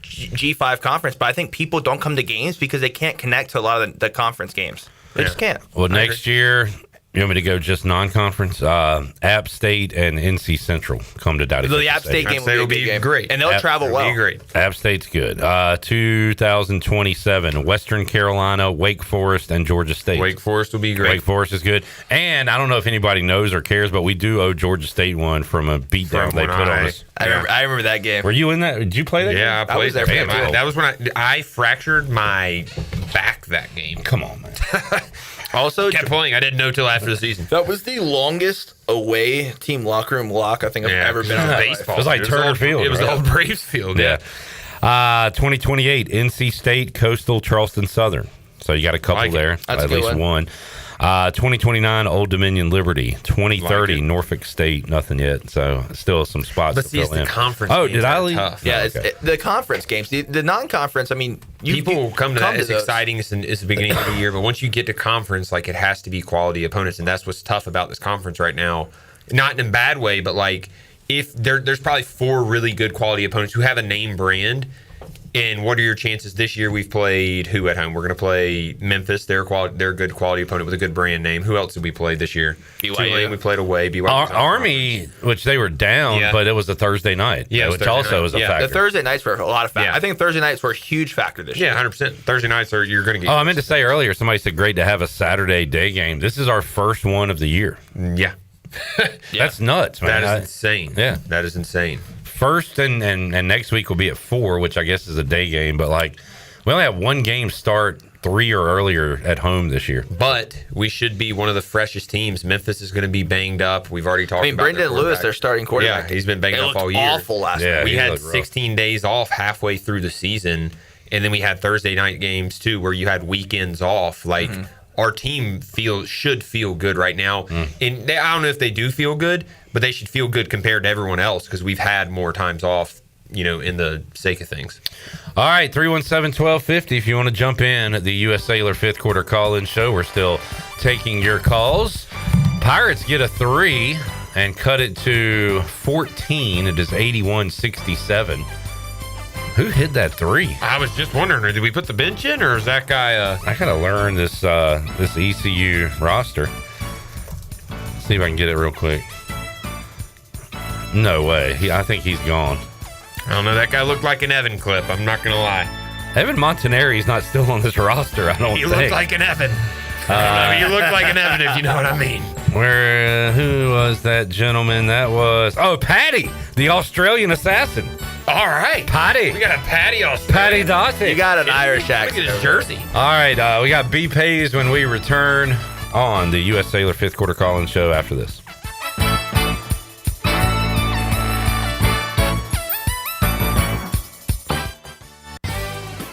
G5 conference, but I think people don't come to games because they can't connect to a lot of the conference games. They just can't. Well, next year, you want me to go just non-conference? App State and NC Central come to Dowdy. The App State game will be great. And they'll travel well. Be great. App State's good. 2027, Western Carolina, Wake Forest, and Georgia State. Wake Forest will be great. Wake Forest is good. And I don't know if anybody knows or cares, but we do owe Georgia State one from a beatdown they put on us. I remember that game. Were you in that? Did you play that game? Yeah, I played there. That was when I fractured my back that game. Come on, man. Also, kept playing. I didn't know till after the season. That was the longest away team locker room lock I think I've ever been on. Baseball. It was like Turner Field. It was the old Braves field. Yeah. 2028, NC State, Coastal, Charleston Southern. So you got a couple there. That's at least one. 2029, Old Dominion Liberty. 2030, Norfolk State. Nothing yet. So still some spots to fill in. The conference. Oh, did I leave? Tough. Yeah, the conference games. The non-conference, I mean, people come to that. It's exciting. It's the beginning of the year. But once you get to conference, like, it has to be quality opponents. And that's what's tough about this conference right now. Not in a bad way, but like, if there's probably 4 really good quality opponents who have a name brand. And what are your chances this year? We've played who at home? We're going to play Memphis. They're a good quality opponent with a good brand name. Who else did we play this year? BYU. We played away. BYU. Army, which they were down, but it was a Thursday night, which also was a factor. The Thursday nights were a lot of factors. I think Thursday nights were a huge factor this year. Yeah, 100%. Thursday nights you're going to get. Oh, I meant to say earlier, somebody said great to have a Saturday day game. This is our first one of the year. Yeah. That's nuts, man. That is insane. Yeah. That is insane. First and next week will be at 4, which I guess is a day game, but like, we only have one game start 3 or earlier at home this year. But we should be one of the freshest teams. Memphis is going to be banged up. We've already talked about Brendan Lewis, their starting quarterback. Yeah, he's been banged up all year. Awful last night. We had 16 days off halfway through the season, and then we had Thursday night games too, where you had weekends off. Like, our team should feel good right now. And I don't know if they do feel good, but they should feel good compared to everyone else because we've had more times off, in the sake of things. All right, 317-1250 if you want to jump in at the U.S. Cellular fifth quarter call-in show. We're still taking your calls. Pirates get a 3 and cut it to 14. It is 81-67. Who hit that 3? I was just wondering, did we put the bench in, or is that guy... I got to learn this ECU roster. Let's see if I can get it real quick. No way. I think he's gone. I don't know. That guy looked like an Evan clip. I'm not going to lie. Evan Montanari is not still on this roster, I don't think. He looked like an Evan. He looked like an Evan, if you know what I mean. Who was that gentleman? That was... Oh, Patty, the Australian assassin. All right. Patty. We got a Patty Australian. Patty Dawson. You got an Irish accent. Look at his jersey. All right. We got B Pays when we return on the U.S. Cellular fifth quarter call-in show after this.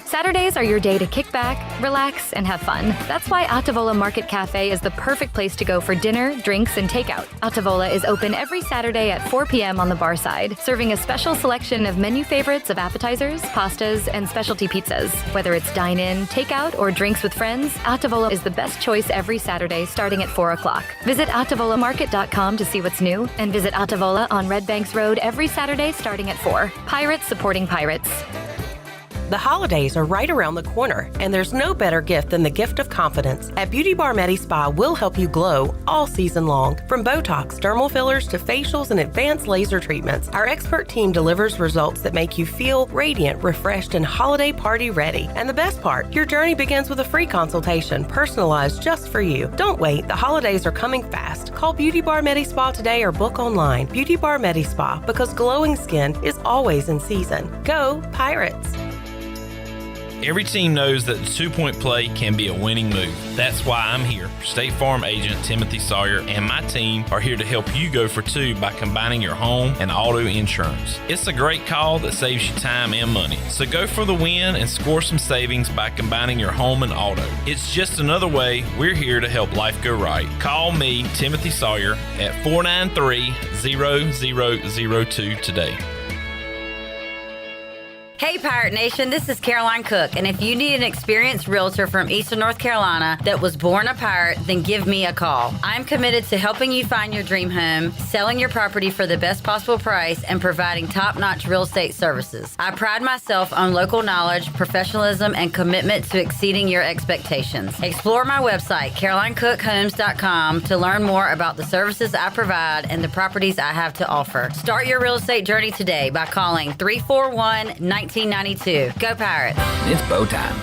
Saturdays are your day to kick back, relax, and have fun. That's why Altavola Market Cafe is the perfect place to go for dinner, drinks, and takeout. Altavola is open every Saturday at 4 p.m. on the bar side, serving a special selection of menu favorites of appetizers, pastas, and specialty pizzas. Whether it's dine-in, takeout, or drinks with friends, Altavola is the best choice every Saturday starting at 4 o'clock. Visit AltavolaMarket.com to see what's new, and visit Altavola on Red Banks Road every Saturday starting at 4. Pirates supporting pirates. The holidays are right around the corner, and there's no better gift than the gift of confidence. At Beauty Bar Medi Spa, we'll help you glow all season long. From Botox, dermal fillers, to facials and advanced laser treatments, our expert team delivers results that make you feel radiant, refreshed, and holiday party ready. And the best part, your journey begins with a free consultation, personalized just for you. Don't wait, the holidays are coming fast. Call Beauty Bar Medi Spa today or book online. Beauty Bar Medi Spa, because glowing skin is always in season. Go Pirates! Every team knows that the two-point play can be a winning move. That's why I'm here. State Farm agent Timothy Sawyer and my team are here to help you go for 2 by combining your home and auto insurance. It's a great call that saves you time and money. So go for the win and score some savings by combining your home and auto. It's just another way we're here to help life go right. Call me, Timothy Sawyer, at 493-0002 today. Hey Pirate Nation, this is Caroline Cook, and if you need an experienced realtor from Eastern North Carolina that was born a pirate, then give me a call. I'm committed to helping you find your dream home, selling your property for the best possible price, and providing top-notch real estate services. I pride myself on local knowledge, professionalism, and commitment to exceeding your expectations. Explore my website, CarolineCookHomes.com, to learn more about the services I provide and the properties I have to offer. Start your real estate journey today by calling 341-1992. Go Pirates. It's bow time.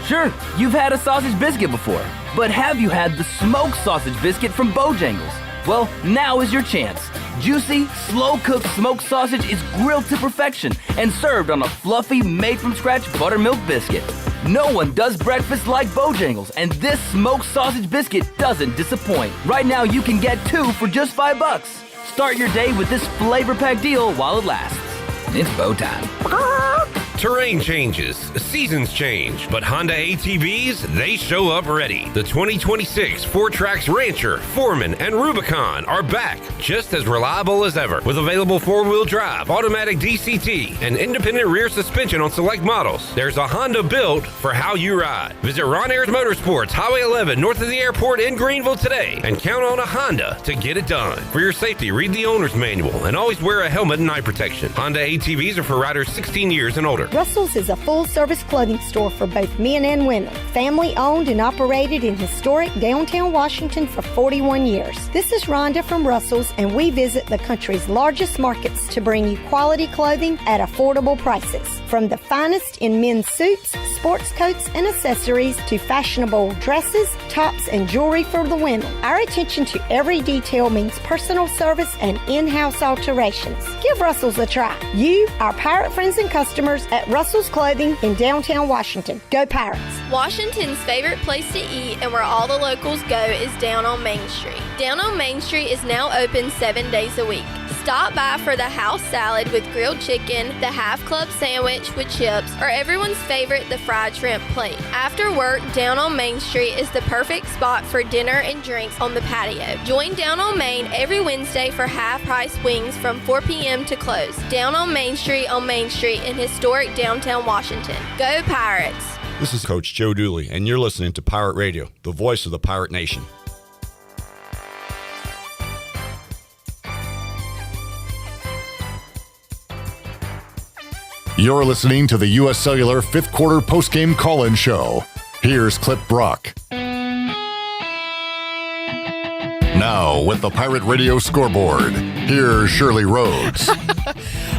Sure, you've had a sausage biscuit before, but have you had the smoked sausage biscuit from Bojangles? Well, now is your chance. Juicy, slow-cooked smoked sausage is grilled to perfection and served on a fluffy, made-from-scratch buttermilk biscuit. No one does breakfast like Bojangles, and this smoked sausage biscuit doesn't disappoint. Right now, you can get 2 for just $5. Start your day with this flavor-packed deal while it lasts. It's bow time. Terrain changes, seasons change, but Honda ATVs, they show up ready. The 2026 4Trax Rancher, Foreman, and Rubicon are back, just as reliable as ever, with available 4-wheel drive, automatic DCT, and independent rear suspension on select models. There's a Honda built for how you ride. Visit Ron Ayers Motorsports, Highway 11, north of the airport in Greenville today, and count on a Honda to get it done. For your safety, read the owner's manual, and always wear a helmet and eye protection. Honda ATVs are for riders 16 years and older. Russell's is a full-service clothing store for both men and women. Family-owned and operated in historic downtown Washington for 41 years. This is Rhonda from Russell's, and we visit the country's largest markets to bring you quality clothing at affordable prices. From the finest in men's suits, sports coats, and accessories to fashionable dresses, tops, and jewelry for the women. Our attention to every detail means personal service and in-house alterations. Give Russell's a try. You, our pirate friends and customers at Russell's Clothing in downtown Washington. Go Pirates! Washington's favorite place to eat and where all the locals go is down on Main Street. Down on Main Street is now open 7 days a week. Stop by for the house salad with grilled chicken, the half club sandwich with chips, or everyone's favorite, the fried shrimp plate. After work, Down on Main Street is the perfect spot for dinner and drinks on the patio. Join Down on Main every Wednesday for half-price wings from 4 p.m. to close. Down on Main Street in historic downtown Washington. Go Pirates! This is Coach Joe Dooley, and you're listening to Pirate Radio, the voice of the Pirate Nation. You're listening to the U.S. Cellular fifth quarter postgame call-in show. Here's Clip Brock. Now, with the Pirate Radio scoreboard, here's Shirley Rhodes.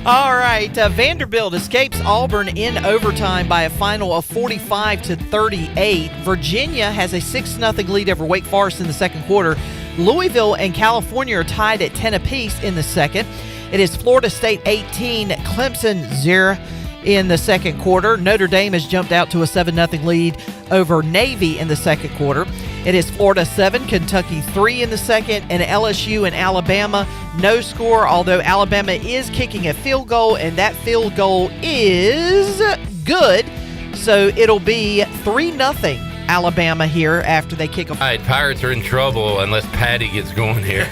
All right, Vanderbilt escapes Auburn in overtime by a final of 45-38. Virginia has a 6-0 lead over Wake Forest in the second quarter. Louisville and California are tied at 10 apiece in the second. It is Florida State 18, Clemson 0 in the second quarter. Notre Dame has jumped out to a 7-0 lead over Navy in the second quarter. It is Florida 7, Kentucky 3 in the second, and LSU and Alabama no score, although Alabama is kicking a field goal, and that field goal is good. So it'll be 3-0 Alabama here after they kick a. All right, Pirates are in trouble unless Patty gets going here.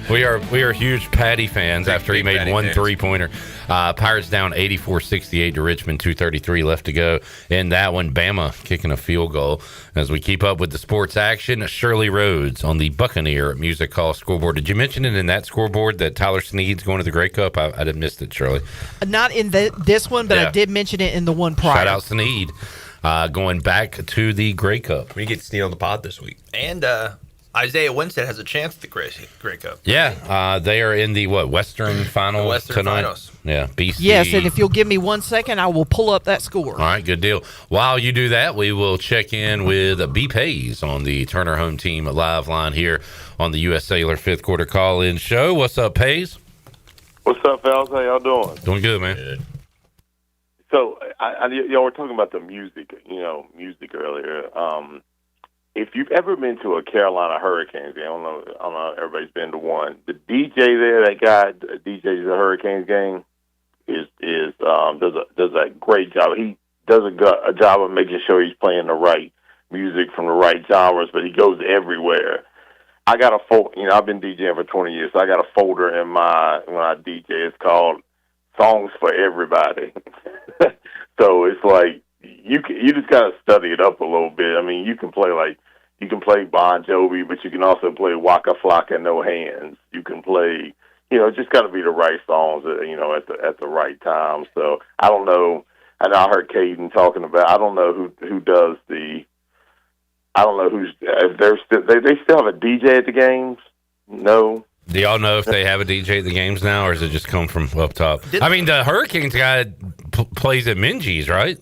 We are huge Patty fans after he made one three-pointer. Pirates down 84-68 to Richmond, 2:33 left to go. In that one, Bama kicking a field goal. As we keep up with the sports action, Shirley Rhodes on the Buccaneer Music Hall scoreboard. Did you mention it in that scoreboard that Tyler Snead's going to the Grey Cup? I didn't miss it, Shirley. Not in this one, but yeah. I did mention it in the one prior. Shout out Snead going back to the Grey Cup. We get Snead on the pod this week. And Isaiah Winstead has a chance at the Grey Cup. Yeah, they are in the Western Final tonight. Finals. Yeah, BC. Yes, and if you'll give me 1 second, I will pull up that score. All right, good deal. While you do that, we will check in with B. Pays on the Turner Home Team live line here on the U.S. Cellular fifth quarter call-in show. What's up, Pays? What's up, fellas? How y'all doing? Doing good, man. Good. So, y'all were talking about the music earlier. If you've ever been to a Carolina Hurricanes game, I don't know if everybody's been to one. The DJ there, that guy, DJs the Hurricanes game, does a great job. He does a job of making sure he's playing the right music from the right genres, but he goes everywhere. I got a folder. I've been DJing for 20 years, so I got a folder when I DJ. It's called Songs for Everybody. So it's like you just gotta study it up a little bit. I mean, you can play Bon Jovi, but you can also play Waka Flocka No Hands. You can play, just got to be the right songs, at the right time. So I don't know. And I heard Caden talking about. I don't know who does the. I don't know who's. If they still have a DJ at the games. No. Do y'all know if they have a DJ at the games now, or does it just come from up top? I mean, the Hurricanes guy plays at Minji's, right?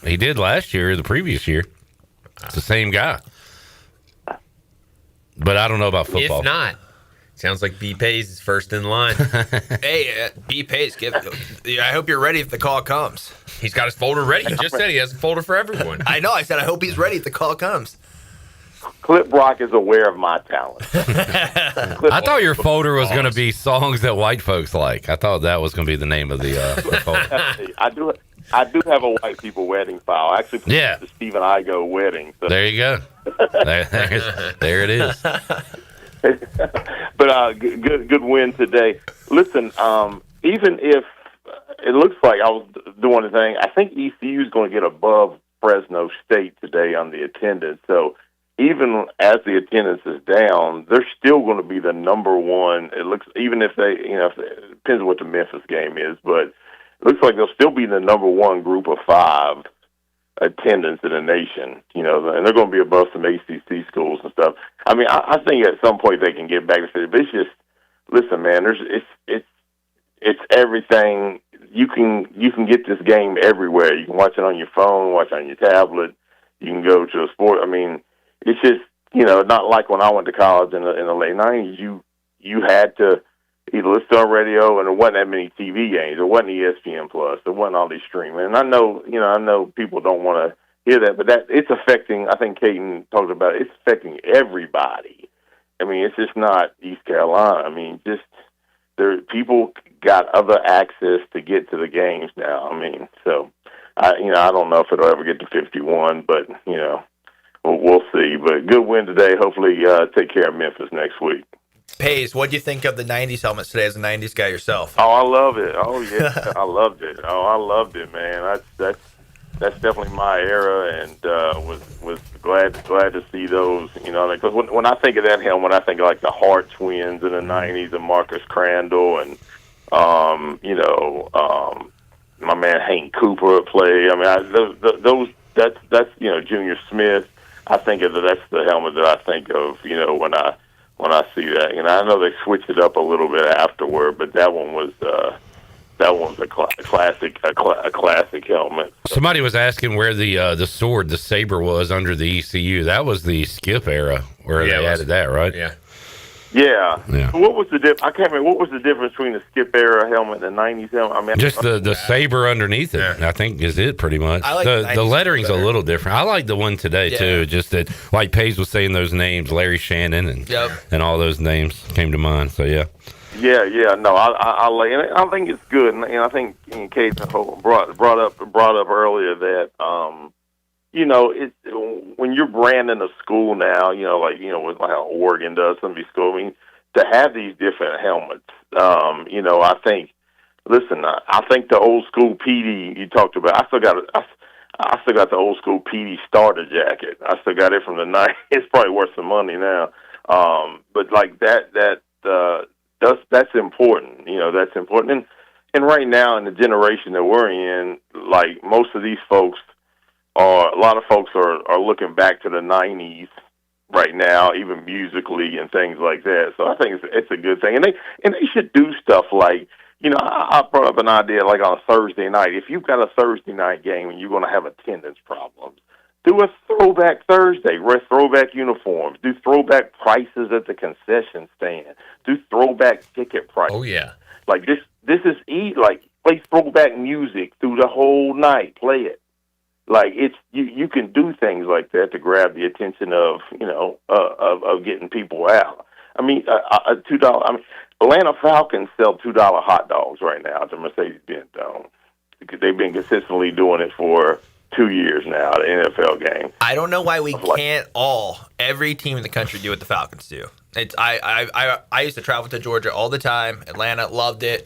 He did last year or the previous year. It's the same guy. But I don't know about football. If not, sounds like B. Pays is first in line. Hey, B. Pays, I hope you're ready if the call comes. He's got his folder ready. He just said he has a folder for everyone. I know. I said I hope he's ready if the call comes. Clip Brock is aware of my talent. I thought your folder was going to be songs that white folks like. I thought that was going to be the name of the folder. I do have a white people wedding file. I actually put the Stephen Igo wedding. So. There you go. There it is. But good win today. Listen, even if it looks like I was doing the thing, I think ECU is going to get above Fresno State today on the attendance. So even as the attendance is down, they're still going to be the number one. It looks, even if they, it depends on what the Memphis game is, but it looks like they'll still be the number one group of 5 attendance in the nation, and they're going to be above some ACC schools and stuff. I mean, I think at some point they can get back to city, but it's just, listen, man, it's everything. You can get this game everywhere. You can watch it on your phone, watch it on your tablet. You can go to a sport. I mean, it's just, not like when I went to college in the late 90s. You had to either listen on radio, and there wasn't that many TV games. There wasn't ESPN Plus. There wasn't all these streaming. And I know people don't want to hear that, but it's affecting. I think Caden talked about it. It's affecting everybody. I mean, it's just not East Carolina. I mean, just people got other access to get to the games now. I mean, so I don't know if it'll ever get to 51, but we'll see. But good win today. Hopefully, take care of Memphis next week. Pace, what do you think of the 90s helmets today as a 90s guy yourself? Oh, I love it. Oh, yeah. I loved it. Oh, I loved it, man. That's definitely my era, and was glad to see those, because when I think of that helmet, I think of like the Hart twins in the 90s and Marcus Crandall and, my man Hank Cooper at play. I mean, that's Junior Smith. I think that's the helmet that I think of, when I see that. I know they switched it up a little bit afterward, but that one was a classic helmet. Somebody was asking where the sword, the saber, was under the ECU. That was the Skip era where they added that, right? Yeah. Yeah. What was the I can't remember. What was the difference between the Skip era helmet and the 90s helmet? I mean, just the saber underneath it, I think, is it pretty much. I like the lettering's a little different. I like the one today too. Just that, like Paige was saying, those names, Larry Shannon and all those names came to mind. So yeah. Yeah. No, I think it's good, and I think Kate brought up earlier that it's when you're branding a school now, with how Oregon does some of these schools. I mean, to have these different helmets, I think. Listen, I think the old school PD you talked about. I still got the old school PD starter jacket. I still got it from the night. It's probably worth some money now, but like that's important. That's important. And right now in the generation that we're in, like most of these folks a lot of folks are looking back to the 90s right now, even musically and things like that. So I think it's a good thing. And they should do stuff like, I brought up an idea like on a Thursday night. If you've got a Thursday night game and you're going to have attendance problems, do a throwback Thursday, wear throwback uniforms, do throwback prices at the concession stand, do throwback ticket prices. Oh, yeah. Like this is play throwback music through the whole night, play it. Like it's you can do things like that to grab the attention of of getting people out. I mean, $2. I mean, Atlanta Falcons sell $2 hot dogs right now at the Mercedes-Benz Dome. They've been consistently doing it for 2 years now at an NFL game. I don't know why we can't every team in the country do what the Falcons do. I used to travel to Georgia all the time. Atlanta, loved it.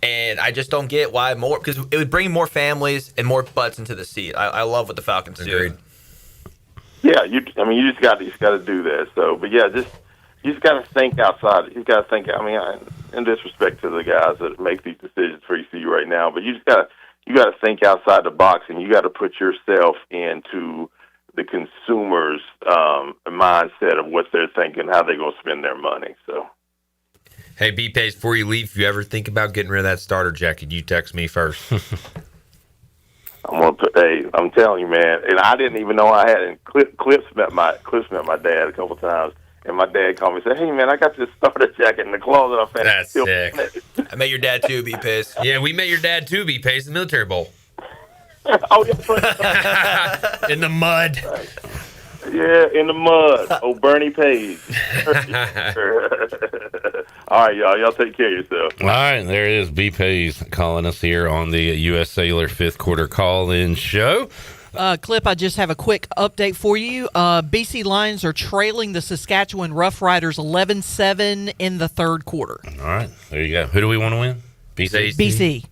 And I just don't get why more, because it would bring more families and more butts into the seat. I love what the Falcons do. Yeah, you just got to do that. So, but yeah, you just got to think outside. You got to think. I mean, in disrespect to the guys that make these decisions for ECU right now, but you got to think outside the box, and you got to put yourself into the consumer's mindset of what they're thinking, how they're going to spend their money. So. Hey, B-Pace, before you leave, if you ever think about getting rid of that starter jacket, you text me first. I'm telling you, man, and I didn't even know I had it. Clips met my dad a couple times, and my dad called me and said, "Hey, man, I got this starter jacket in the closet." I found. That's sick. I met your dad too, B-Pace. Yeah, we met your dad too, B-Pace, in the Military Bowl. Oh, yeah. In the mud. Yeah, in the mud. Oh, Bernie Page. All right, y'all. Y'all take care of yourself. All right, there it is. B. Page calling us here on the U.S. Cellular fifth quarter call-in show. Clip, I just have a quick update for you. BC Lions are trailing the Saskatchewan Roughriders 11-7 in the third quarter. All right, there you go. Who do we want to win? BC.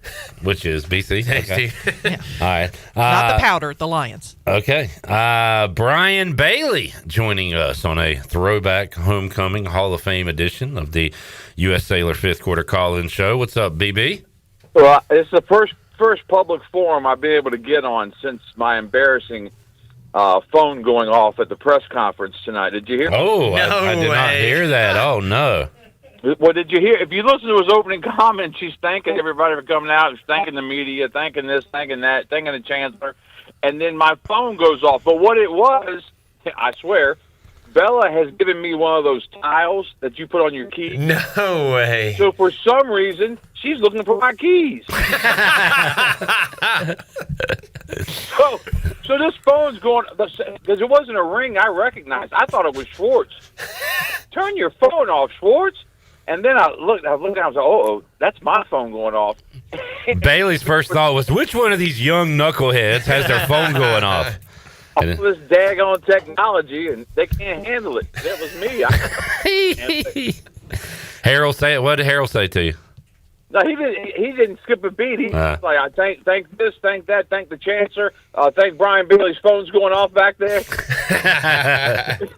Which is BC? Okay. Yeah. All right. Not the Powder, the Lions. Okay. Brian Bailey joining us on a throwback homecoming Hall of Fame edition of the U.S. Sailor fifth quarter call-in show. What's up, BB? Well, it's the first public forum I've been able to get on since my embarrassing phone going off at the press conference tonight. Did you hear? Oh, I did not hear that. Oh, no. Well, did you hear? If you listen to his opening comments, he's thanking everybody for coming out. He's thanking the media, thanking this, thanking that, thanking the chancellor. And then my phone goes off. But what it was, I swear, Bella has given me one of those tiles that you put on your keys. No way. So for some reason, she's looking for my keys. So this phone's going, because it wasn't a ring I recognized. I thought it was Schwartz. Turn your phone off, Schwartz. And then I looked down and I was like, oh, that's my phone going off. Bailey's first thought was, which one of these young knuckleheads has their phone going off? All this daggone technology, and they can't handle it. That was me. Harrell say it. What did Harrell say to you? No, he didn't skip a beat. He was like, I thank this, thank that, thank the Chancellor, thank Brian Bailey's phone's going off back there.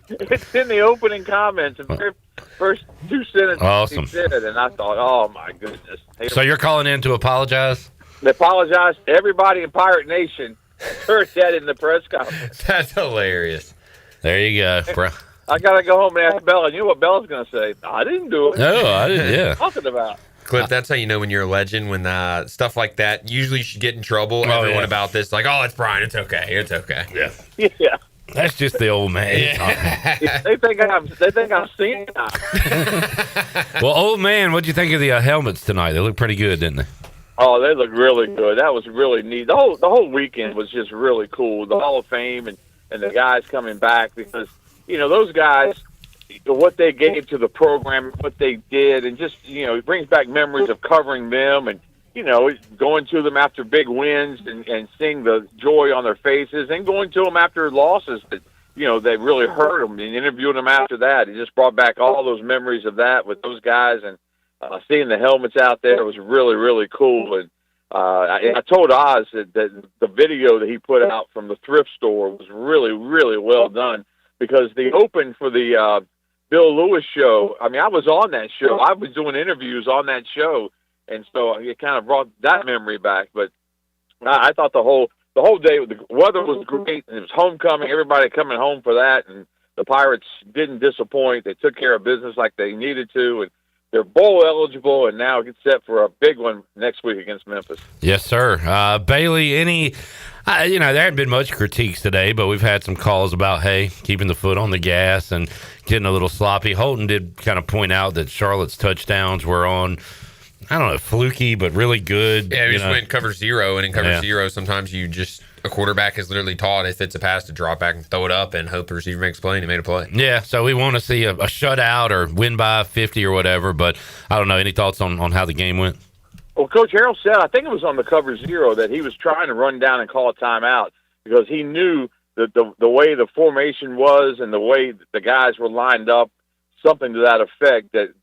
It's in the opening comments, the very first 2 sentences Awesome. he said, and I thought, oh my goodness. So you're calling in to apologize? They apologize to everybody in Pirate Nation. Heard that in the press conference. That's hilarious. There you go, bro. I gotta go home and ask Bella. You know what Bella's gonna say? I didn't do it. No, I didn't. Yeah. What are you talking about? Cliff, that's how you know when you're a legend, when stuff like that, usually you should get in trouble. Everyone about this, like, oh, it's Brian. It's okay. It's okay. Yeah. Yeah. That's just the old man. Yeah. They think I'm seeing it. Well, old man, what'd you think of the helmets tonight? They look pretty good, didn't they? Oh, they look really good. That was really neat. The whole weekend was just really cool. The Hall of Fame and the guys coming back, because, you know, those guys, what they gave to the program, what they did, and just, you know, it brings back memories of covering them and, you know, going to them after big wins and seeing the joy on their faces, and going to them after losses that, you know, they really hurt them, and interviewing them after that. It just brought back all those memories of that with those guys, and seeing the helmets out there was really, really cool. And I told Oz that the video that he put out from the thrift store was really, really well done, because the open for the Bill Lewis show, I mean, I was on that show. I was doing interviews on that show, and so it kind of brought that memory back. But I thought the whole day, the weather was great, and it was homecoming, everybody coming home for that, and the Pirates didn't disappoint. They took care of business like they needed to, and they're bowl eligible, and now get set for a big one next week against Memphis. Yes, sir. Bailey, there hadn't been much critiques today, but we've had some calls about, hey, keeping the foot on the gas and getting a little sloppy. Holton did kind of point out that Charlotte's touchdowns were on, I don't know, fluky, but really good. Yeah, we just went cover zero, and in cover zero, sometimes a quarterback is literally taught, if it's a pass, to drop back and throw it up and hope the receiver makes a play, and he made a play. Yeah, so we want to see a shutout or win by 50 or whatever, but I don't know. Any thoughts on how the game went? Well, Coach Harrell said, I think it was on the cover zero, that he was trying to run down and call a timeout, because he knew that the way the formation was and the way the guys were lined up, something to that effect, that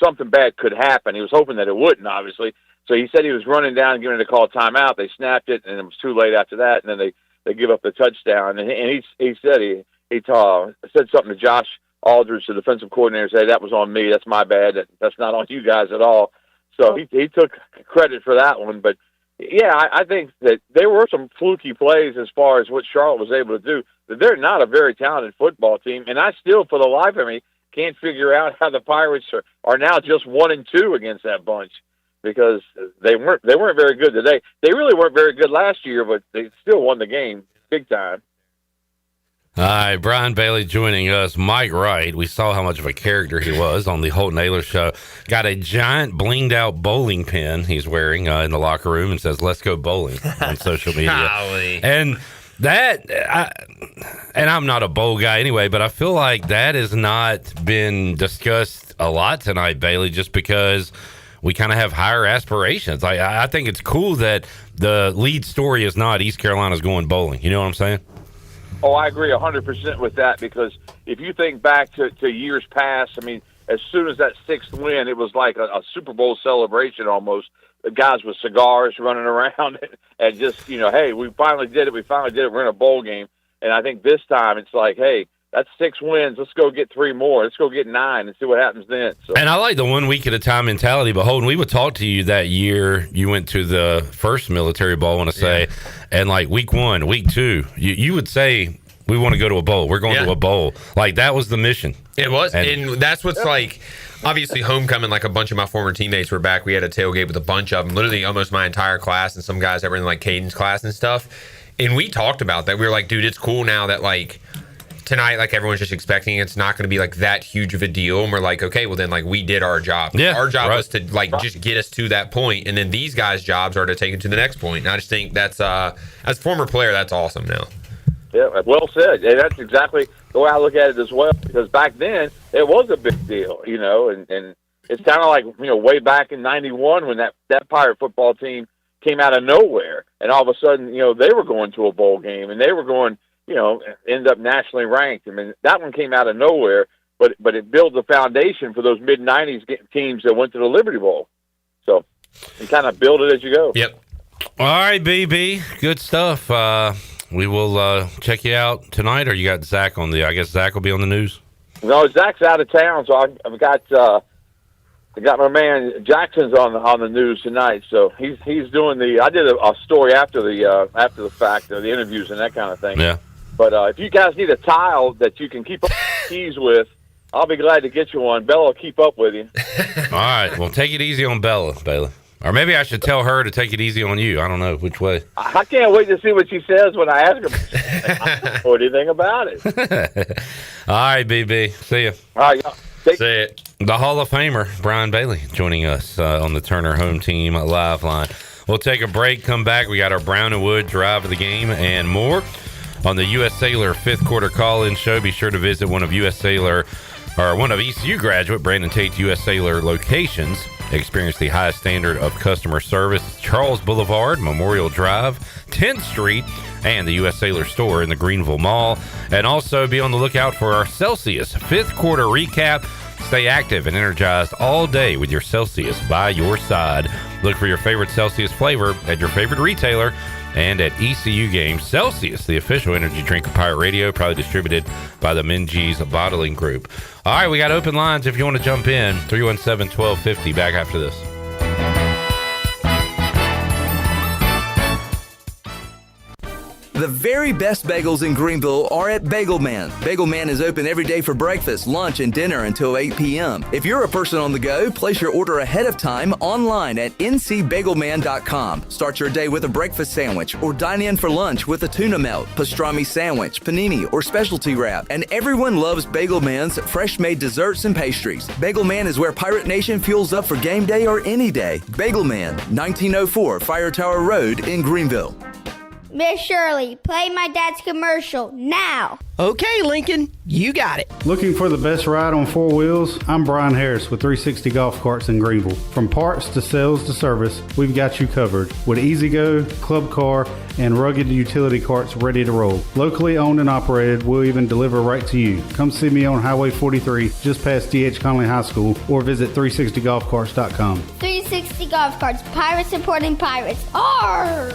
something bad could happen. He was hoping that it wouldn't, obviously. So he said he was running down and giving it a call timeout. They snapped it, and it was too late after that, and then they give up the touchdown. And he said he said something to Josh Aldridge, the defensive coordinator, said, that was on me. That's my bad. That's not on you guys at all. So he took credit for that one. But, yeah, I think that there were some fluky plays as far as what Charlotte was able to do. They're not a very talented football team, and I still, for the life of me, can't figure out how the Pirates are now just 1-2 against that bunch, because they weren't very good today. They really weren't very good last year, but they still won the game big time. All right, Brian Bailey joining us. Mike Wright, we saw how much of a character he was on the Holton Naylor show. Got a giant blinged out bowling pin he's wearing in the locker room, and says, "Let's go bowling" on social media. And I'm not a bowl guy anyway, but I feel like that has not been discussed a lot tonight, Bailey, just because we kind of have higher aspirations. I think it's cool that the lead story is not East Carolina's going bowling. You know what I'm saying? Oh, I agree 100% with that, because if you think back to years past, I mean, as soon as that sixth win, it was like a Super Bowl celebration almost. The guys with cigars running around and just, hey, we finally did it. We're in a bowl game. And I think this time it's like, hey, that's 6 wins. Let's go get 3 more. Let's go get 9 and see what happens then. So. And I like the 1 week at a time mentality. But Holden, we would talk to you that year you went to the first military bowl, I want to say, and like week 1, week 2, you would say, we want to go to a bowl. We're going to a bowl. Like, that was the mission. It was. And that's what's like, obviously, homecoming, like a bunch of my former teammates were back. We had a tailgate with a bunch of them, literally almost my entire class, and some guys that were in like Caden's class and stuff. And we talked about that. We were like, dude, it's cool now that like tonight, like everyone's just expecting it's not going to be like that huge of a deal. And we're like, okay, well then like we did our job. Yeah, our job was to like just get us to that point. And then these guys' jobs are to take it to the next point. And I just think that's, as a former player, that's awesome now. Yeah, well said. And that's exactly the way I look at it as well, because back then it was a big deal, and It's kind of like, way back in '91 when that Pirate football team came out of nowhere, and all of a sudden, they were going to a bowl game, and they were going, end up nationally ranked. I mean, that one came out of nowhere, but it builds a foundation for those mid-'90s teams that went to the Liberty Bowl. So you kind of build it as you go. Yep. All right, BB. Good stuff. We will check you out tonight, or you got Zach on I guess Zach will be on the news? No, Zach's out of town, so I've got my man Jackson's on the news tonight. So he's doing I did a story after the fact of the interviews and that kind of thing. Yeah. But if you guys need a tile that you can keep up keys with, I'll be glad to get you one. Bella will keep up with you. All right. Well, take it easy on Bella, Bailey. Or maybe I should tell her to take it easy on you. I don't know which way. I can't wait to see what she says when I ask her. I don't know anything about it. All right, BB. See you. All right, y'all. See you. The Hall of Famer, Brian Bailey, joining us on the Turner Home Team Live Line. We'll take a break, come back. We got our Brown and Wood drive of the game and more on the U.S. Cellular 5th quarter call-in show. Be sure to visit one of ECU graduate Brandon Tate's U.S. Cellular locations. Experience the highest standard of customer service. Charles Boulevard, Memorial Drive, 10th Street, and the U.S. Cellular store in the Greenville Mall. And also be on the lookout for our Celsius 5th quarter recap. Stay active and energized all day with your Celsius by your side. Look for your favorite Celsius flavor at your favorite retailer and at ECU games. Celsius, the official energy drink of Pirate Radio, probably distributed by the Minges Bottling Group. All right, we got open lines if you want to jump in. 317-1250. Back after this. The very best bagels in Greenville are at Bagel Man. Bagel Man is open every day for breakfast, lunch, and dinner until 8 p.m. If you're a person on the go, place your order ahead of time online at ncbagelman.com. Start your day with a breakfast sandwich or dine in for lunch with a tuna melt, pastrami sandwich, panini, or specialty wrap. And everyone loves Bagel Man's fresh-made desserts and pastries. Bagel Man is where Pirate Nation fuels up for game day or any day. Bagel Man, 1904 Fire Tower Road in Greenville. Miss Shirley, play my dad's commercial now. Okay, Lincoln, you got it. Looking for the best ride on four wheels? I'm Brian Harris with 360 Golf Carts in Greenville. From parts to sales to service, we've got you covered with E-Z-Go, Club Car, and rugged utility carts ready to roll. Locally owned and operated, we'll even deliver right to you. Come see me on Highway 43, just past D.H. Conley High School, or visit 360golfcarts.com. 360 Golf Carts, pirates supporting pirates. Arr!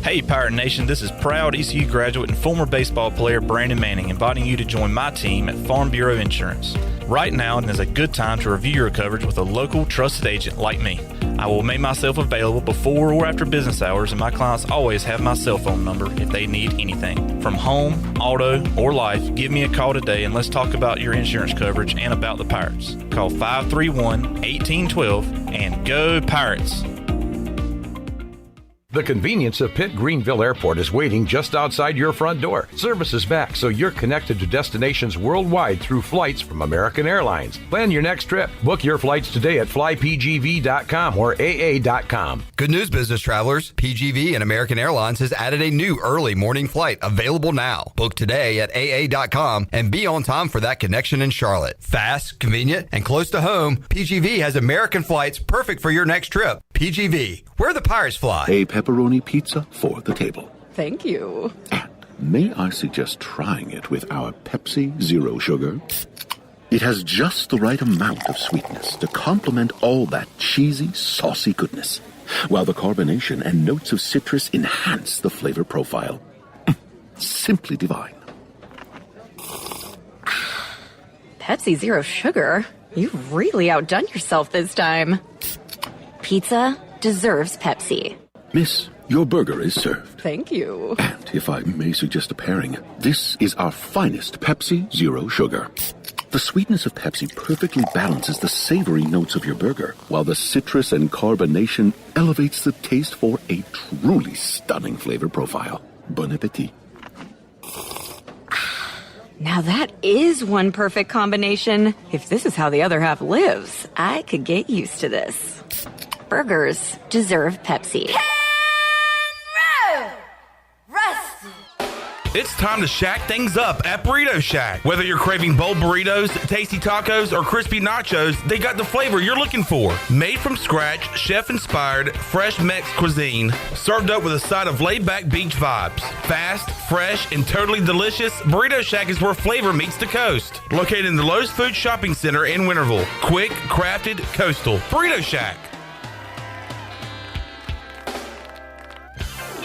Hey Pirate Nation, this is proud ECU graduate and former baseball player Brandon Manning inviting you to join my team at Farm Bureau Insurance. Right now is a good time to review your coverage with a local trusted agent like me. I will make myself available before or after business hours, and my clients always have my cell phone number if they need anything. From home, auto, or life, give me a call today and let's talk about your insurance coverage and about the Pirates. Call 531-1812 and go Pirates! The convenience of Pitt Greenville Airport is waiting just outside your front door. Service is back, so you're connected to destinations worldwide through flights from American Airlines. Plan your next trip. Book your flights today at flypgv.com or aa.com. Good news, business travelers. PGV and American Airlines has added a new early morning flight available now. Book today at aa.com and be on time for that connection in Charlotte. Fast, convenient, and close to home, PGV has American flights perfect for your next trip. PGV, where the Pirates fly. A pepperoni pizza for the table. Thank you. And may I suggest trying it with our Pepsi Zero Sugar? It has just the right amount of sweetness to complement all that cheesy, saucy goodness, while the carbonation and notes of citrus enhance the flavor profile. Simply divine. Pepsi Zero Sugar? You've really outdone yourself this time. Pizza deserves Pepsi. Miss, your burger is served. Thank you. And if I may suggest a pairing, this is our finest Pepsi Zero Sugar. The sweetness of Pepsi perfectly balances the savory notes of your burger, while the citrus and carbonation elevates the taste for a truly stunning flavor profile. Bon appetit. Now that is one perfect combination. If this is how the other half lives, I could get used to this. Burgers deserve Pepsi. It's time to shack things up at Burrito Shack. Whether you're craving bold burritos, tasty tacos, or crispy nachos, they got the flavor you're looking for. Made from scratch, chef-inspired, fresh Mex cuisine, served up with a side of laid-back beach vibes. Fast, fresh, and totally delicious, Burrito Shack is where flavor meets the coast. Located in the Lowe's Food Shopping Center in Winterville. Quick, crafted, coastal. Burrito Shack.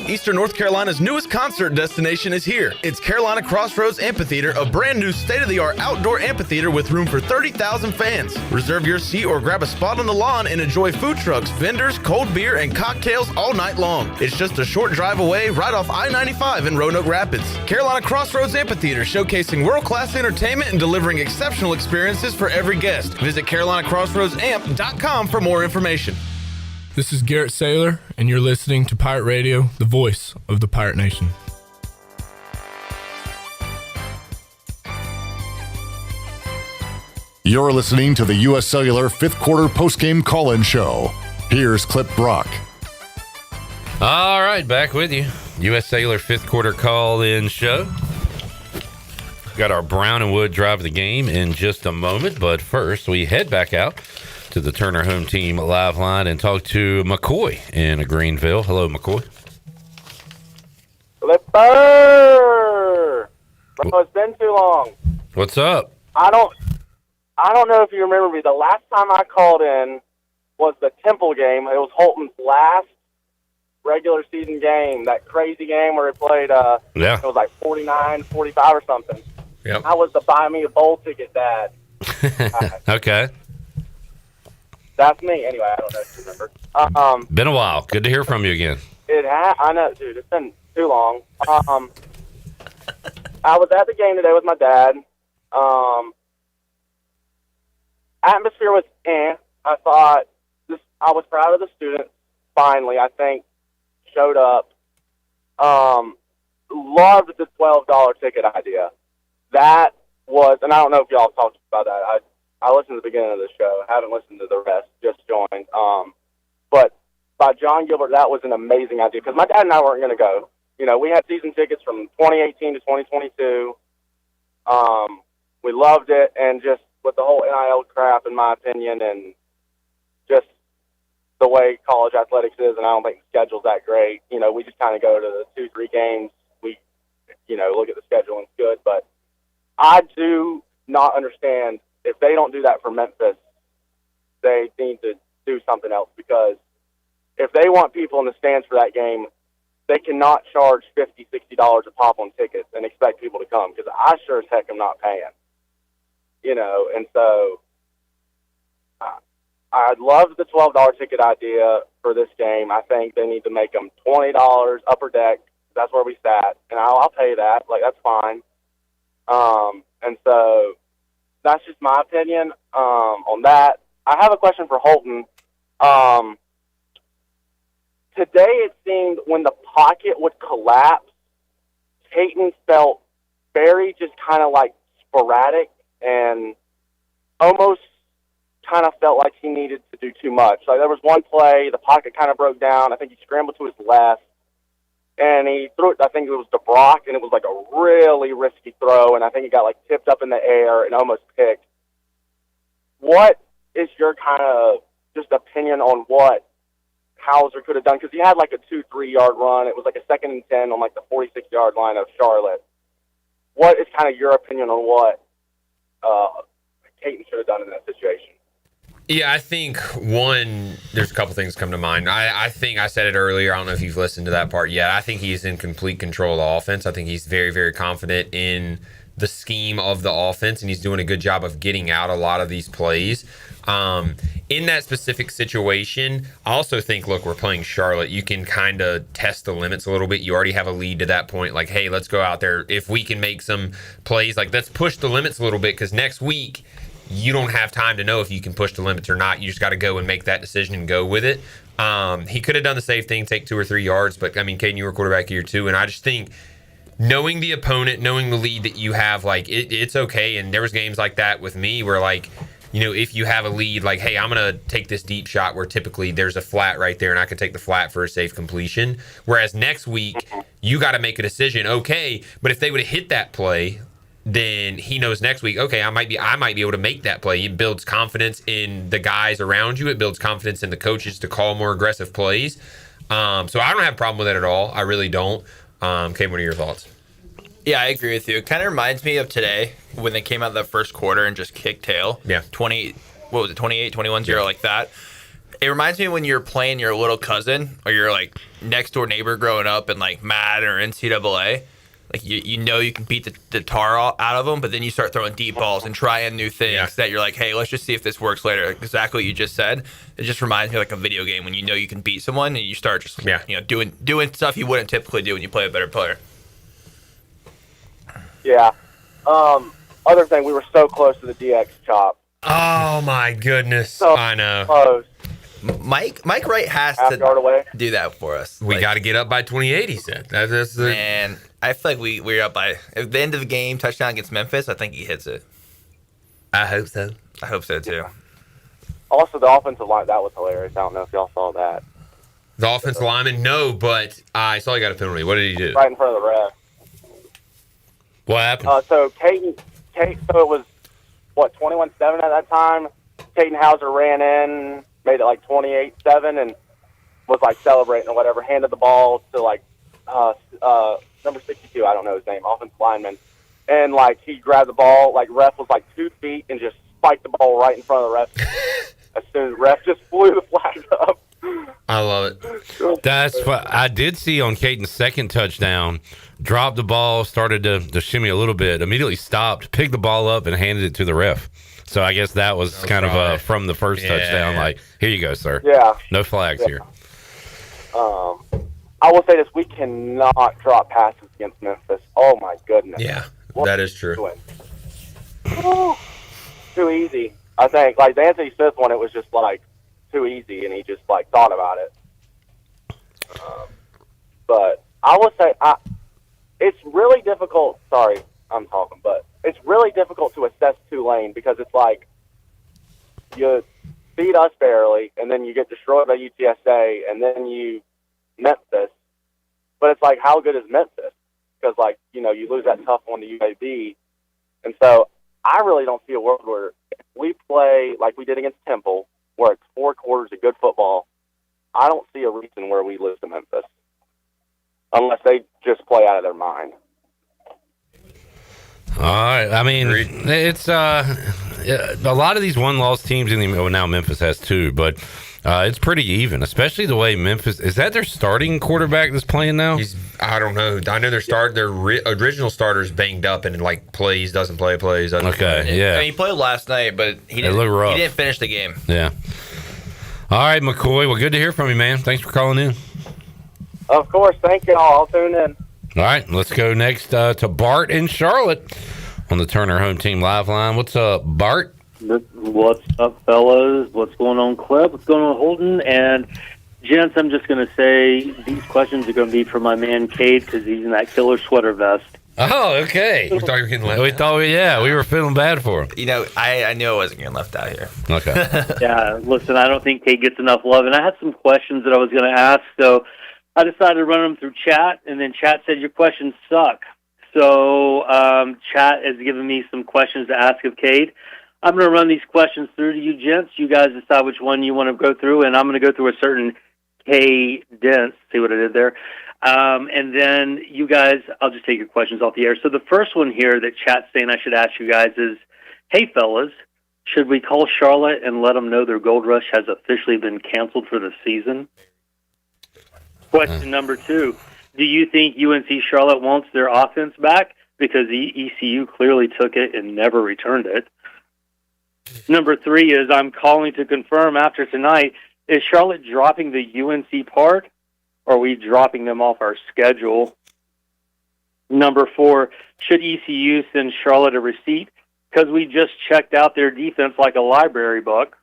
Eastern North Carolina's newest concert destination is here. It's Carolina Crossroads Amphitheater, a brand new state-of-the-art outdoor amphitheater with room for 30,000 fans. Reserve your seat or grab a spot on the lawn and enjoy food trucks, vendors, cold beer, and cocktails all night long. It's just a short drive away right off I-95 in Roanoke Rapids. Carolina Crossroads Amphitheater, showcasing world-class entertainment and delivering exceptional experiences for every guest. Visit CarolinaCrossroadsAmp.com for more information. This is Garrett Cellular, and you're listening to Pirate Radio, the voice of the Pirate Nation. You're listening to the U.S. Cellular fifth quarter postgame call-in show. Here's Clip Brock. All right, back with you. U.S. Cellular fifth quarter call-in show. Got our Brown and Wood drive of the game in just a moment, but first we head back out to the Turner Home Team live line and talk to McCoy in Greenville. Hello, McCoy. Flipper! Oh, it's been too long. What's up? I don't know if you remember me. The last time I called in was the Temple game. It was Holton's last regular season game, that crazy game where he played, it was like 49-45 or something. Yep. I was the buy me a bowl ticket dad. Okay. That's me. Anyway, I don't know if you remember. Been a while. Good to hear from you again. I know, dude. It's been too long. I was at the game today with my dad. Atmosphere was I thought I was proud of the students. Finally, I think showed up. Loved the $12 ticket idea. That was, and I don't know if y'all talked about that. I listened to the beginning of the show. I haven't listened to the rest. Just joined. But by John Gilbert, that was an amazing idea because my dad and I weren't going to go. You know, we had season tickets from 2018 to 2022. We loved it, and just with the whole NIL crap, in my opinion, and just the way college athletics is, and I don't think the schedule's that great. You know, we just kind of go to the 2-3 games. We, look at the schedule and it's good. But I do not understand. If they don't do that for Memphis, they need to do something else because if they want people in the stands for that game, they cannot charge $50, $60 a pop on tickets and expect people to come because I sure as heck am not paying. And so I love the $12 ticket idea for this game. I think they need to make them $20 upper deck. That's where we sat, and I'll pay that. Like, that's fine. And so that's just my opinion on that. I have a question for Holton. Today it seemed when the pocket would collapse, Peyton felt very just kind of like sporadic and almost kind of felt like he needed to do too much. Like there was one play, the pocket kind of broke down. I think he scrambled to his left, and he threw it, I think it was to Brock, and it was like a really risky throw, and I think it got like tipped up in the air and almost picked. What is your kind of just opinion on what Hauser could have done? Because he had like a 2-3 yard run. It was like a 2nd and 10 on like the 46-yard line of Charlotte. What is kind of your opinion on what Peyton should have done in that situation? Yeah, I think, one, there's a couple things come to mind. I think I said it earlier. I don't know if you've listened to that part yet. I think he's in complete control of the offense. I think he's very, very confident in the scheme of the offense, and he's doing a good job of getting out a lot of these plays. In that specific situation, I also think, look, we're playing Charlotte. You can kind of test the limits a little bit. You already have a lead to that point. Like, hey, let's go out there. If we can make some plays, like, let's push the limits a little bit, because next week you don't have time to know if you can push the limits or not. You just got to go and make that decision and go with it. He could have done the safe thing, take 2 or 3 yards, but, I mean, Caden, you were quarterback here too, and I just think knowing the opponent, knowing the lead that you have, like, it's okay. And there was games like that with me where, like, if you have a lead, like, hey, I'm going to take this deep shot where typically there's a flat right there and I can take the flat for a safe completion. Whereas next week, you got to make a decision. Okay, but if they would have hit that play, then he knows next week, okay, I might be able to make that play. It builds confidence in the guys around you. It builds confidence in the coaches to call more aggressive plays. So I don't have a problem with it at all. I really don't. Kate, what are your thoughts? Yeah, I agree with you. It kind of reminds me of today when they came out of the first quarter and just kicked tail. Yeah. 28, 21-0, like that. It reminds me when you're playing your little cousin or your like next door neighbor growing up in like Madden or NCAA. Like you know you can beat the tar out of them, but then you start throwing deep balls and trying new things that you're like, hey, let's just see if this works later. Exactly what you just said. It just reminds me of like a video game when you know you can beat someone and you start just doing stuff you wouldn't typically do when you play a better player. Yeah. Other thing, we were so close to the DX chop. Oh my goodness! So I know. Close. Mike Wright has Half yard away. to do that for us. We got to get up by 28. He said. That's the man. I feel like we're up by at the end of the game. Touchdown against Memphis. I think he hits it. I hope so. I hope so too. Also, the offensive line, that was hilarious. I don't know if y'all saw that. The offensive lineman, no, but I saw he got a penalty. What did he do? Right in front of the ref. What happened? So it was, 21-7 at that time. Caden Hauser ran in, made it like 28-7, and was like celebrating or whatever, handed the ball to like number 62, I don't know his name, offensive lineman. And like he grabbed the ball, like ref was like 2 feet and just spiked the ball right in front of the ref. As soon as the ref just flew the flag up. I love it. That's what I did see on Caden's second touchdown. Dropped the ball, started to shimmy a little bit, immediately stopped, picked the ball up, and handed it to the ref. So I guess that was kind of from the first touchdown. Like, here you go, sir. Yeah. No flags here. I will say this: we cannot drop passes against Memphis. Oh my goodness. Yeah, that is true. Too easy. I think like the Anthony Smith one, it was just like too easy, and he just like thought about it. But I will say, it's really difficult. Sorry, I'm talking, but it's really difficult to assess Tulane because it's like you beat us barely, and then you get destroyed by UTSA, and then you Memphis. But it's like, how good is Memphis? Because like you lose that tough one to UAB, and so I really don't see a world where if we play like we did against Temple, where it's 4 quarters of good football. I don't see a reason where we lose to Memphis unless they just play out of their mind. All right. I mean, it's a lot of these one-loss teams now Memphis has 2, but it's pretty even, especially the way Memphis is that their starting quarterback that's playing now. I don't know. I know their original starter's banged up and like doesn't play. Okay, yeah. I mean, he played last night, but he didn't finish the game. Yeah. All right, McCoy. Well, good to hear from you, man. Thanks for calling in. Of course. Thank you all. I'll tune in. All right, let's go next to Bart in Charlotte on the Turner Home Team Live Line. What's up, Bart? What's up, fellas? What's going on, Clip? What's going on, Holton? And, gents, I'm just going to say these questions are going to be for my man, Cade, because he's in that killer sweater vest. Oh, okay. We thought you were getting left out. We were feeling bad for him. I knew I wasn't getting left out here. Okay. Yeah, listen, I don't think Cade gets enough love. And I had some questions that I was going to ask, so I decided to run them through chat, and then chat said, your questions suck. So chat has given me some questions to ask of Cade. I'm going to run these questions through to you, gents. You guys decide which one you want to go through, and I'm going to go through a certain cadence. See what I did there? And then you guys, I'll just take your questions off the air. So the first one here that chat's saying I should ask you guys is, hey, fellas, should we call Charlotte and let them know their Gold Rush has officially been canceled for the season? Question number 2, do you think UNC Charlotte wants their offense back? Because the ECU clearly took it and never returned it. Number 3 is, I'm calling to confirm after tonight, is Charlotte dropping the UNC part, or are we dropping them off our schedule? Number 4, should ECU send Charlotte a receipt? Because we just checked out their defense like a library book.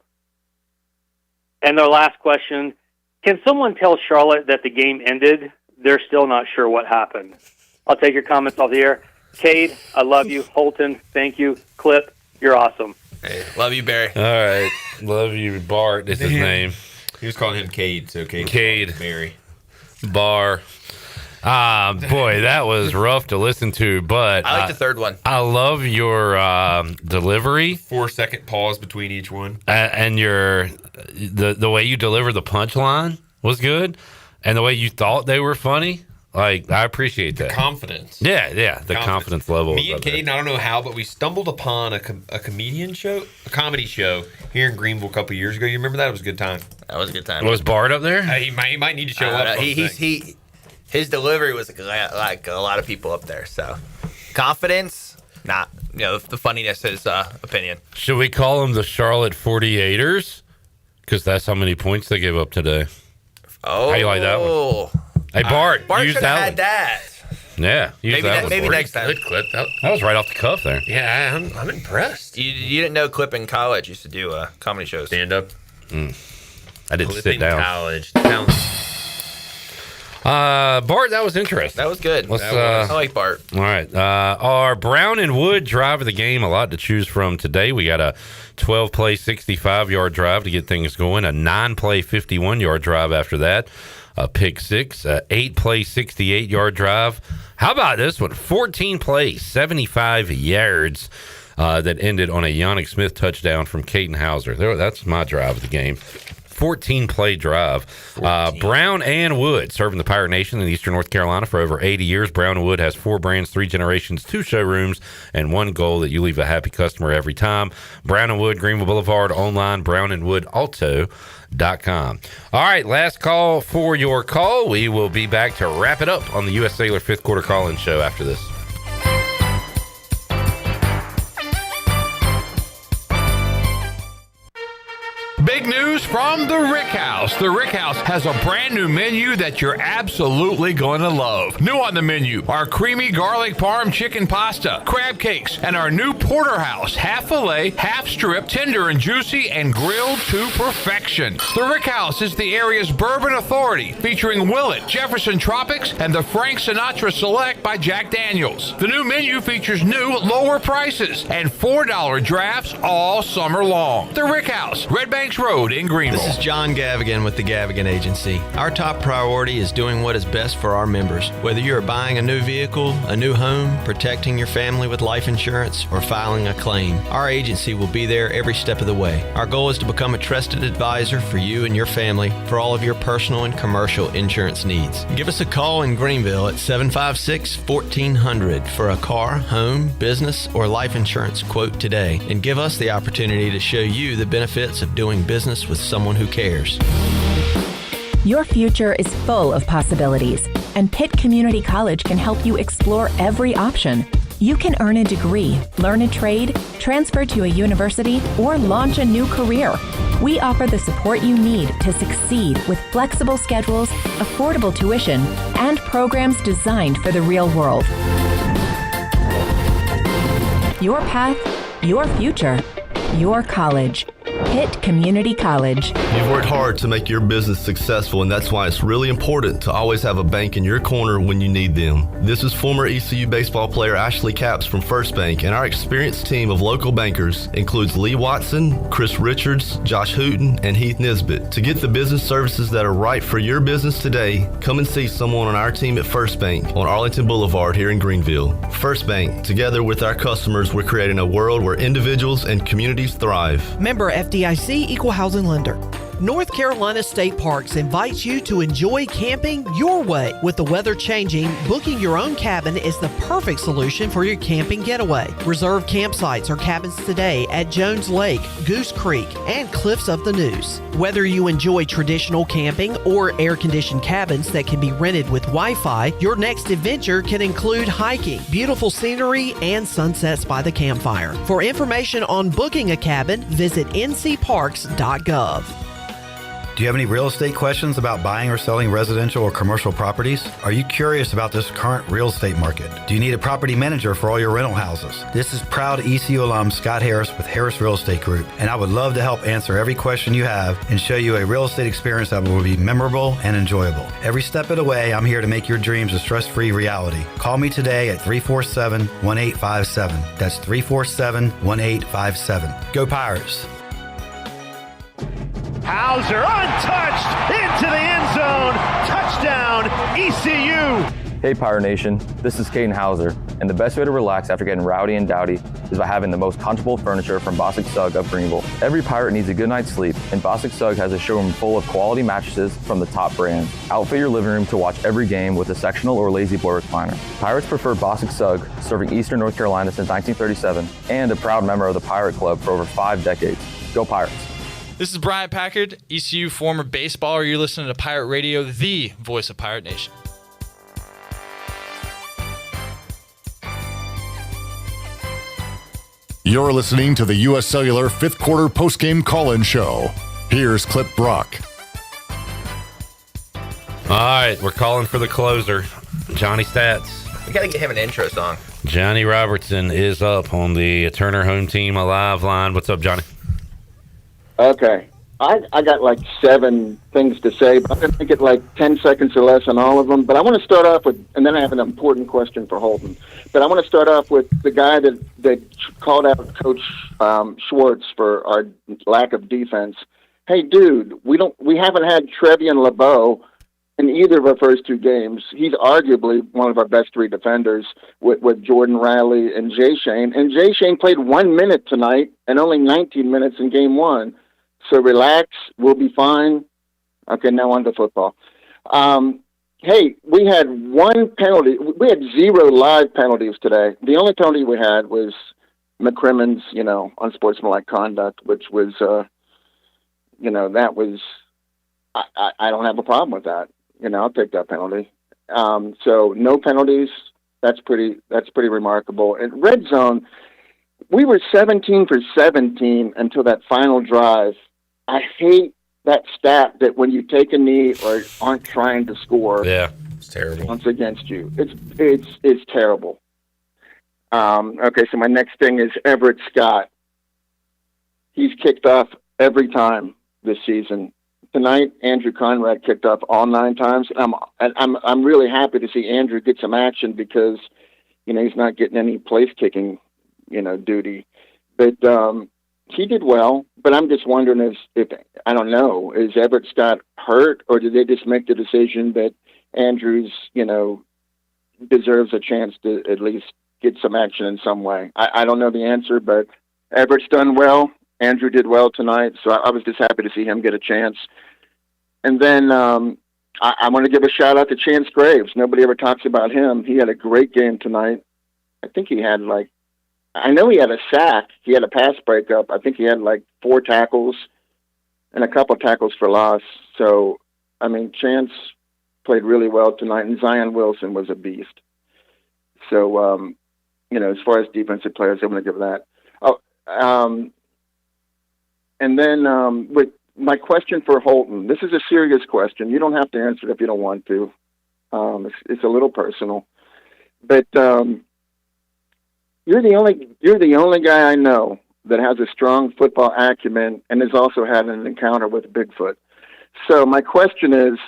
And their last question, can someone tell Charlotte that the game ended? They're still not sure what happened. I'll take your comments off the air. Cade, I love you. Holton, thank you. Clip, you're awesome. Hey, love you, Barry. All right. Love you, Bart is his name. He was calling him Cade, so Cade. Barry. Bar. Boy, that was rough to listen to, but I like the third one. I love your delivery. 4-second pause between each one. And your the way you deliver the punchline was good. And the way you thought they were funny. Like, I appreciate that. Confidence. Yeah. The confidence level. Me and Caden, I don't know how, but we stumbled upon a comedy show here in Greenville a couple years ago. You remember that? It was a good time. That was a good time. Was Bart up there? He might need to show up. His delivery was like a lot of people up there. So confidence, not the funniness is opinion. Should we call them the Charlotte 48ers? Because that's how many points they gave up today. Oh, how you like that one? Hey, Bart, Bart use should that have had that. Yeah, maybe next time. Good clip. That was right off the cuff there. Yeah, I'm impressed. You didn't know Clip in college used to do comedy shows. Stand up. I didn't Clip sit in down. College. Bart, that was interesting. That was good. I like Bart. All right. Our Brown and Wood drive of the game, a lot to choose from today. We got a 12-play, 65-yard drive to get things going, a 9-play, 51-yard drive after that, a pick six, a 8-play, 68-yard drive. How about this one? 14-play, 75 yards that ended on a Yannick Smith touchdown from Caden Hauser. That's my drive of the game. 14-play drive. Brown and Wood serving the Pirate Nation in Eastern North Carolina for over 80 years. Brown and Wood has 4 brands, 3 generations, 2 showrooms, and 1 goal that you leave a happy customer every time. Brown and Wood, Greenville Boulevard, online, brownandwoodauto.com. All right, last call for your call. We will be back to wrap it up on the U.S. Cellular 5th Quarter Call-In Show after this. Big news from the Rick House. The Rick House has a brand new menu that you're absolutely going to love. New on the menu are creamy garlic parm chicken pasta, crab cakes, and our new porterhouse, half filet, half strip, tender and juicy, and grilled to perfection. The Rick House is the area's bourbon authority, featuring Willet, Jefferson Tropics, and the Frank Sinatra Select by Jack Daniels. The new menu features new, lower prices and $4 drafts all summer long. The Rick House, Red Banks Road in Greenville. This is John Gavigan with the Gavigan Agency. Our top priority is doing what is best for our members. Whether you are buying a new vehicle, a new home, protecting your family with life insurance, or filing a claim, our agency will be there every step of the way. Our goal is to become a trusted advisor for you and your family for all of your personal and commercial insurance needs. Give us a call in Greenville at 756-1400 for a car, home, business, or life insurance quote today, and give us the opportunity to show you the benefits of doing business with someone who cares. Your future is full of possibilities, and Pitt Community College can help you explore every option. You can earn a degree, learn a trade, transfer to a university, or launch a new career. We offer the support you need to succeed with flexible schedules, affordable tuition, and programs designed for the real world. Your path, your future, your college. Pitt Community College. You've worked hard to make your business successful, and that's why it's really important to always have a bank in your corner when you need them. This is former ECU baseball player Ashley Capps from First Bank, and our experienced team of local bankers includes Lee Watson, Chris Richards, Josh Hooten, and Heath Nisbet. To get the business services that are right for your business today, come and see someone on our team at First Bank on Arlington Boulevard here in Greenville. First Bank, together with our customers, we're creating a world where individuals and communities thrive. Member FDIC Equal Housing Lender. North Carolina State Parks invites you to enjoy camping your way. With the weather changing, booking your own cabin is the perfect solution for your camping getaway. Reserve campsites or cabins today at Jones Lake, Goose Creek, and Cliffs of the Neuse. Whether you enjoy traditional camping or air-conditioned cabins that can be rented with Wi-Fi, your next adventure can include hiking, beautiful scenery, and sunsets by the campfire. For information on booking a cabin, visit ncparks.gov. Do you have any real estate questions about buying or selling residential or commercial properties? Are you curious about this current real estate market? Do you need a property manager for all your rental houses? This is proud ECU alum Scott Harris with Harris Real Estate Group, and I would love to help answer every question you have and show you a real estate experience that will be memorable and enjoyable. Every step of the way, I'm here to make your dreams a stress-free reality. Call me today at 347-1857. That's 347-1857. Go Pirates! Hauser untouched into the end zone. Touchdown, ECU. Hey Pirate Nation, this is Caden Hauser, and the best way to relax after getting rowdy and dowdy is by having the most comfortable furniture from Bosick Sugg of Greenville. Every pirate needs a good night's sleep, and Bosick Sugg has a showroom full of quality mattresses from the top brands. Outfit your living room to watch every game with a sectional or lazy boy recliner. Pirates prefer Bosick Sugg, serving Eastern North Carolina since 1937, and a proud member of the Pirate Club for over 5 decades. Go Pirates! This is Brian Packard, ECU former baseballer. You're listening to Pirate Radio, the voice of Pirate Nation. You're listening to the U.S. Cellular 5th quarter postgame call-in show. Here's Clip Brock. All right, we're calling for the closer, Johnny Stats. We got to get him an intro song. Johnny Robertson is up on the Turner Home Team Alive line. What's up, Johnny? Okay. I got like 7 things to say, but I'm going to make it like 10 seconds or less on all of them. But I want to start off with, and then I have an important question for Holton. But I want to start off with the guy that called out Coach Schwartz for our lack of defense. Hey, dude, we haven't had Trevian LeBeau in either of our first 2 games. He's arguably one of our best 3 defenders with Jordan Riley and Jay Shane. And Jay Shane played 1 minute tonight and only 19 minutes in game 1. So relax, we'll be fine. Okay, now on to football. Hey, we had 1 penalty. We had 0 live penalties today. The only penalty we had was McCrimmon's, unsportsmanlike conduct, which was, that was, I don't have a problem with that. I'll take that penalty. So no penalties. That's pretty remarkable. In red zone, we were 17 for 17 until that final drive. I hate that stat that when you take a knee or aren't trying to score, yeah, it's terrible. It's against you. It's terrible. Okay, so my next thing is Everett Scott. He's kicked off every time this season. Tonight, Andrew Conrad kicked off all 9 times. I'm really happy to see Andrew get some action because he's not getting any place kicking duty, but he did well. But I'm just wondering if I don't know, is Everett Scott hurt, or did they just make the decision that Andrews deserves a chance to at least get some action in some way? I don't know the answer, but Everett's done well. Andrew did well tonight, so I was just happy to see him get a chance. And then I want to give a shout-out to Chance Graves. Nobody ever talks about him. He had a great game tonight. I think he had I know he had a sack. He had a pass breakup. I think he had 4 tackles and a couple tackles for loss. So, Chance played really well tonight, and Zion Wilson was a beast. So, as far as defensive players, I'm going to give that. And then with my question for Holton, this is a serious question. You don't have to answer it if you don't want to. It's a little personal, but you're the only guy I know that has a strong football acumen and has also had an encounter with Bigfoot. So my question is,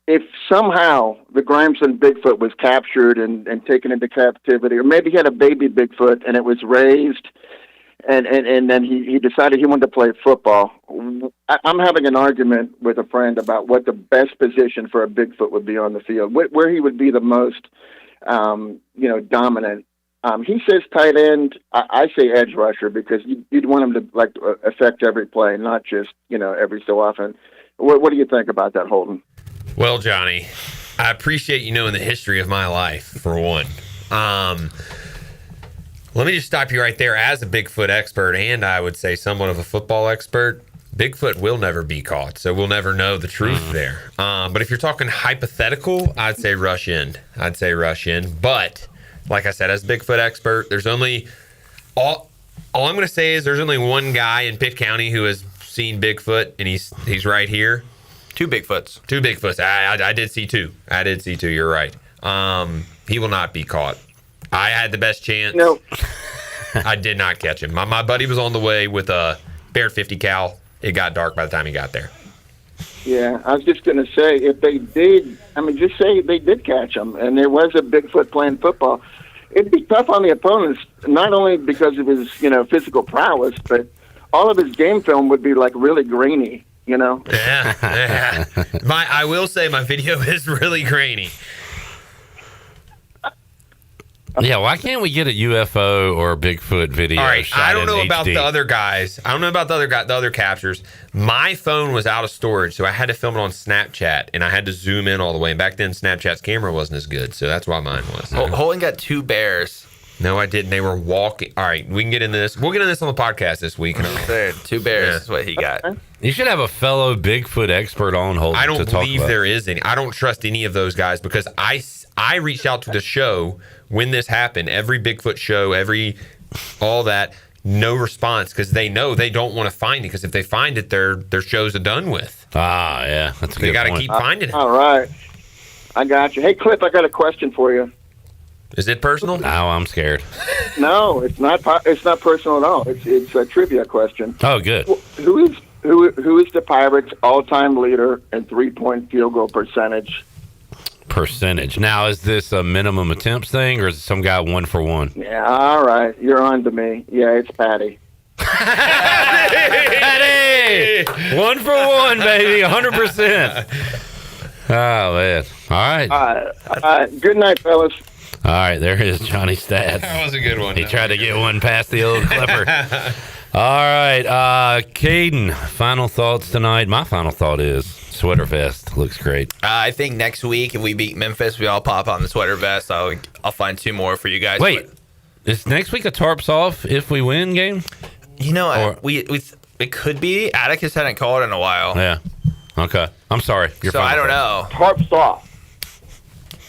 if somehow the Grimson Bigfoot was captured and taken into captivity, or maybe he had a baby Bigfoot and it was raised, and then he decided he wanted to play football. I'm having an argument with a friend about what the best position for a Bigfoot would be on the field, where he would be the most, dominant. He says tight end. I say edge rusher because you'd want him to affect every play, not just every so often. What do you think about that, Holton? Well, Johnny, I appreciate you knowing the history of my life, for one. Let me just stop you right there. As a Bigfoot expert, and I would say somewhat of a football expert, Bigfoot will never be caught, so we'll never know the truth there. But if you're talking hypothetical, I'd say rush in. But like I said, as a Bigfoot expert, there's only all I'm going to say is there's only one guy in Pitt County who has seen Bigfoot, and he's right here. 2 Bigfoots. 2 Bigfoots. I did see 2. I did see 2. You're right. He will not be caught. I had the best chance. No. I did not catch him. My buddy was on the way with a Bear 50 cal. It got dark by the time he got there. Yeah, I was just going to say, if they did, just say they did catch him, and there was a Bigfoot playing football, it'd be tough on the opponents, not only because of his, physical prowess, but all of his game film would be, really grainy, Yeah. I will say my video is really grainy. Yeah, why can't we get a UFO or Bigfoot video? All right, shot I don't in know HD? about the other guys. I don't know about the other captures. My phone was out of storage, so I had to film it on Snapchat, and I had to zoom in all the way. And back then, Snapchat's camera wasn't as good, so that's why mine was. Holton got 2 bears. No, I didn't. They were walking. All right, we can get into this. We'll get into this on the podcast this week. 2 bears is what he got. You should have a fellow Bigfoot expert on Holton. I don't to talk believe about. there is any. I don't trust any of those guys because I reached out to the show when this happened. Every Bigfoot show, all that, no response because they know they don't want to find it because if they find it, their shows are done with. Ah, yeah, that's a They good got to point. keep finding it. All right. I got you. Hey, Clip, I got a question for you. Is it personal? No, I'm scared. No, it's not. It's not personal at all. It's a trivia question. Oh, good. Who is the Pirates' all-time leader in 3-point field goal percentage? Percentage. Now, is this a minimum attempts thing, or is it some guy 1 for 1? Yeah. All right. You're on to me. Yeah, it's Patty. Patty! 1 for 1, baby. 100%. Oh, man. All right. Good night, fellas. All right, there is Johnny Stats. That was a good one. He tried to get one past the old Clipper. All right, Caden, final thoughts tonight. My final thought is Sweater Fest looks great. I think next week, if we beat Memphis, we all pop on the sweater vest. I'll find 2 more for you guys. Wait, is next week a tarps off if we win game? It could be. Atticus hadn't called in a while. Yeah. Okay. I'm sorry. I don't know. Tarps off.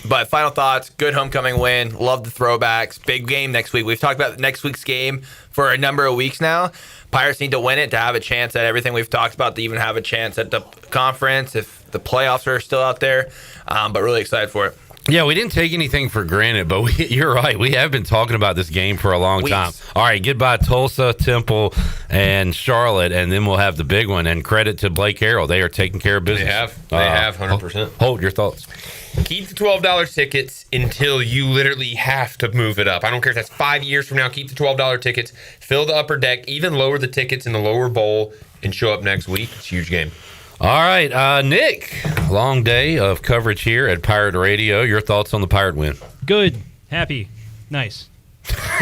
But final thoughts, good homecoming win. Love the throwbacks. Big game next week. We've talked about next week's game for a number of weeks now. Pirates need to win it to have a chance at everything we've talked about, to even have a chance at the conference if the playoffs are still out there. But really excited for it. Yeah, we didn't take anything for granted, but you're right. We have been talking about this game for a long time. All right, goodbye Tulsa, Temple, and Charlotte, and then we'll have the big one. And credit to Blake Harrell. They are taking care of business. They have 100%. Hold your thoughts. Keep the $12 tickets until you literally have to move it up. I don't care if that's 5 years from now. Keep the $12 tickets. Fill the upper deck. Even lower the tickets in the lower bowl and show up next week. It's a huge game. All right, Nick, long day of coverage here at Pirate Radio. Your thoughts on the Pirate win? Good. Happy. Nice.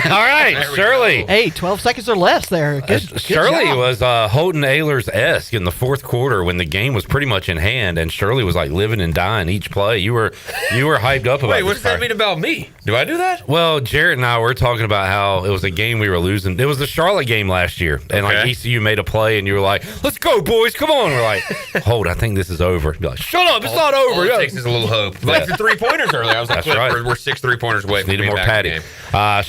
All right, Shirley. Hey, 12 seconds or less there. Good Shirley job. was Holton Ahlers-esque in the fourth quarter when the game was pretty much in hand, and Shirley was like living and dying each play. You were hyped up about Wait, what this does that mean about me? Do I do that? Well, Jarrett and I were talking about how it was a game we were losing. It was the Charlotte game last year, and like ECU made a play, and you were like, "Let's go, boys, come on!" We're like, "Hold, I think this is over." You're like, "Shut up, it's not over." All it takes is a little hope. Like the 3-pointers earlier, I was like, That's right. we're 6 3-pointers away. Needed more Patty.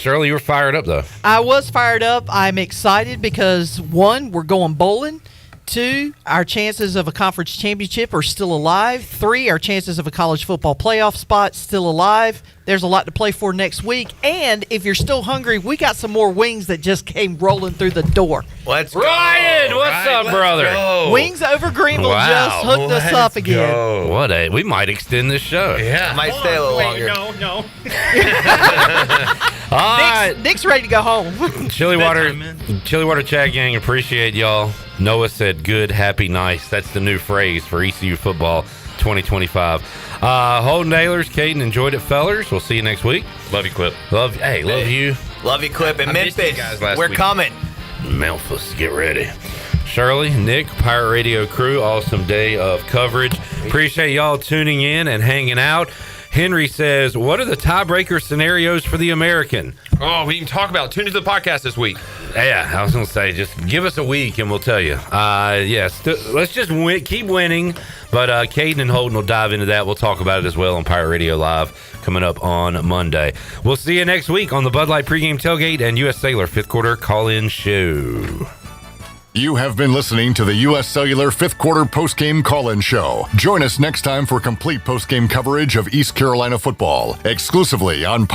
Shirley, you were fired up though. I was fired up. I'm excited because 1, we're going bowling. 2, our chances of a conference championship are still alive. 3, our chances of a college football playoff spot still alive. There's a lot to play for next week. And if you're still hungry, we got some more wings that just came rolling through the door. Let's go. Ryan, what's up, brother? Go. Wings over Greenville just hooked us up again. We might extend this show. Yeah. Might stay a little longer. No. All right. Nick's ready to go home. Chili Water Chat Gang, appreciate y'all. Noah said good, happy, nice. That's the new phrase for ECU football 2025. Holton Ahlers, Caden, enjoyed it, fellers. We'll see you next week. Love you, Clip. Love you. Love you, Clip. And I missed you Memphis, guys last we're week. coming. Memphis, get ready. Shirley, Nick, Pirate Radio crew, awesome day of coverage. Appreciate y'all tuning in and hanging out. Henry says, what are the tiebreaker scenarios for the American? Oh, we didn't talk about it. Tune into the podcast this week. Yeah, I was going to say, just give us a week and we'll tell you. Yes, let's just keep winning. But Caden and Holden will dive into that. We'll talk about it as well on Pirate Radio Live coming up on Monday. We'll see you next week on the Bud Light pregame tailgate and U.S. Cellular 5th quarter call-in show. You have been listening to the U.S. Cellular 5th Quarter Postgame Call-In Show. Join us next time for complete postgame coverage of East Carolina football, exclusively on Pirate